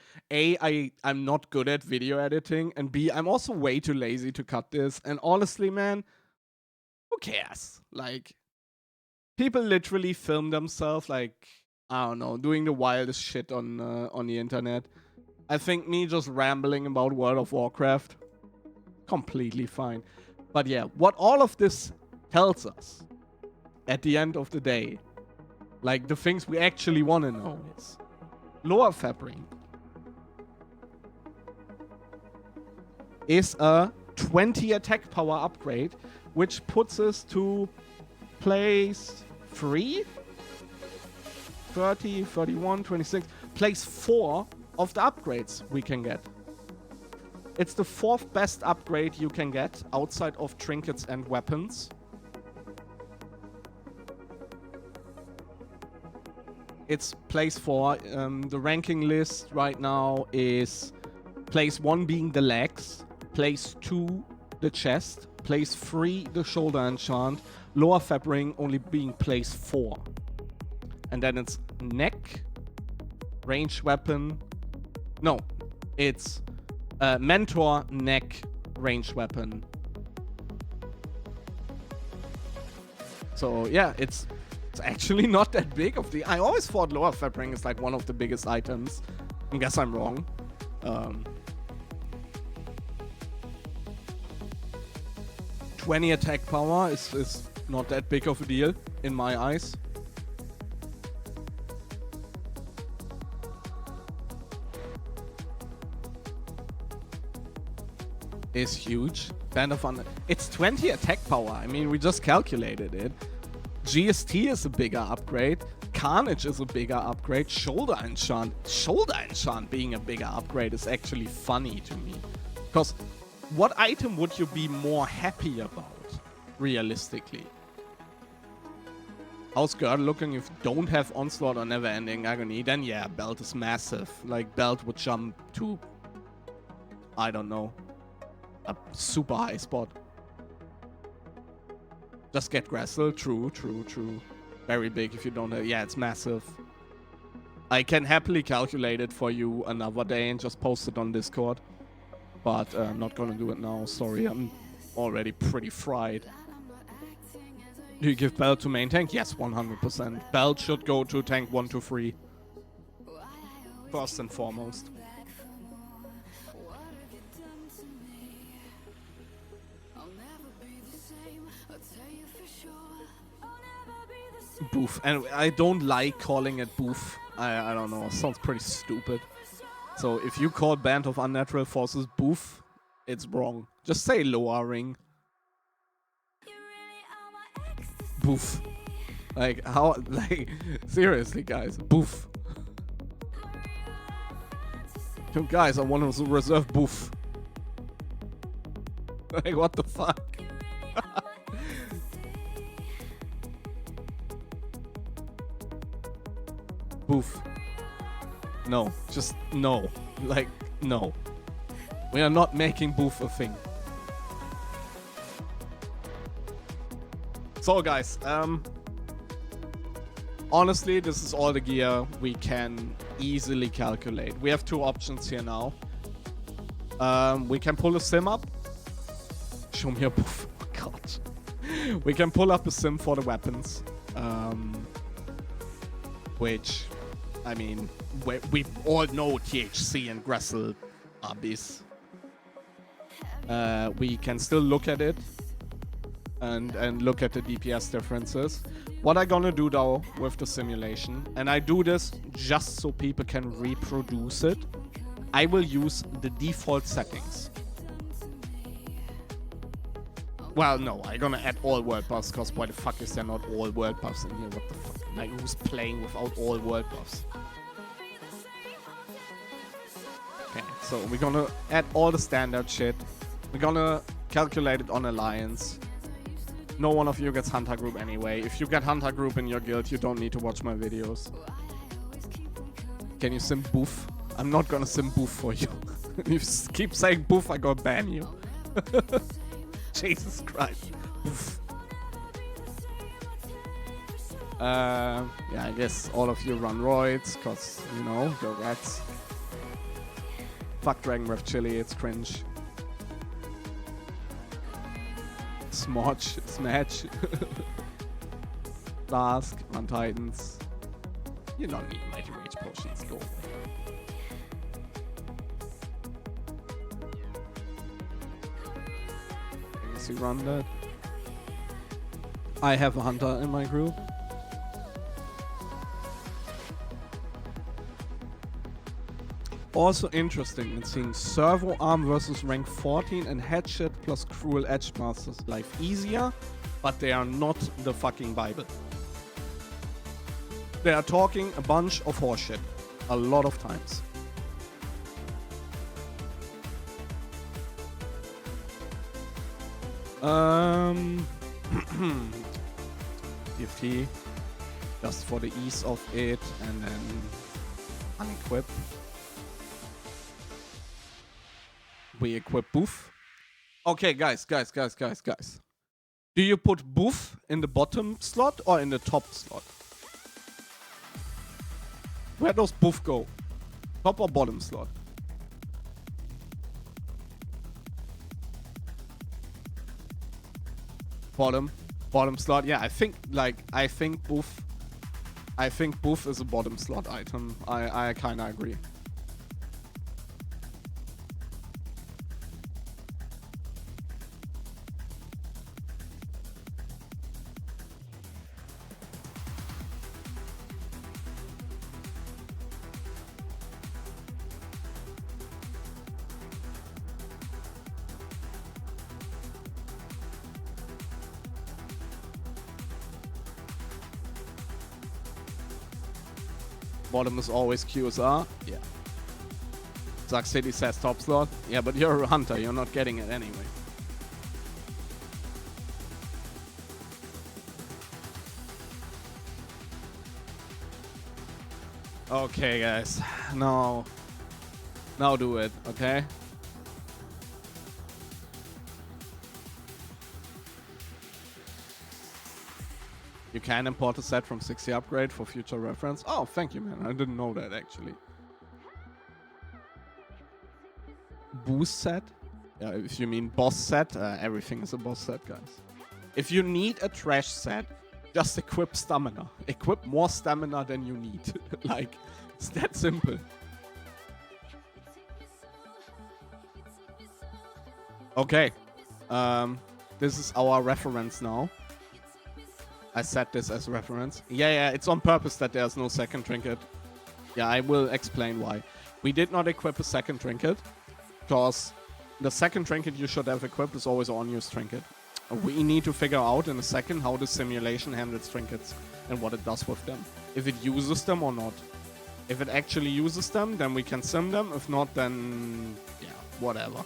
not good at video editing, and B, I'm also way too lazy to cut this. And honestly, man, who cares? Like, people literally film themselves, like, I don't know, doing the wildest shit on the internet. I think me just rambling about World of Warcraft, completely fine. But yeah, what all of this tells us at the end of the day, like the things we actually want to know is lower fabric is a 20 attack power upgrade, which puts us to place 3, 30, 31, 26, place 4 of the upgrades we can get. It's the 4th best upgrade you can get outside of trinkets and weapons. It's place 4. The ranking list right now is place 1 being the legs, place 2 the chest, place 3 the shoulder enchant, lower fab ring only being place 4. And then it's neck, ranged weapon. No, it's mentor, neck, ranged weapon. So yeah, it's actually not that big of the... I always thought lower fab ring is like one of the biggest items. I guess I'm wrong. 20 attack power is not that big of a deal in my eyes. Is huge. Band of Under... It's 20 attack power. I mean, we just calculated it. GST is a bigger upgrade. Carnage is a bigger upgrade. Shoulder enchant being a bigger upgrade is actually funny to me. Because what item would you be more happy about, realistically? How's Girdle looking if you don't have Onslaught or Never Ending Agony? Then yeah, Belt is massive. Like, Belt would jump to... I don't know. A super high spot. Just get Gressel. True. Very big if you don't have... Yeah, it's massive. I can happily calculate it for you another day and just post it on Discord. But I'm not gonna do it now. Sorry, I'm already pretty fried. Do you give Belt to main tank? Yes, 100%. Belt should go to tank 1 to 3. First and foremost. Boof. And I don't like calling it boof. I don't know. It sounds pretty stupid. So if you call Band of Unnatural Forces boof, it's wrong. Just say lowering. Boof. Like, how... Like, seriously, guys. Boof. You guys, I want to reserve boof. Like, what the fuck? Boof. No. Just no. Like, no. We are not making boof a thing. So guys, honestly, this is all the gear we can easily calculate. We have 2 options here now. We can pull a sim up. Show me a boof. Oh god. We can pull up a sim for the weapons. Which, I mean, we all know THC and Gressel are beasts. We can still look at it and look at the DPS differences. What I'm gonna do though with the simulation, and I do this just so people can reproduce it, I will use the default settings. Well, no, I'm gonna add all world buffs, because why the fuck is there not all world buffs in here? What the fuck? Like, who's playing without all world buffs? Okay, so we're gonna add all the standard shit. We're gonna calculate it on Alliance. No one of you gets Hunter Group anyway. If you get Hunter Group in your guild, you don't need to watch my videos. Can you sim boof? I'm not gonna sim boof for you. If you keep saying boof, I gotta ban you. Jesus Christ. Boof. Yeah, I guess all of you run roids, cause, you know, go Gratz. Fuck Dragon Breath Chili, it's cringe. Smotch, Smatch. Flask, run Titans. You don't need Mighty Rage potions, go away. I guess you run that. I have a Hunter in my group. Also interesting in seeing servo arm versus rank 14 and headshot plus cruel edge masters. Life easier, but they are not the fucking Bible. They are talking a bunch of horseshit. A lot of times. DFT just for the ease of it, and then unequip. We equip Boof. Okay, guys. Do you put Boof in the bottom slot or in the top slot? Where does Boof go? Top or bottom slot? Bottom slot. Yeah, I think Boof is a bottom slot item. I kind of agree. Bottom is always QSR. Yeah. Zack City says top slot. Yeah, but you're a hunter. You're not getting it anyway. Okay, guys. Now do it, okay? You can import a set from 60 upgrade for future reference. Oh, thank you, man. I didn't know that, actually. Boost set? Yeah, if you mean boss set, everything is a boss set, guys. If you need a trash set, just equip stamina. Equip more stamina than you need. Like, it's that simple. Okay. This is our reference now. I set this as reference. Yeah, it's on purpose that there's no second trinket. Yeah, I will explain why. We did not equip a second trinket, because the second trinket you should have equipped is always an on-use trinket. We need to figure out in a second how the simulation handles trinkets and what it does with them. If it uses them or not. If it actually uses them, then we can sim them. If not, then yeah, whatever.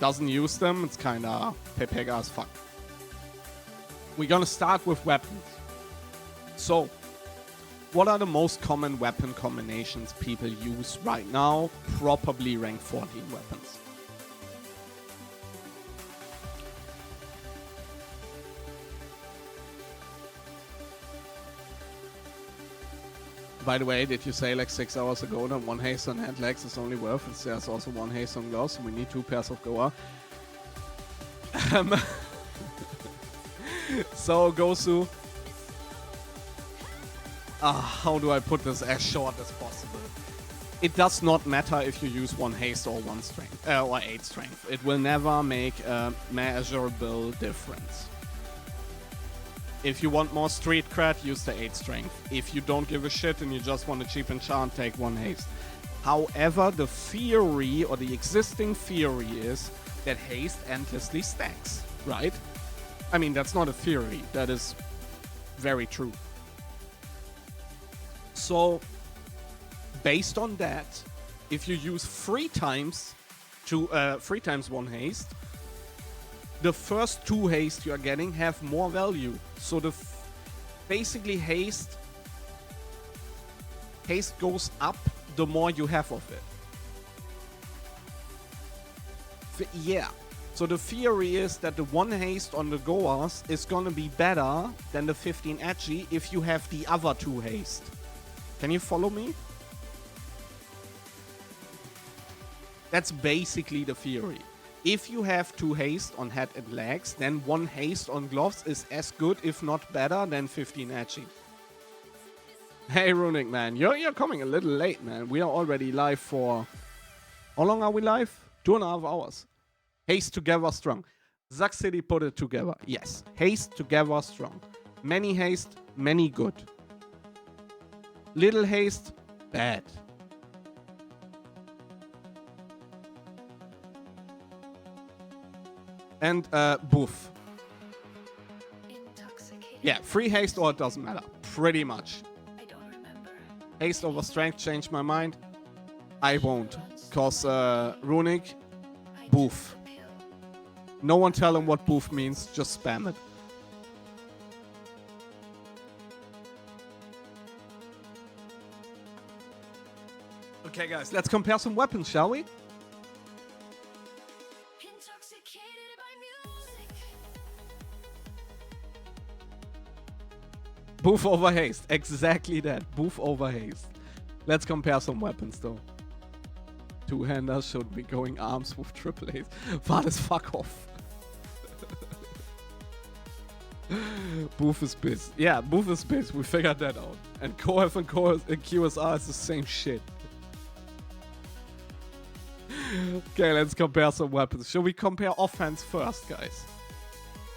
Doesn't use them, it's kinda pepega as fuck. We're gonna start with weapons. So, what are the most common weapon combinations people use right now? Probably rank 14 weapons. By the way, did you say like 6 hours ago that one haste on hand legs is only worth it? There's also one haste on gloves, so we need 2 pairs of Goa. So, Gosu. How do I put this as short as possible? It does not matter if you use 1 haste or 1 strength, or 8 strength. It will never make a measurable difference. If you want more street cred, use the 8 strength. If you don't give a shit and you just want a cheap enchant, take 1 haste. However, the theory, or the existing theory, is that haste endlessly stacks, right? I mean, that's not a theory. That is very true. So, based on that, if you use 3 times 1 haste, the first 2 haste you are getting have more value. So basically haste goes up the more you have of it. Yeah. So the theory is that the 1 haste on the Goas is gonna be better than the 15 Agi if you have the other 2 haste. Can you follow me? That's basically the theory. If you have 2 haste on head and legs, then 1 haste on gloves is as good, if not better, than 15 Agi. Hey Runic, man, you're coming a little late, man. We are already live for... How long are we live? 2.5 hours. Haste together strong. Zack City put it together. Yes. Haste together strong. Many haste, many good. Little haste, bad. And boof. Yeah, free haste or it doesn't matter. Pretty much. Haste over strength, change my mind. I won't. Cause runic, boof. No one tell him what boof means, just spam it. Okay guys, let's compare some weapons, shall we? Boof over haste. Exactly that. Boof over haste. Let's compare some weapons though. Two-handers should be going arms with triple haste. Fathers, fuck off. Boof is biz. Yeah, boof is biz. We figured that out. And Coef and QSR is the same shit. Okay, let's compare some weapons. Should we compare offense first, guys?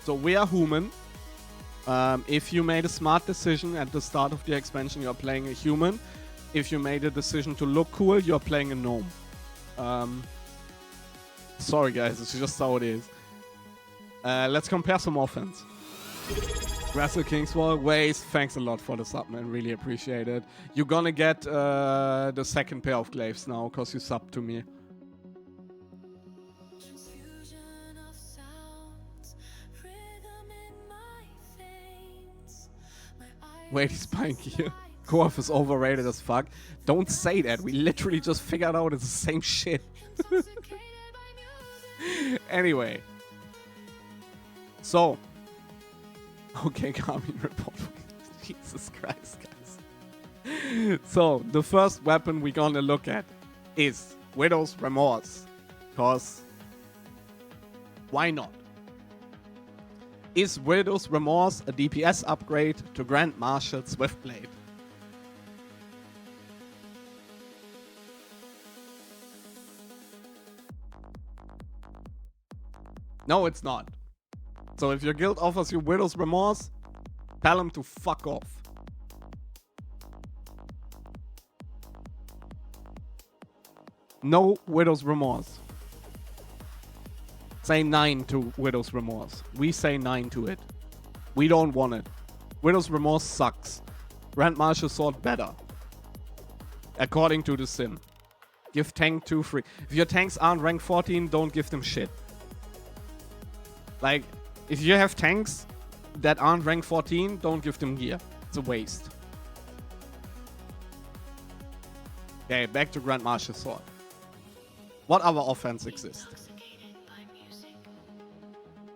So we are human. If you made a smart decision at the start of the expansion, you're playing a human. If you made a decision to look cool, you're playing a gnome. Sorry guys, it's just how it is. Let's compare some offense. Wrestle Kingswall, Waze, thanks a lot for the sub, man. Really appreciate it. You're gonna get the second pair of glaives now, because you subbed to me. Wait, he's buying gear. Coef is overrated as fuck. Don't say that. We literally just figured out it's the same shit. Anyway. So. Okay, Garmin report. Jesus Christ, guys. So, the first weapon we're gonna look at is Widow's Remorse. Because why not? Is Widow's Remorse a DPS upgrade to Grand Marshal Swiftblade? No, it's not. So if your guild offers you Widow's Remorse, tell them to fuck off. No Widow's Remorse. Say 9 to Widow's Remorse. We say 9 to it. We don't want it. Widow's Remorse sucks. Grand Marshal Sword better. According to the sim. Give tank 2 free. If your tanks aren't rank 14, don't give them shit. Like, if you have tanks that aren't rank 14, don't give them gear. It's a waste. Okay, back to Grand Marshal Sword. What other offense exists?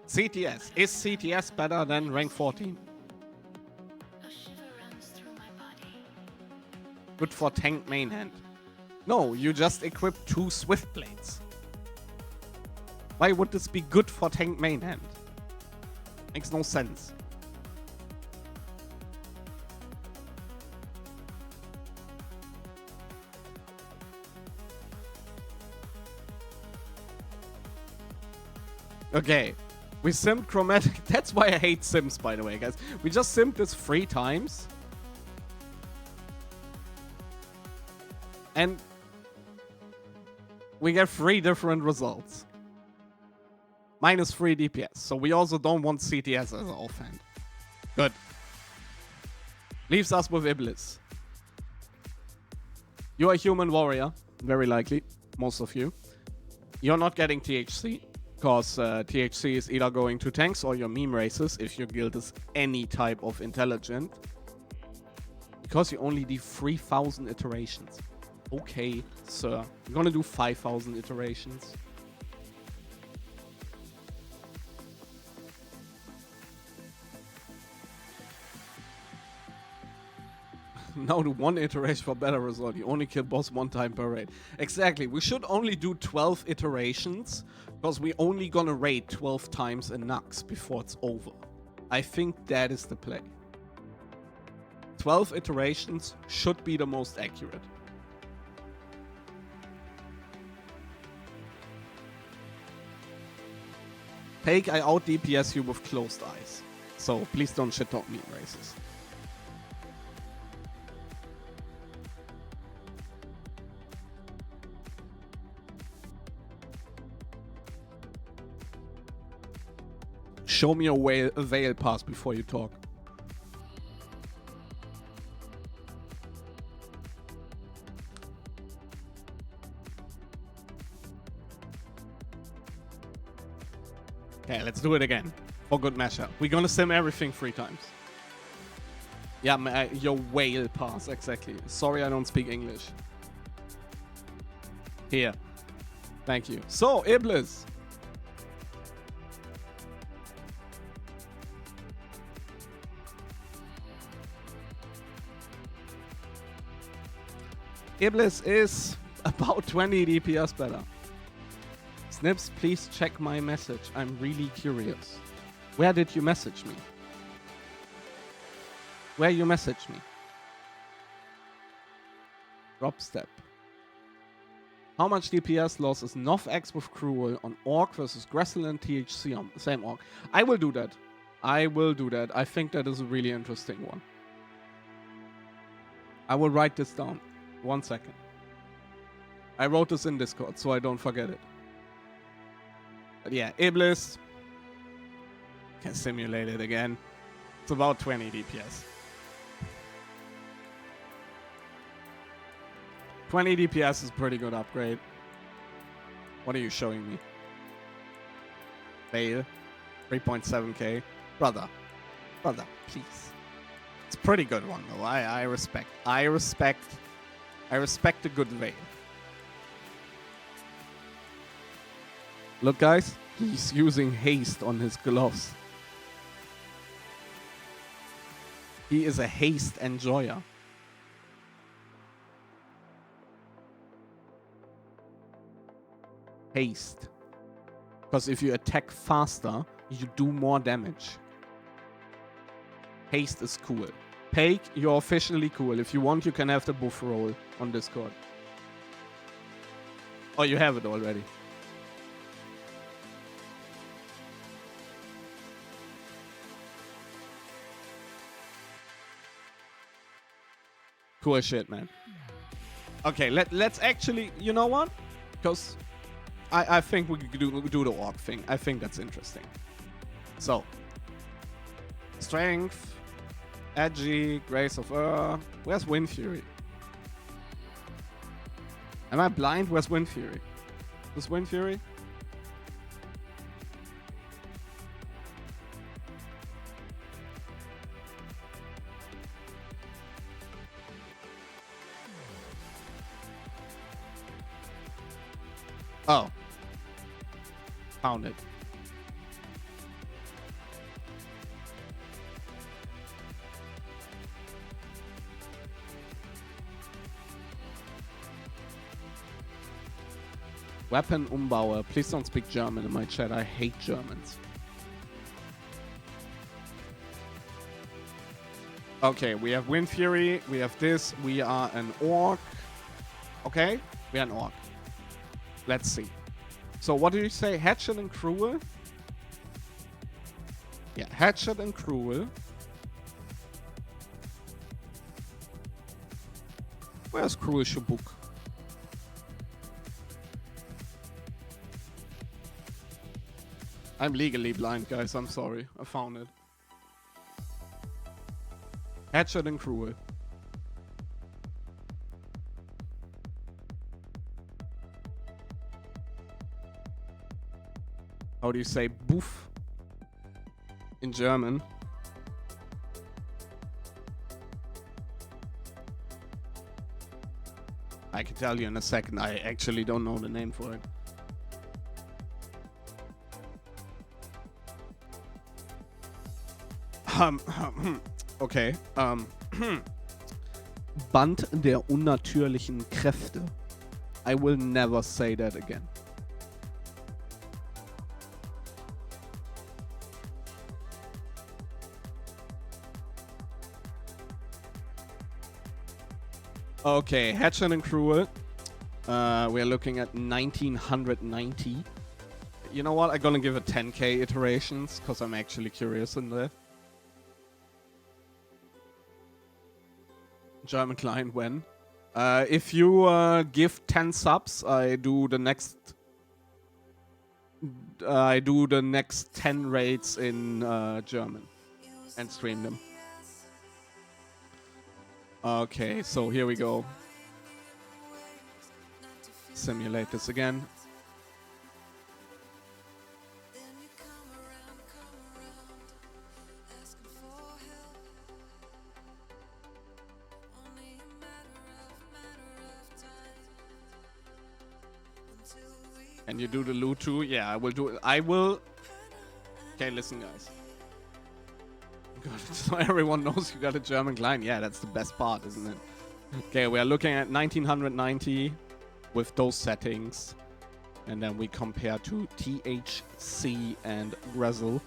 CTS. Is CTS better than rank 14? Good for tank main hand. No, you just equip 2 Swift Blades. Why would this be good for tank main hand? Makes no sense. Okay. We simmed chromatic. That's why I hate sims, by the way, guys. We just simmed this 3 times. And we get 3 different results. Minus 3 DPS. So we also don't want CTS as an offhand. Good. Leaves us with Iblis. You're a human warrior. Very likely. Most of you. You're not getting THC. Because THC is either going to tanks or your meme races if your guild is any type of intelligent. Because you only do 3,000 iterations. Okay, sir. You're gonna do 5,000 iterations. Now do 1 iteration for better result. You only kill boss 1 time per raid. Exactly. We should only do 12 iterations because we only gonna raid 12 times in Naxx before it's over. I think that is the play. 12 iterations should be the most accurate. Take, I out DPS you with closed eyes. So please don't shit talk meme races. Show me a veil pass before you talk. Okay, let's do it again. For good measure. We're gonna sim everything 3 times. Yeah, your whale pass, exactly. Sorry I don't speak English. Here. Thank you. So, Iblis. Iblis is about 20 DPS better. Snips, please check my message. I'm really curious. Where did you message me? Where you message me? Drop step. How much DPS loss is Naxx with Cruel on Orc versus Gressel and THC on the same Orc? I will do that. I will do that. I think that is a really interesting one. I will write this down. 1 second. I wrote this in Discord, so I don't forget it. But yeah, Iblis. Can simulate it again. It's about 20 DPS. 20 DPS is a pretty good upgrade. What are you showing me? Fail. 3.7k. Brother, please. It's a pretty good one though. I respect a good veil. Look guys, he's using haste on his gloves. He is a haste enjoyer. Haste. Because if you attack faster, you do more damage. Haste is cool. Pake, you're officially cool. If you want, you can have the buff roll on Discord. Oh, you have it already. Cool shit, man. Okay, let's actually, you know what? Because I think we could do the orc thing. I think that's interesting. So, strength, edgy, grace of where's Wind Fury? Am I blind? Where's Wind Fury? This Wind Fury? Oh. Found it. Weapon Umbauer. Please don't speak German in my chat. I hate Germans. Okay, we have Wind Fury. We have this. We are an orc. Okay? We are an orc. Let's see. So what do you say? Hatchet and Cruel? Yeah, Hatchet and Cruel. Where's Cruel Shabuk? I'm legally blind, guys. I'm sorry. I found it. Hatchet and Cruel. How do you say Buff in German? I can tell you in a second. I actually don't know the name for it. Okay. Band der unnatürlichen Kräfte. I will never say that again. Okay, Hatchet and Cruel. We're looking at 1990. You know what? I'm gonna give it 10k iterations because I'm actually curious in that. German client when? If you give 10 subs, I do the next I do the next 10 raids in German and stream them. Okay, so here we go. Simulate this again. Can you do the loot too? Yeah, I will do it. I will. Okay, listen, guys. God, so everyone knows you got a German client. Yeah, that's the best part, isn't it? Okay, we are looking at 1990 with those settings. And then we compare to THC and Grezel.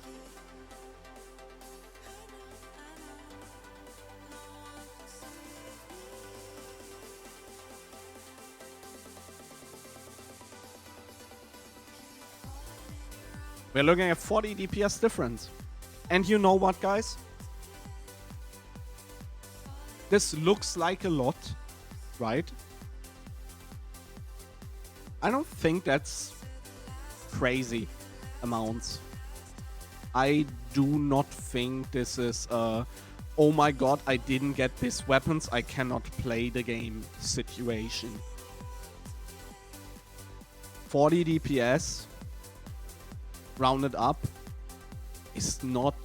We're looking at 40 DPS difference. And you know what, guys? This looks like a lot, right? I don't think that's crazy amounts. I do not think this is a, oh my god, I didn't get these weapons, I cannot play the game situation. 40 DPS rounded up is not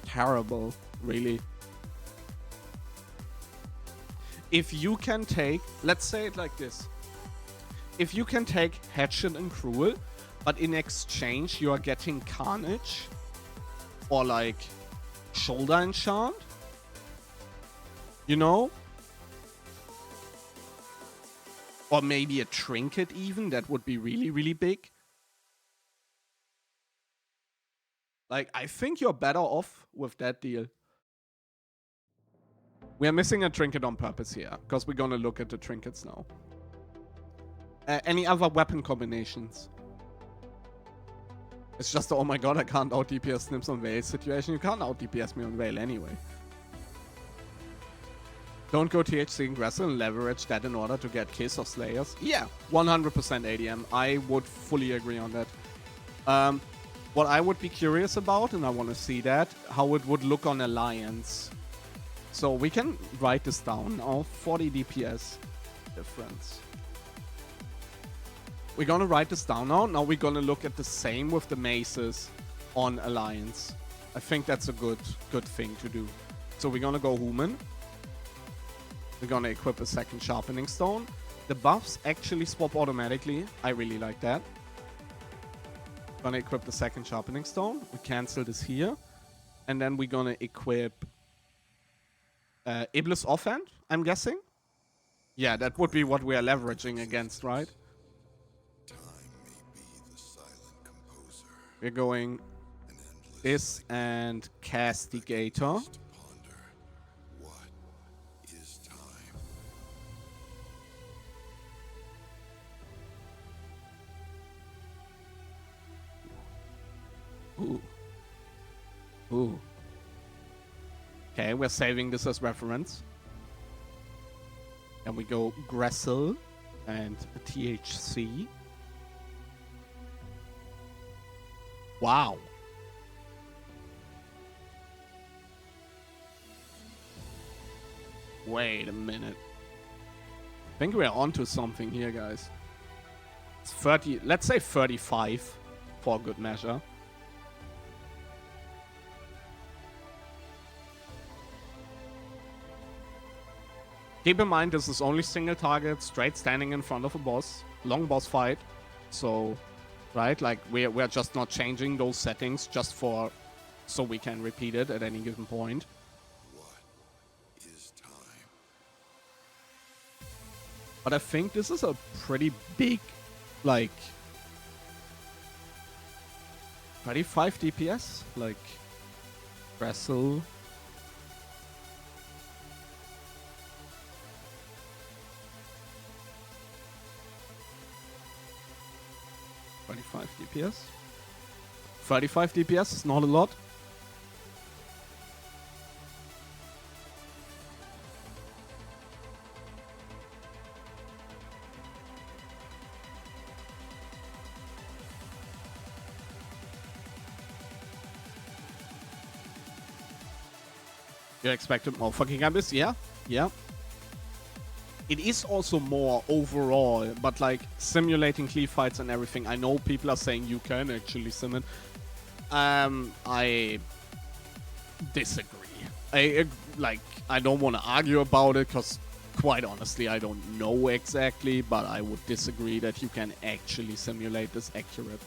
terrible, really. If you can take, let's say it like this. If you can take Hatchet and Cruel, but in exchange you are getting Carnage or like Shoulder Enchant, you know? Or maybe a Trinket even, that would be really, really big. Like, I think you're better off with that deal. We are missing a Trinket on purpose here, because we're gonna look at the Trinkets now. Any other weapon combinations? It's just, oh my god, I can't out-DPS Snips on Veil situation. You can't out-DPS me on Veil anyway. Don't go THC and Grezel and leverage that in order to get Kiss or Slayers. Yeah, 100% ADM. I would fully agree on that. What I would be curious about, and I want to see that, how it would look on Alliance. So we can write this down now. 40 DPS difference. We're gonna write this down now. Now we're gonna look at the same with the maces on Alliance. I think that's a good thing to do. So we're gonna go human. We're gonna equip a second sharpening stone. The buffs actually swap automatically. I really like that. Gonna equip the second sharpening stone. We cancel this here. And then we're gonna equip Iblis Offhand, I'm guessing. Yeah, that would be what we are leveraging against, right? We're going this and Castigator. Ooh. Ooh. Okay, we're saving this as reference. And we go Grezel and THC. Wow. Wait a minute. I think we're onto something here, guys. It's 30, let's say 35 for good measure. Keep in mind, this is only single target, straight standing in front of a boss, long boss fight. So, right, like we're just not changing those settings just for so we can repeat it at any given point. What is time? But I think this is a pretty big, like 35 DPS, like Wrestle. DPS. 35 DPS is not a lot. You expected more fucking abyss? Yeah, yeah. It is also more overall, but like simulating cleave fights and everything. I know people are saying you can actually sim it. I disagree. I don't want to argue about it because, quite honestly, I don't know exactly, but I would disagree that you can actually simulate this accurate.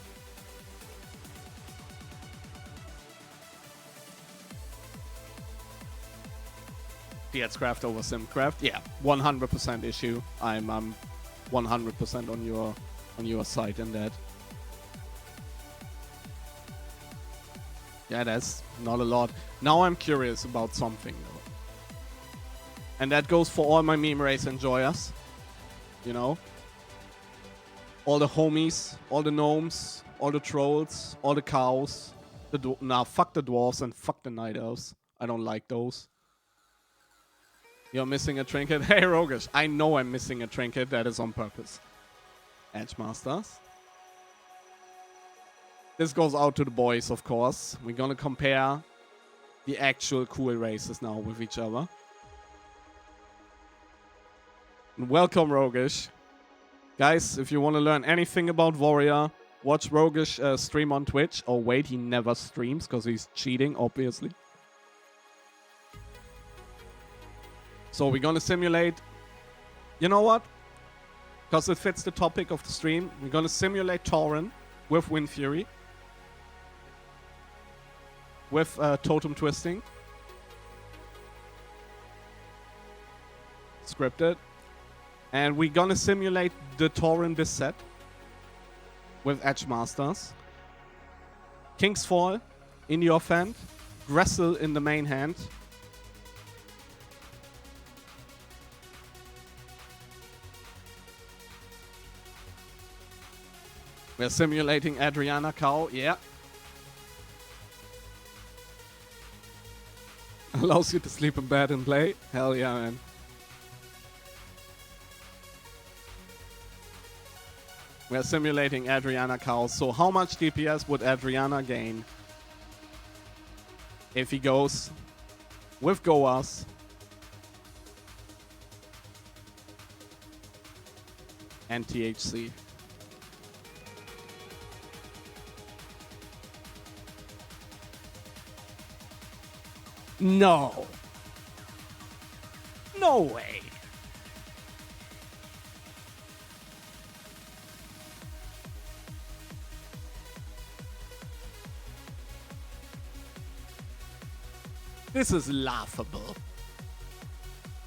Craft over Simcraft, yeah, 100% issue. I'm 100% on your side in that. Yeah, that's not a lot. Now I'm curious about something though, and that goes for all my meme race enjoyers. You know, all the homies, all the gnomes, all the trolls, all the cows. Fuck the dwarves and fuck the night elves. I don't like those. You're missing a trinket. Hey, Rogish, I know I'm missing a trinket. That is on purpose. Edgemasters. This goes out to the boys, of course. We're gonna compare the actual cool races now with each other. And welcome, Rogish. Guys, if you want to learn anything about Warrior, watch Rogish stream on Twitch. Oh, wait, he never streams because he's cheating, obviously. So we're gonna simulate, you know what? Because it fits the topic of the stream, we're gonna simulate Tauren with Wind Fury. With totem twisting. Scripted. And we're gonna simulate the Tauren this set. With Edgemasters. King's Fall in the offhand. Gressel in the main hand. We're simulating Adriana Cow, yeah. Allows you to sleep in bed and play. Hell yeah, man. We're simulating Adriana Cow. So how much DPS would Adriana gain if he goes with Goas and THC? No. No way. This is laughable.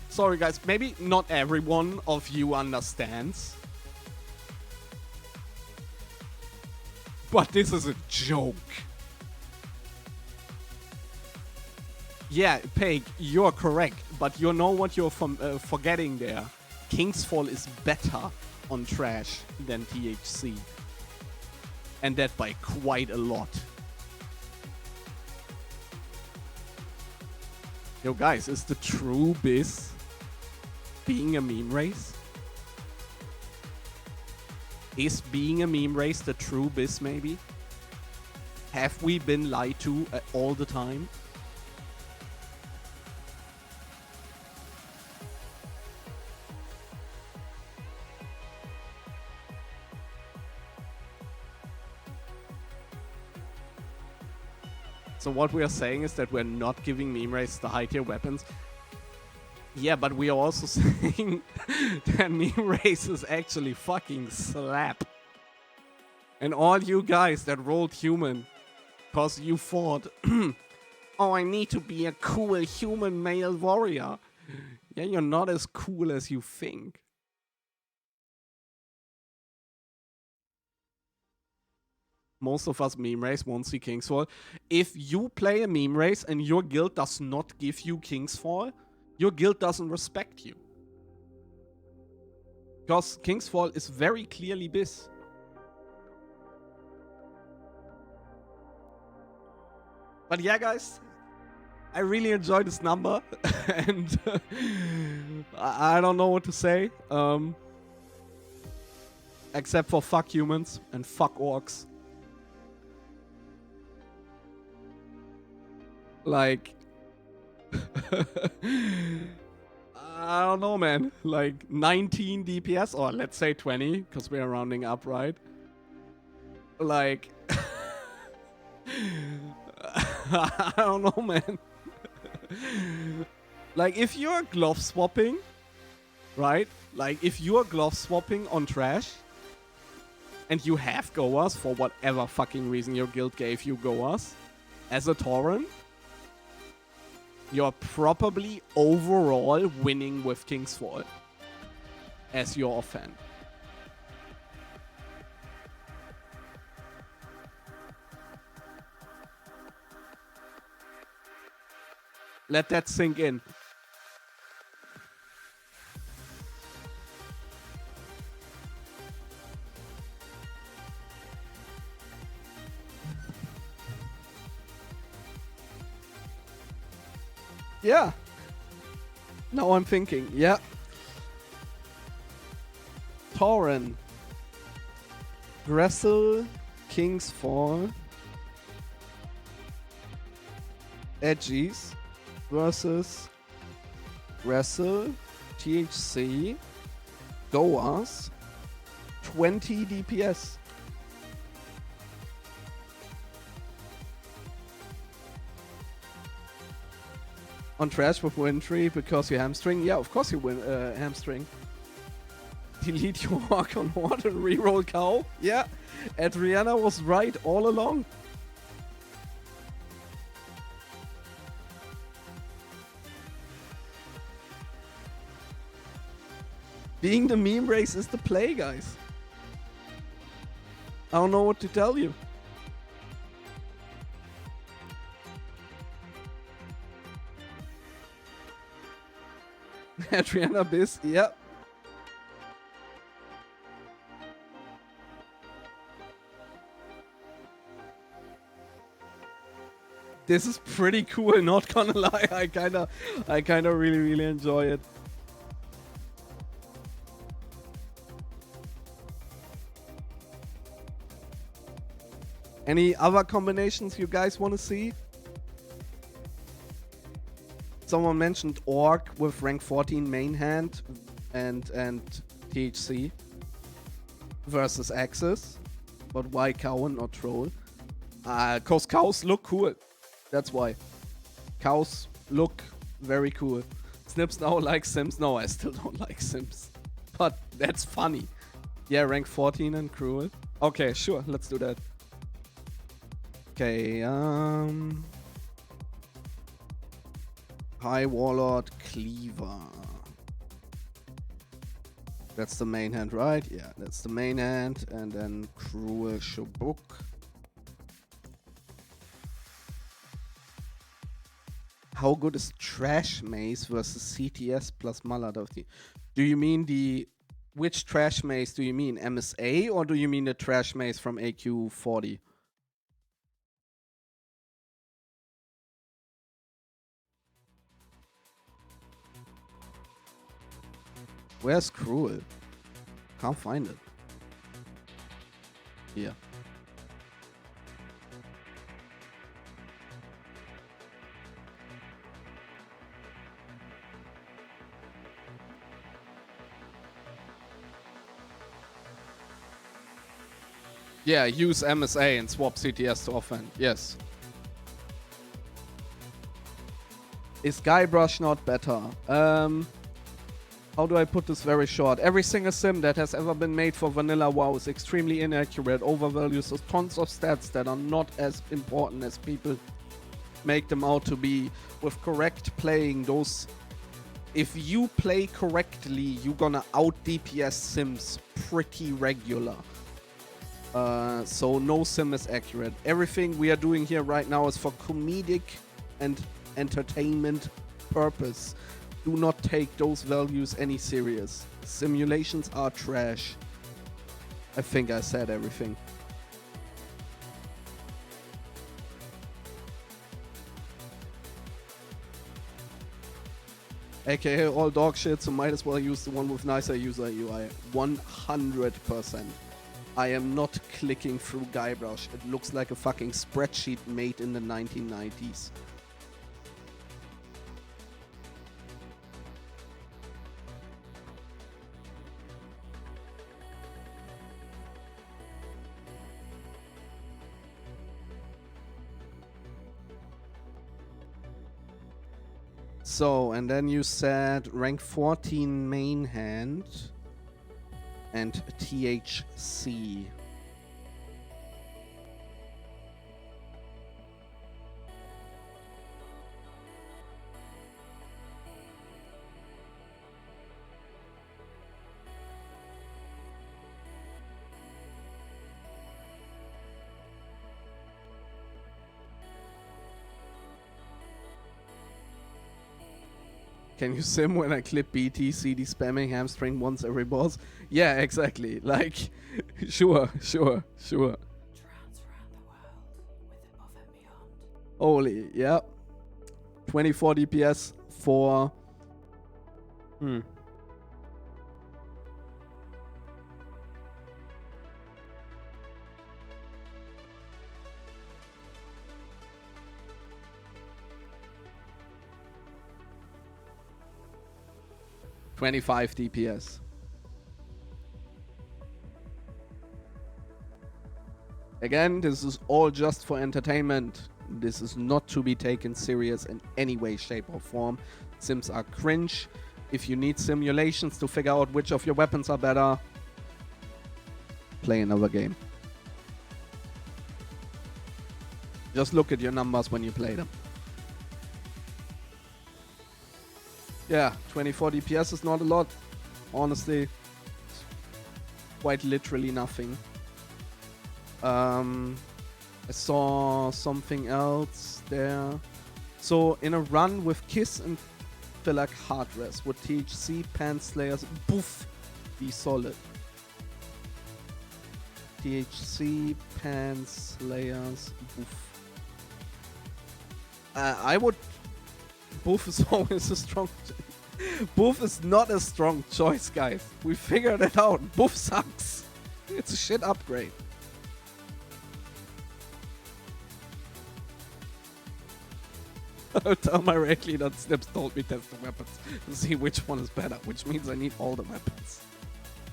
Sorry guys, maybe not everyone of you understands. But this is a joke. Yeah, Peg, you're correct, but you know what you're forgetting there. King's Fall is better on trash than THC. And that by quite a lot. Yo guys, is the true biz being a meme race? Is being a meme race the true biz maybe? Have we been lied to all the time? So what we are saying is that we're not giving meme race the high tier weapons. Yeah, but we are also saying that meme races actually fucking slap. And all you guys that rolled human, cause you thought, oh, I need to be a cool human male warrior. Yeah, you're not as cool as you think. Most of us meme race won't see King's Fall. If you play a meme race and your guild does not give you King's Fall, your guild doesn't respect you. Because King's Fall is very clearly biz. But yeah, guys, I really enjoy this number. And I don't know what to say. Except for fuck humans and fuck orcs. Like, I don't know, man. Like 19 DPS, or let's say 20, because we are rounding up, right? Like, I don't know, man. Like, if you're glove swapping, right? Like, if you're glove swapping on trash, and you have Goas for whatever fucking reason your guild gave you Goas, as a Tauren, you're probably overall winning with King's Fall as your offhand. Let that sink in. Yeah. Now I'm thinking, yeah. Tauren. Gressel, King's Fall, Edgies versus Gressel, THC, Goas, 20 DPS. On trash with win tree because you hamstring? Yeah, of course you win hamstring. Delete your walk on water and reroll cow? Yeah, Adriana was right all along. Being the meme race is the play, guys. I don't know what to tell you. Adriana Biss, yep. This is pretty cool, not gonna lie. I kinda really enjoy it. Any other combinations you guys want to see? Someone mentioned Orc with rank 14 main hand and THC versus Axis. But why cow and not troll? Cause cows look cool. That's why. Cows look very cool. Snips now like Sims. No, I still don't like Sims. But that's funny. Yeah, rank 14 and cruel. Okay, sure, let's do that. Okay, High Warlord Cleaver. That's the main hand, right? Yeah, that's the main hand. And then Cruel Shabuk. How good is Trash Maze versus CTS plus Maladovti? Do you mean the... Which Trash Maze do you mean? MSA or do you mean the Trash Maze from AQ40? Where's Cruel? Can't find it. Here. Yeah, use MSA and swap CTS to offhand. Yes. Is Guybrush not better? How do I put this very short? Every single sim that has ever been made for vanilla WoW is extremely inaccurate, overvalues tons of stats that are not as important as people make them out to be. With correct playing, those... If you play correctly, you're gonna out DPS sims pretty regular. So no sim is accurate. Everything we are doing here right now is for comedic and entertainment purpose. Do not take those values any serious. Simulations are trash. I think I said everything. AKA all dog shit, so might as well use the one with nicer user UI. 100%. I am not clicking through Guybrush. It looks like a fucking spreadsheet made in the 1990s. So, and then you said rank 14 main hand and THC. Can you sim when I clip BT, CD spamming hamstring once every boss? Yeah, exactly. Like, sure. Holy, yeah. 24 DPS for... 25 DPS. Again, this is all just for entertainment. This is not to be taken serious in any way, shape or form. Sims are cringe. If you need simulations to figure out which of your weapons are better, play another game. Just look at your numbers when you play them. Yeah, 24 DPS is not a lot. Honestly, quite literally nothing. I saw something else there. So in a run with Kiss and Philak Hardress would THC Pan Slayers boof be solid. THC Pan Slayers boof. I would. Boof is always a strong. Boof is not a strong choice, guys. We figured it out. Boof sucks. It's a shit upgrade. I'll tell my raid leader that Snips told me test the weapons to see which one is better, which means I need all the weapons.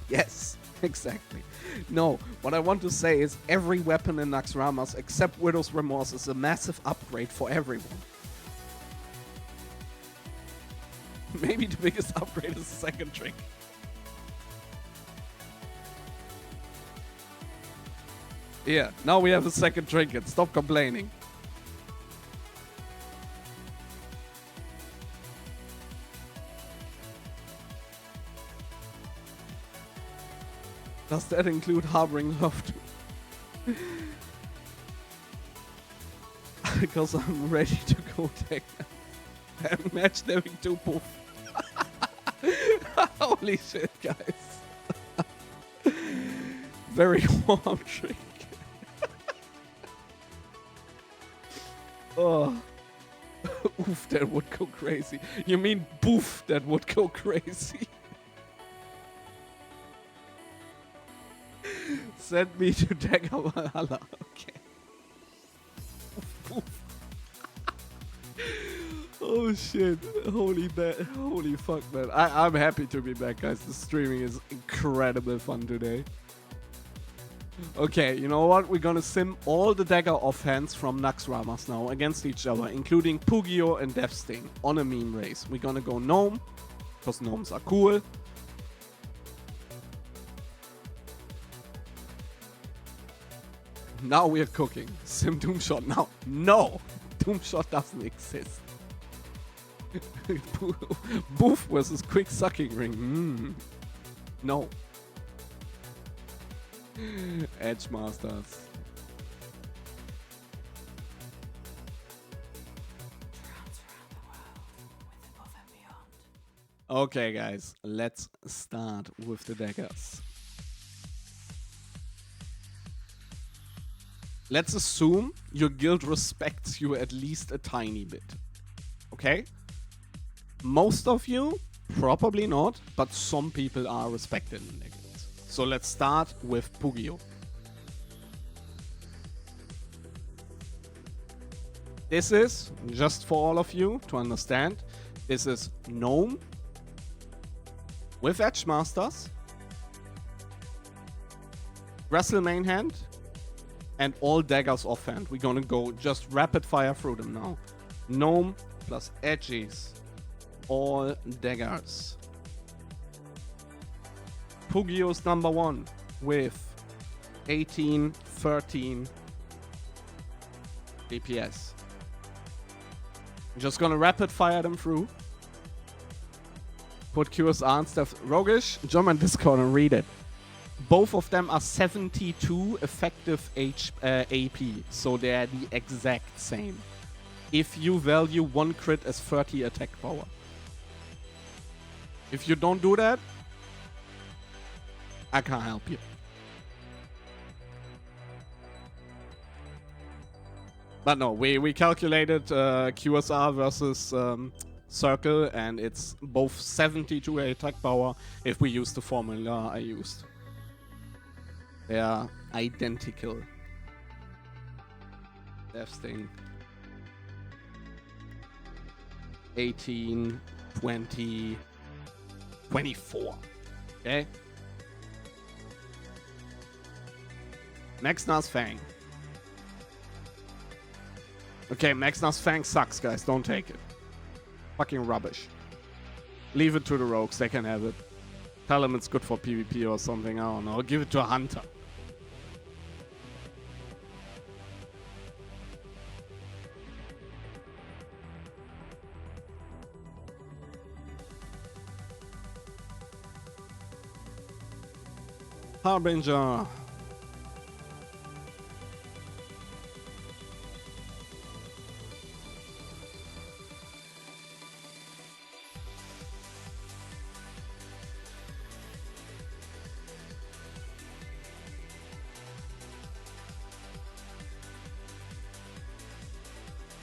Yes, exactly. No, what I want to say is every weapon in Naxx except Widow's Remorse is a massive upgrade for everyone. Maybe the biggest upgrade is the second trick. Yeah, now we have a second trinket. Stop complaining. Does that include harboring love too? Because I'm ready to go take that. Match having 2 poof. Holy shit, guys. Very warm trick. Oh. Oof, that would go crazy. You mean boof, that would go crazy. Send me to Dagger Valhalla. Okay. Oof, oof. Oh shit. Holy fuck, man. I'm happy to be back, guys. The streaming is incredible fun today. Okay, you know what? We're gonna sim all the dagger offhands from Naxx now against each other, including Pugio and Deathsting on a meme race. We're gonna go gnome, because gnomes are cool. Now we're cooking. Sim Doomshot now. No! Doomshot doesn't exist. Boof versus Quick Sucking Ring. No. Edge Masters. Okay, guys, let's start with the daggers. Let's assume your guild respects you at least a tiny bit. Okay? Most of you, probably not, but some people are respected in their guilds. So let's start with Pugio. This is, just for all of you to understand, this is Gnome with Edge Masters, Wrestle main hand, and all daggers offhand. We're gonna go just rapid fire through them now. Gnome plus Edges all daggers. Pugios number 1 with 1813 DPS. I'm just gonna rapid fire them through. Put QSR and stuff. Roguish, jump on Discord and read it. Both of them are 72 effective AP, so they are the exact same. If you value one crit as 30 attack power. If you don't do that, I can't help you. But no, we calculated QSR versus Circle, and it's both 72 attack power if we use the formula I used. They are identical. Death Sting. 18, 20, 24. Okay? Naxx Fang. Okay, Naxx Fang sucks, guys. Don't take it. Fucking rubbish. Leave it to the rogues. They can have it. Tell them it's good for PvP or something. I don't know. Give it to a hunter. Harbinger.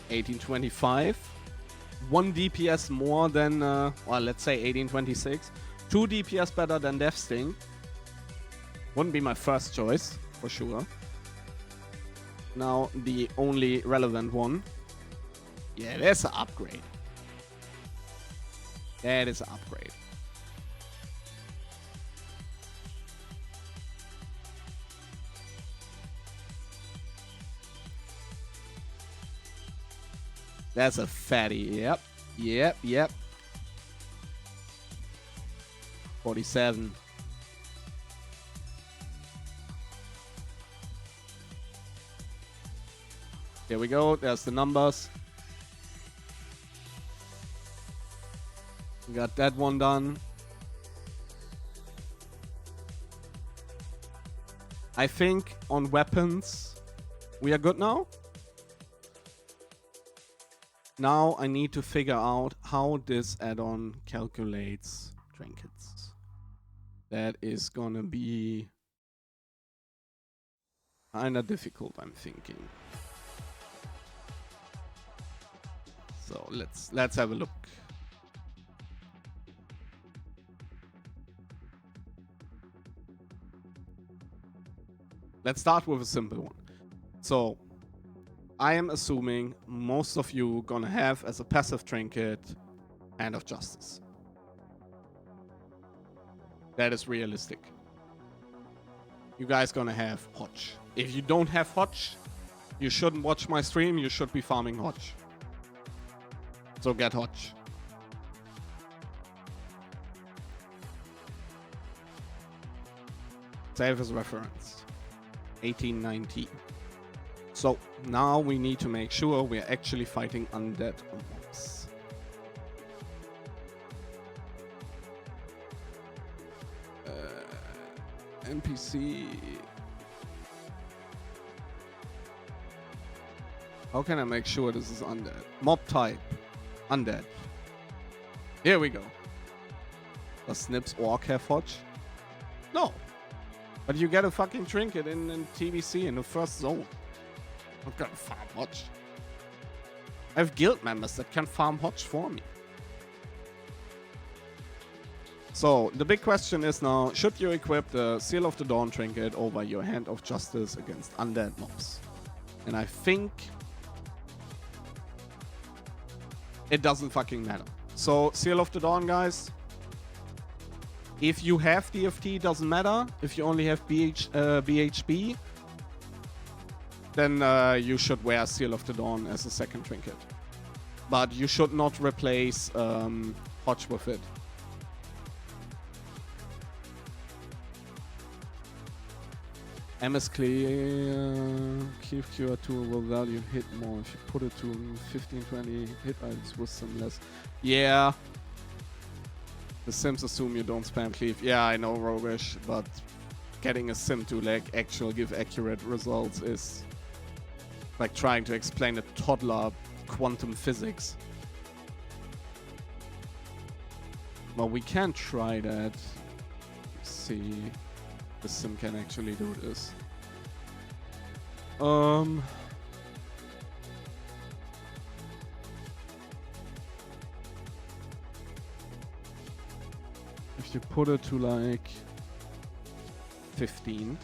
$18.25. 1 DPS more than, well, let's say $18.26. 2 DPS better than Death Sting. Wouldn't be my first choice, for sure. Now, the only relevant one. Yeah, there's an upgrade. That is an upgrade. That's a fatty. Yep. Yep. Yep. 47. Here we go. There's the numbers. We got that one done. I think on weapons we are good now. Now I need to figure out how this add-on calculates trinkets. That is gonna be kinda difficult, I'm thinking. So let's have a look. Let's start with a simple one. So I am assuming most of you gonna have as a passive trinket Hand of Justice. That is realistic. You guys gonna have Hodge. If you don't have Hodge, you shouldn't watch my stream, you should be farming Hodge. So get Hodge. Save as reference. 1819. So now we need to make sure we're actually fighting undead mobs. NPC. How can I make sure this is undead? Mob type. Undead. Here we go. Does Snip's Orc have Hodge? No. But you get a fucking trinket in TBC in the first zone. I'm not gonna farm Hodge. I have guild members that can farm Hodge for me. So, the big question is now, should you equip the Seal of the Dawn trinket over your Hand of Justice against undead mobs? And I think it doesn't fucking matter. So, Seal of the Dawn, guys. If you have DFT, doesn't matter. If you only have BHB, then you should wear Seal of the Dawn as a second trinket. But you should not replace Hodge with it. MS clear Keep QR2 will value hit more if you put it to 15-20 hit items with some less. Yeah. The sims assume you don't spam cleave. Yeah, I know, Rogish, but getting a sim to like actually give accurate results is like trying to explain a toddler quantum physics. Well, we can try that. Let's see. The sim can actually do this. If you put it to like 15.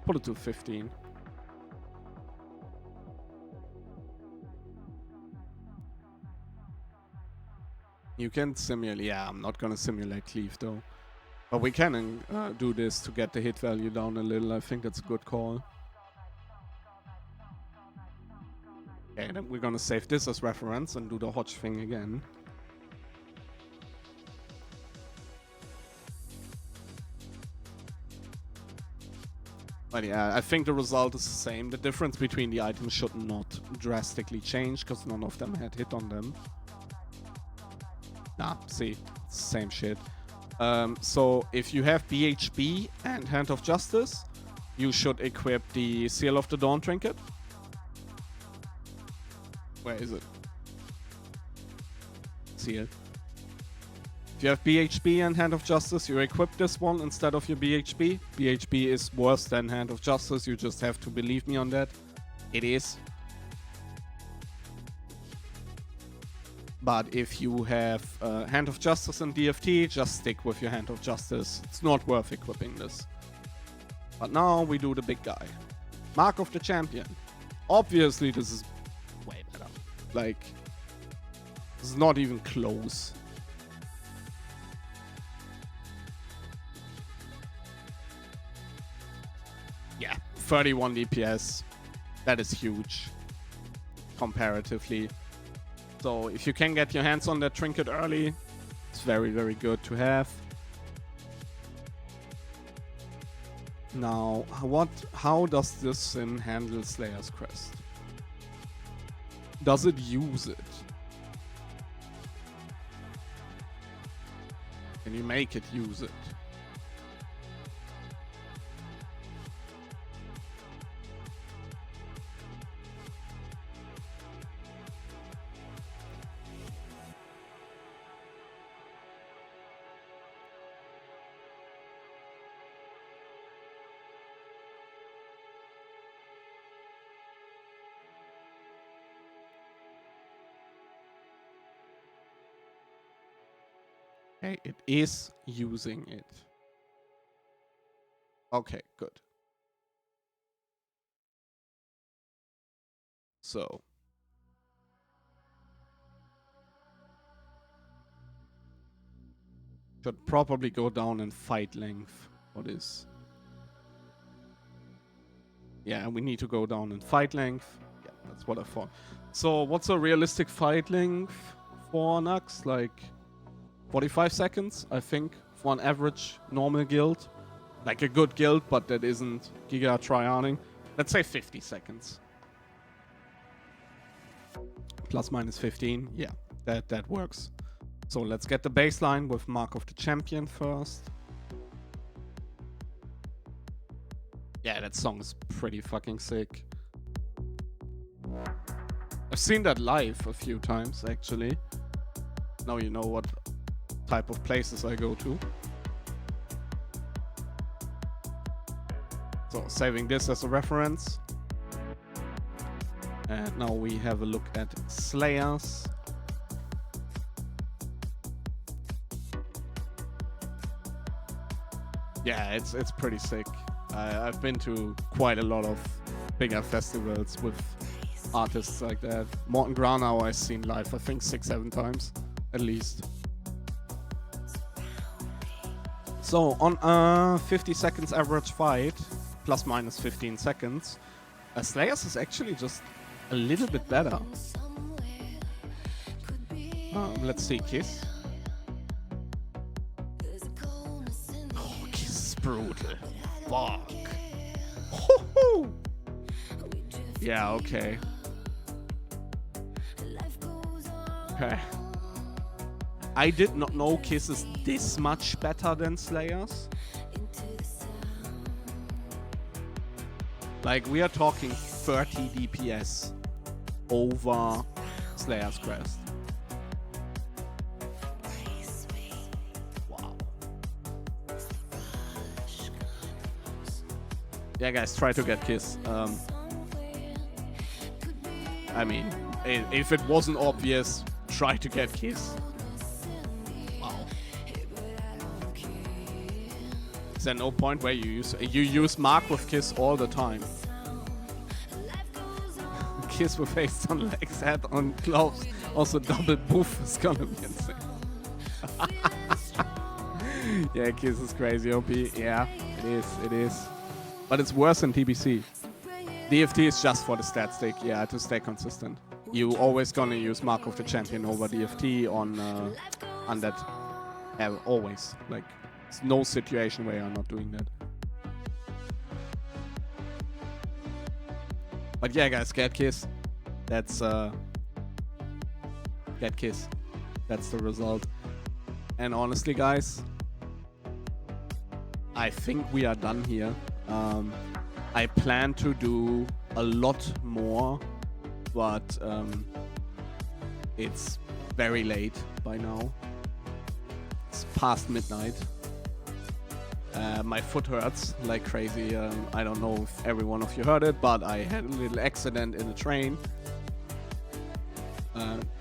Put it to 15. You can simulate. Yeah, I'm not gonna simulate cleave though. But we can do this to get the hit value down a little. I think that's a good call. Okay, then we're gonna save this as reference and do the Hodge thing again. But yeah, I think the result is the same. The difference between the items should not drastically change because none of them had hit on them. Nah, see, it's the same shit. So if you have BHB and Hand of Justice, you should equip the Seal of the Dawn trinket. Where is it? Seal. If you have BHB and Hand of Justice, you equip this one instead of your BHB. BHB is worse than Hand of Justice, you just have to believe me on that. It is. But if you have Hand of Justice and DFT, just stick with your Hand of Justice. It's not worth equipping this. But now we do the big guy. Mark of the Champion. Obviously this is way better. Like, this is not even close. Yeah, 31 DPS. That is huge. Comparatively. So if you can get your hands on that trinket early, it's very, very good to have. Now, how does this sim handle Slayer's Crest? Does it use it? Can you make it use it? Okay, it is using it. Okay, good. So. Should probably go down in fight length for this. Yeah, we need to go down in fight length. Yeah, that's what I thought. So what's a realistic fight length for Naxx? Like 45 seconds, I think, for an average normal guild. Like a good guild, but that isn't Giga Trianing. Let's say 50 seconds. Plus minus 15. Yeah, that works. So let's get the baseline with Mark of the Champion first. Yeah, that song is pretty fucking sick. I've seen that live a few times, actually. Now you know what type of places I go to. So saving this as a reference. And now we have a look at Slayers. Yeah, it's pretty sick. I've been to quite a lot of bigger festivals with artists like that. Morten Granau I've seen live, I think 6-7 times at least. So on 50 seconds average fight, plus minus 15 seconds, Slayers is actually just a little bit better. Let's see, Kiss. Oh, Kiss is brutal. Fuck. Ho-ho! Yeah, okay. Okay. I did not know Kiss is this much better than Slayers. Like, we are talking 30 DPS over Slayer's Crest. Wow. Yeah, guys, try to get Kiss. I mean, if it wasn't obvious, try to get Kiss. Wow. Is there no point where you use Mark with Kiss all the time? Kiss with haste on legs, head on gloves. Also double boof is gonna be insane. Yeah, Kiss is crazy OP. Yeah, it is. But it's worse than TBC. DFT is just for the stat stick, yeah, to stay consistent. You always gonna use Mark of the Champion over DFT on Undead. Always. Like, there's no situation where you're not doing that. But yeah, guys, get Kiss. That's get Kiss. That's the result. And honestly, guys, I think we are done here. I plan to do a lot more, but it's very late by now. It's past midnight. My foot hurts like crazy. I don't know if every one of you heard it, but I had a little accident in a train.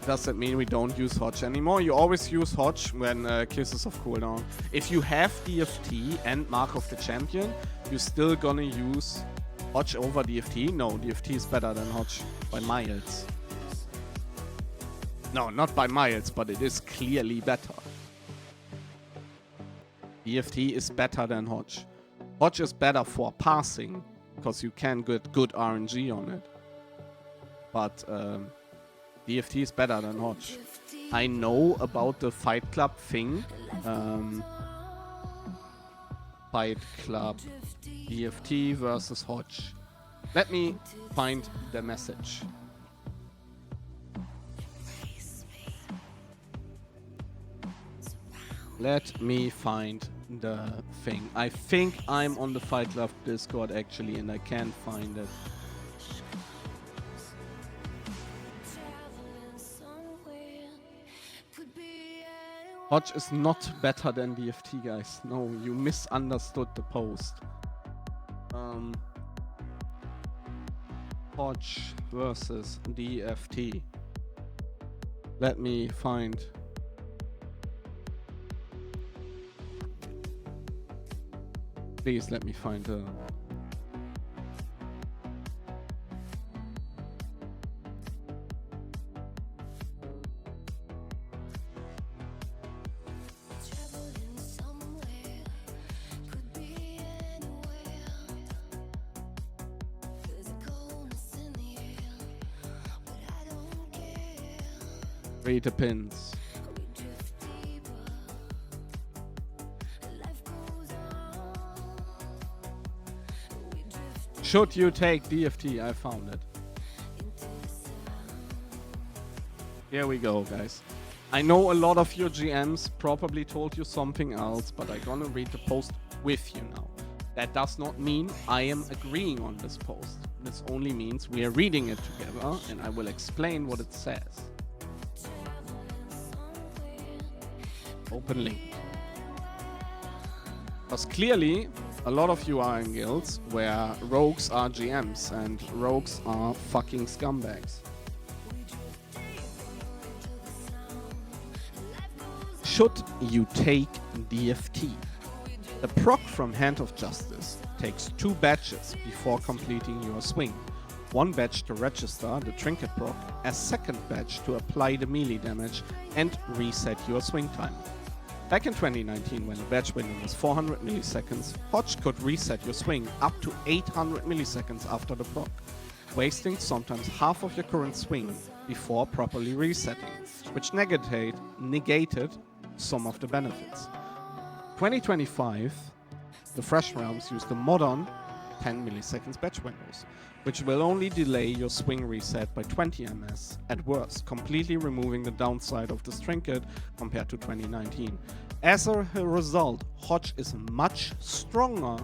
Does that mean we don't use Hodge anymore? You always use Hodge when Kiss is off cooldown. If you have DFT and Mark of the Champion, you're still gonna use Hodge over DFT? No, DFT is better than Hodge by miles. No, not by miles, but it is clearly better. DFT is better than Hodge. Hodge is better for passing, because you can get good RNG on it. But DFT is better than Hodge. I know about the Fight Club thing. Fight Club DFT versus Hodge. Let me find the message. Let me find the thing. I think I'm on the Fight Club Discord actually, and I can't find it. Hodge is not better than DFT, guys. No, you misunderstood the post. Hodge versus DFT. Let me find. Please let me find a. Read the pins. Should you take DFT? I found it. Here we go, guys. I know a lot of your GMs probably told you something else, but I'm gonna read the post with you now. That does not mean I am agreeing on this post. This only means we are reading it together, and I will explain what it says. Open link. Because clearly, a lot of you are in guilds where rogues are GMs and rogues are fucking scumbags. Should you take DFT? The proc from Hand of Justice takes 2 batches before completing your swing. 1 batch to register the trinket proc, a 2nd batch to apply the melee damage and reset your swing time. Back in 2019, when the batch window was 400 milliseconds, Hodge could reset your swing up to 800 milliseconds after the proc. wasting sometimes half of your current swing before properly resetting, which negated some of the benefits. 2025, the Fresh Realms use the modern 10 milliseconds batch windows, which will only delay your swing reset by 20 ms at worst, completely removing the downside of this trinket compared to 2019. As a result, Hodge is a much stronger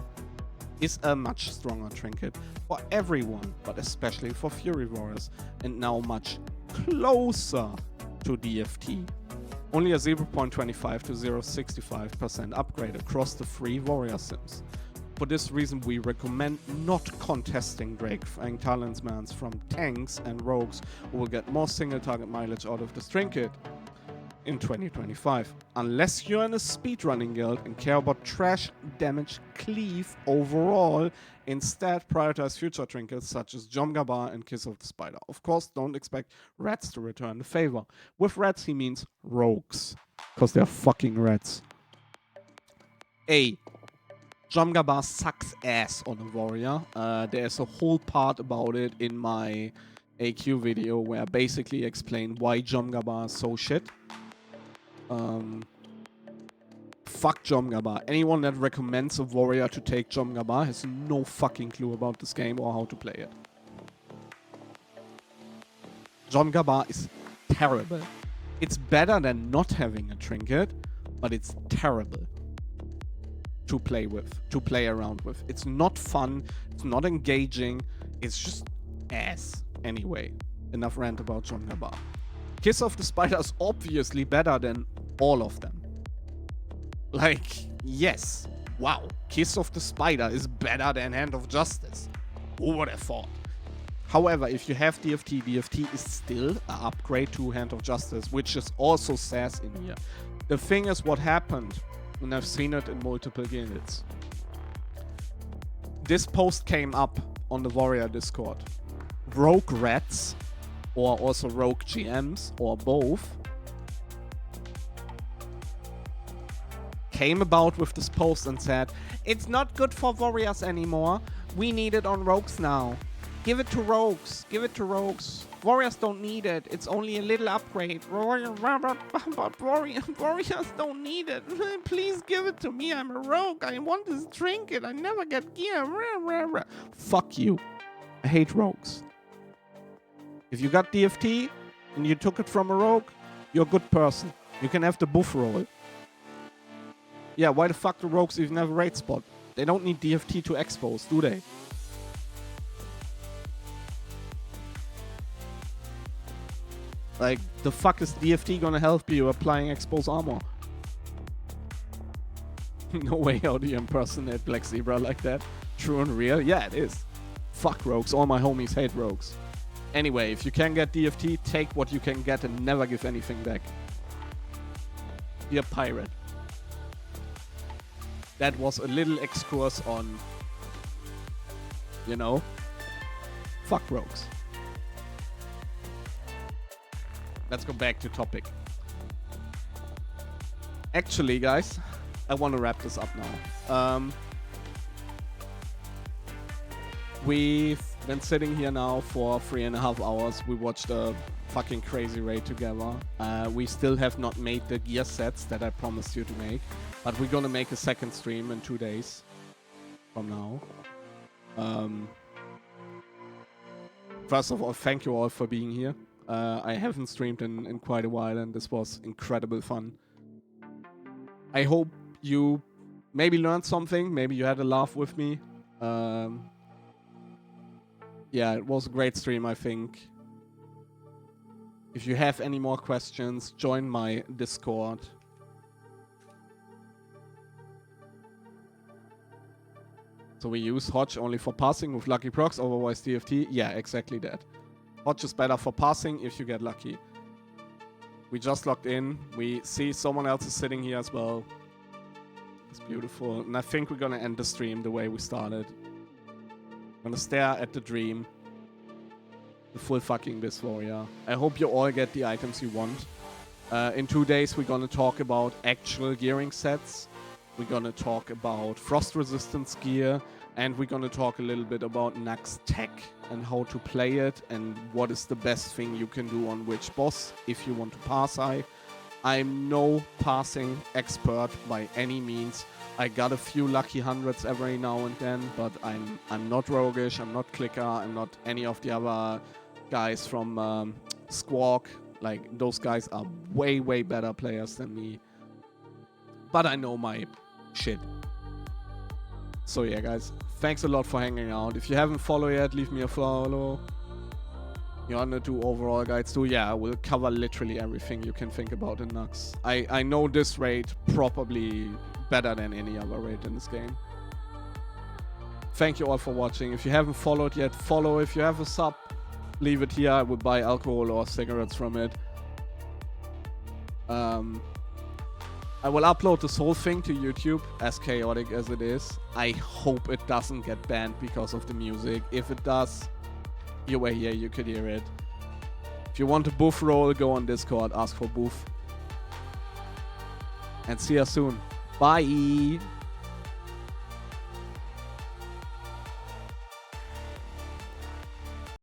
trinket for everyone, but especially for Fury Warriors, and now much closer to DFT. Only a 0.25 to 0.65% upgrade across the 3 warrior sims. For this reason, we recommend not contesting Drake Fang Talismans from tanks and rogues who will get more single target mileage out of this trinket in 2025. Unless you're in a speedrunning guild and care about trash damage cleave overall, instead prioritize future trinkets such as Jomgabar and Kiss of the Spider. Of course, don't expect rats to return the favor. With rats, he means rogues, because they're fucking rats. Jomgabar sucks ass on a warrior. There's a whole part about it in my AQ video where I basically explain why Jomgabar is so shit. Fuck Jomgabar. Anyone that recommends a warrior to take Jomgabar has no fucking clue about this game or how to play it. Jomgabar is terrible. It's better than not having a trinket, but it's terrible to play with, to play around with. It's not fun, it's not engaging, it's just ass. Anyway, enough rant about Jomgabar. Kiss of the Spider is obviously better than all of them. Like, yes, wow, Kiss of the Spider is better than Hand of Justice. Who would have thought? However, if you have DFT, DFT is still an upgrade to Hand of Justice, which is also says in here. The thing is what happened, and I've seen it in multiple guilds. This post came up on the Warrior Discord. Rogue Rats, or also Rogue GMs, or both, came about with this post and said, it's not good for warriors anymore. We need it on rogues now. Give it to rogues. Give it to rogues. Warriors don't need it. It's only a little upgrade. Warriors don't need it. Please give it to me. I'm a rogue. I want this trinket. I never get gear. Fuck you. I hate rogues. If you got DFT and you took it from a rogue, you're a good person. You can have the buff roll. Yeah, why the fuck do rogues even have a raid spot? They don't need DFT to expose, do they? Like, the fuck is DFT gonna help you applying expose armor? No way how do you impersonate Black Zebra like that? True and real? Yeah, it is. Fuck rogues. All my homies hate rogues. Anyway, if you can get DFT, take what you can get and never give anything back. Be a pirate. That was a little excursus on, you know, fuck rogues. Let's go back to topic. Actually, guys, I want to wrap this up now. We've been sitting here now for 3.5 hours. We watched a fucking crazy raid together. We still have not made the gear sets that I promised you to make, but we're gonna make a second stream in 2 days from now. First of all, thank you all for being here. I haven't streamed in quite a while, and this was incredible fun. I hope you maybe learned something. Maybe you had a laugh with me. Yeah, it was a great stream, I think. If you have any more questions, join my Discord. So we use Hodge only for passing with lucky procs, otherwise DFT. Yeah, exactly that. Hodge is better for passing if you get lucky. We just logged in. We see someone else is sitting here as well. It's beautiful. And I think we're gonna end the stream the way we started. Gonna stare at the dream. The full fucking Beast Warrior. I hope you all get the items you want. In 2 days we're gonna talk about actual gearing sets. We're gonna talk about frost resistance gear. And we're gonna talk a little bit about Naxx tech and how to play it and what is the best thing you can do on which boss if you want to pass high. I'm no passing expert by any means. I got a few lucky hundreds every now and then, but I'm not roguish, I'm not clicker, I'm not any of the other guys from Squawk. Like, those guys are way, way better players than me. But I know my shit. So yeah, guys, thanks a lot for hanging out. If you haven't followed yet, leave me a follow. You want to do overall guides too? Yeah, I will cover literally everything you can think about in Naxx. I know this raid probably better than any other raid in this game. Thank you all for watching. If you haven't followed yet, follow. If you have a sub, leave it here. I will buy alcohol or cigarettes from it. I will upload this whole thing to YouTube, as chaotic as it is. I hope it doesn't get banned because of the music. If it does, you were here, you could hear it. If you want a booth roll, go on Discord, ask for booth. And see you soon. Bye!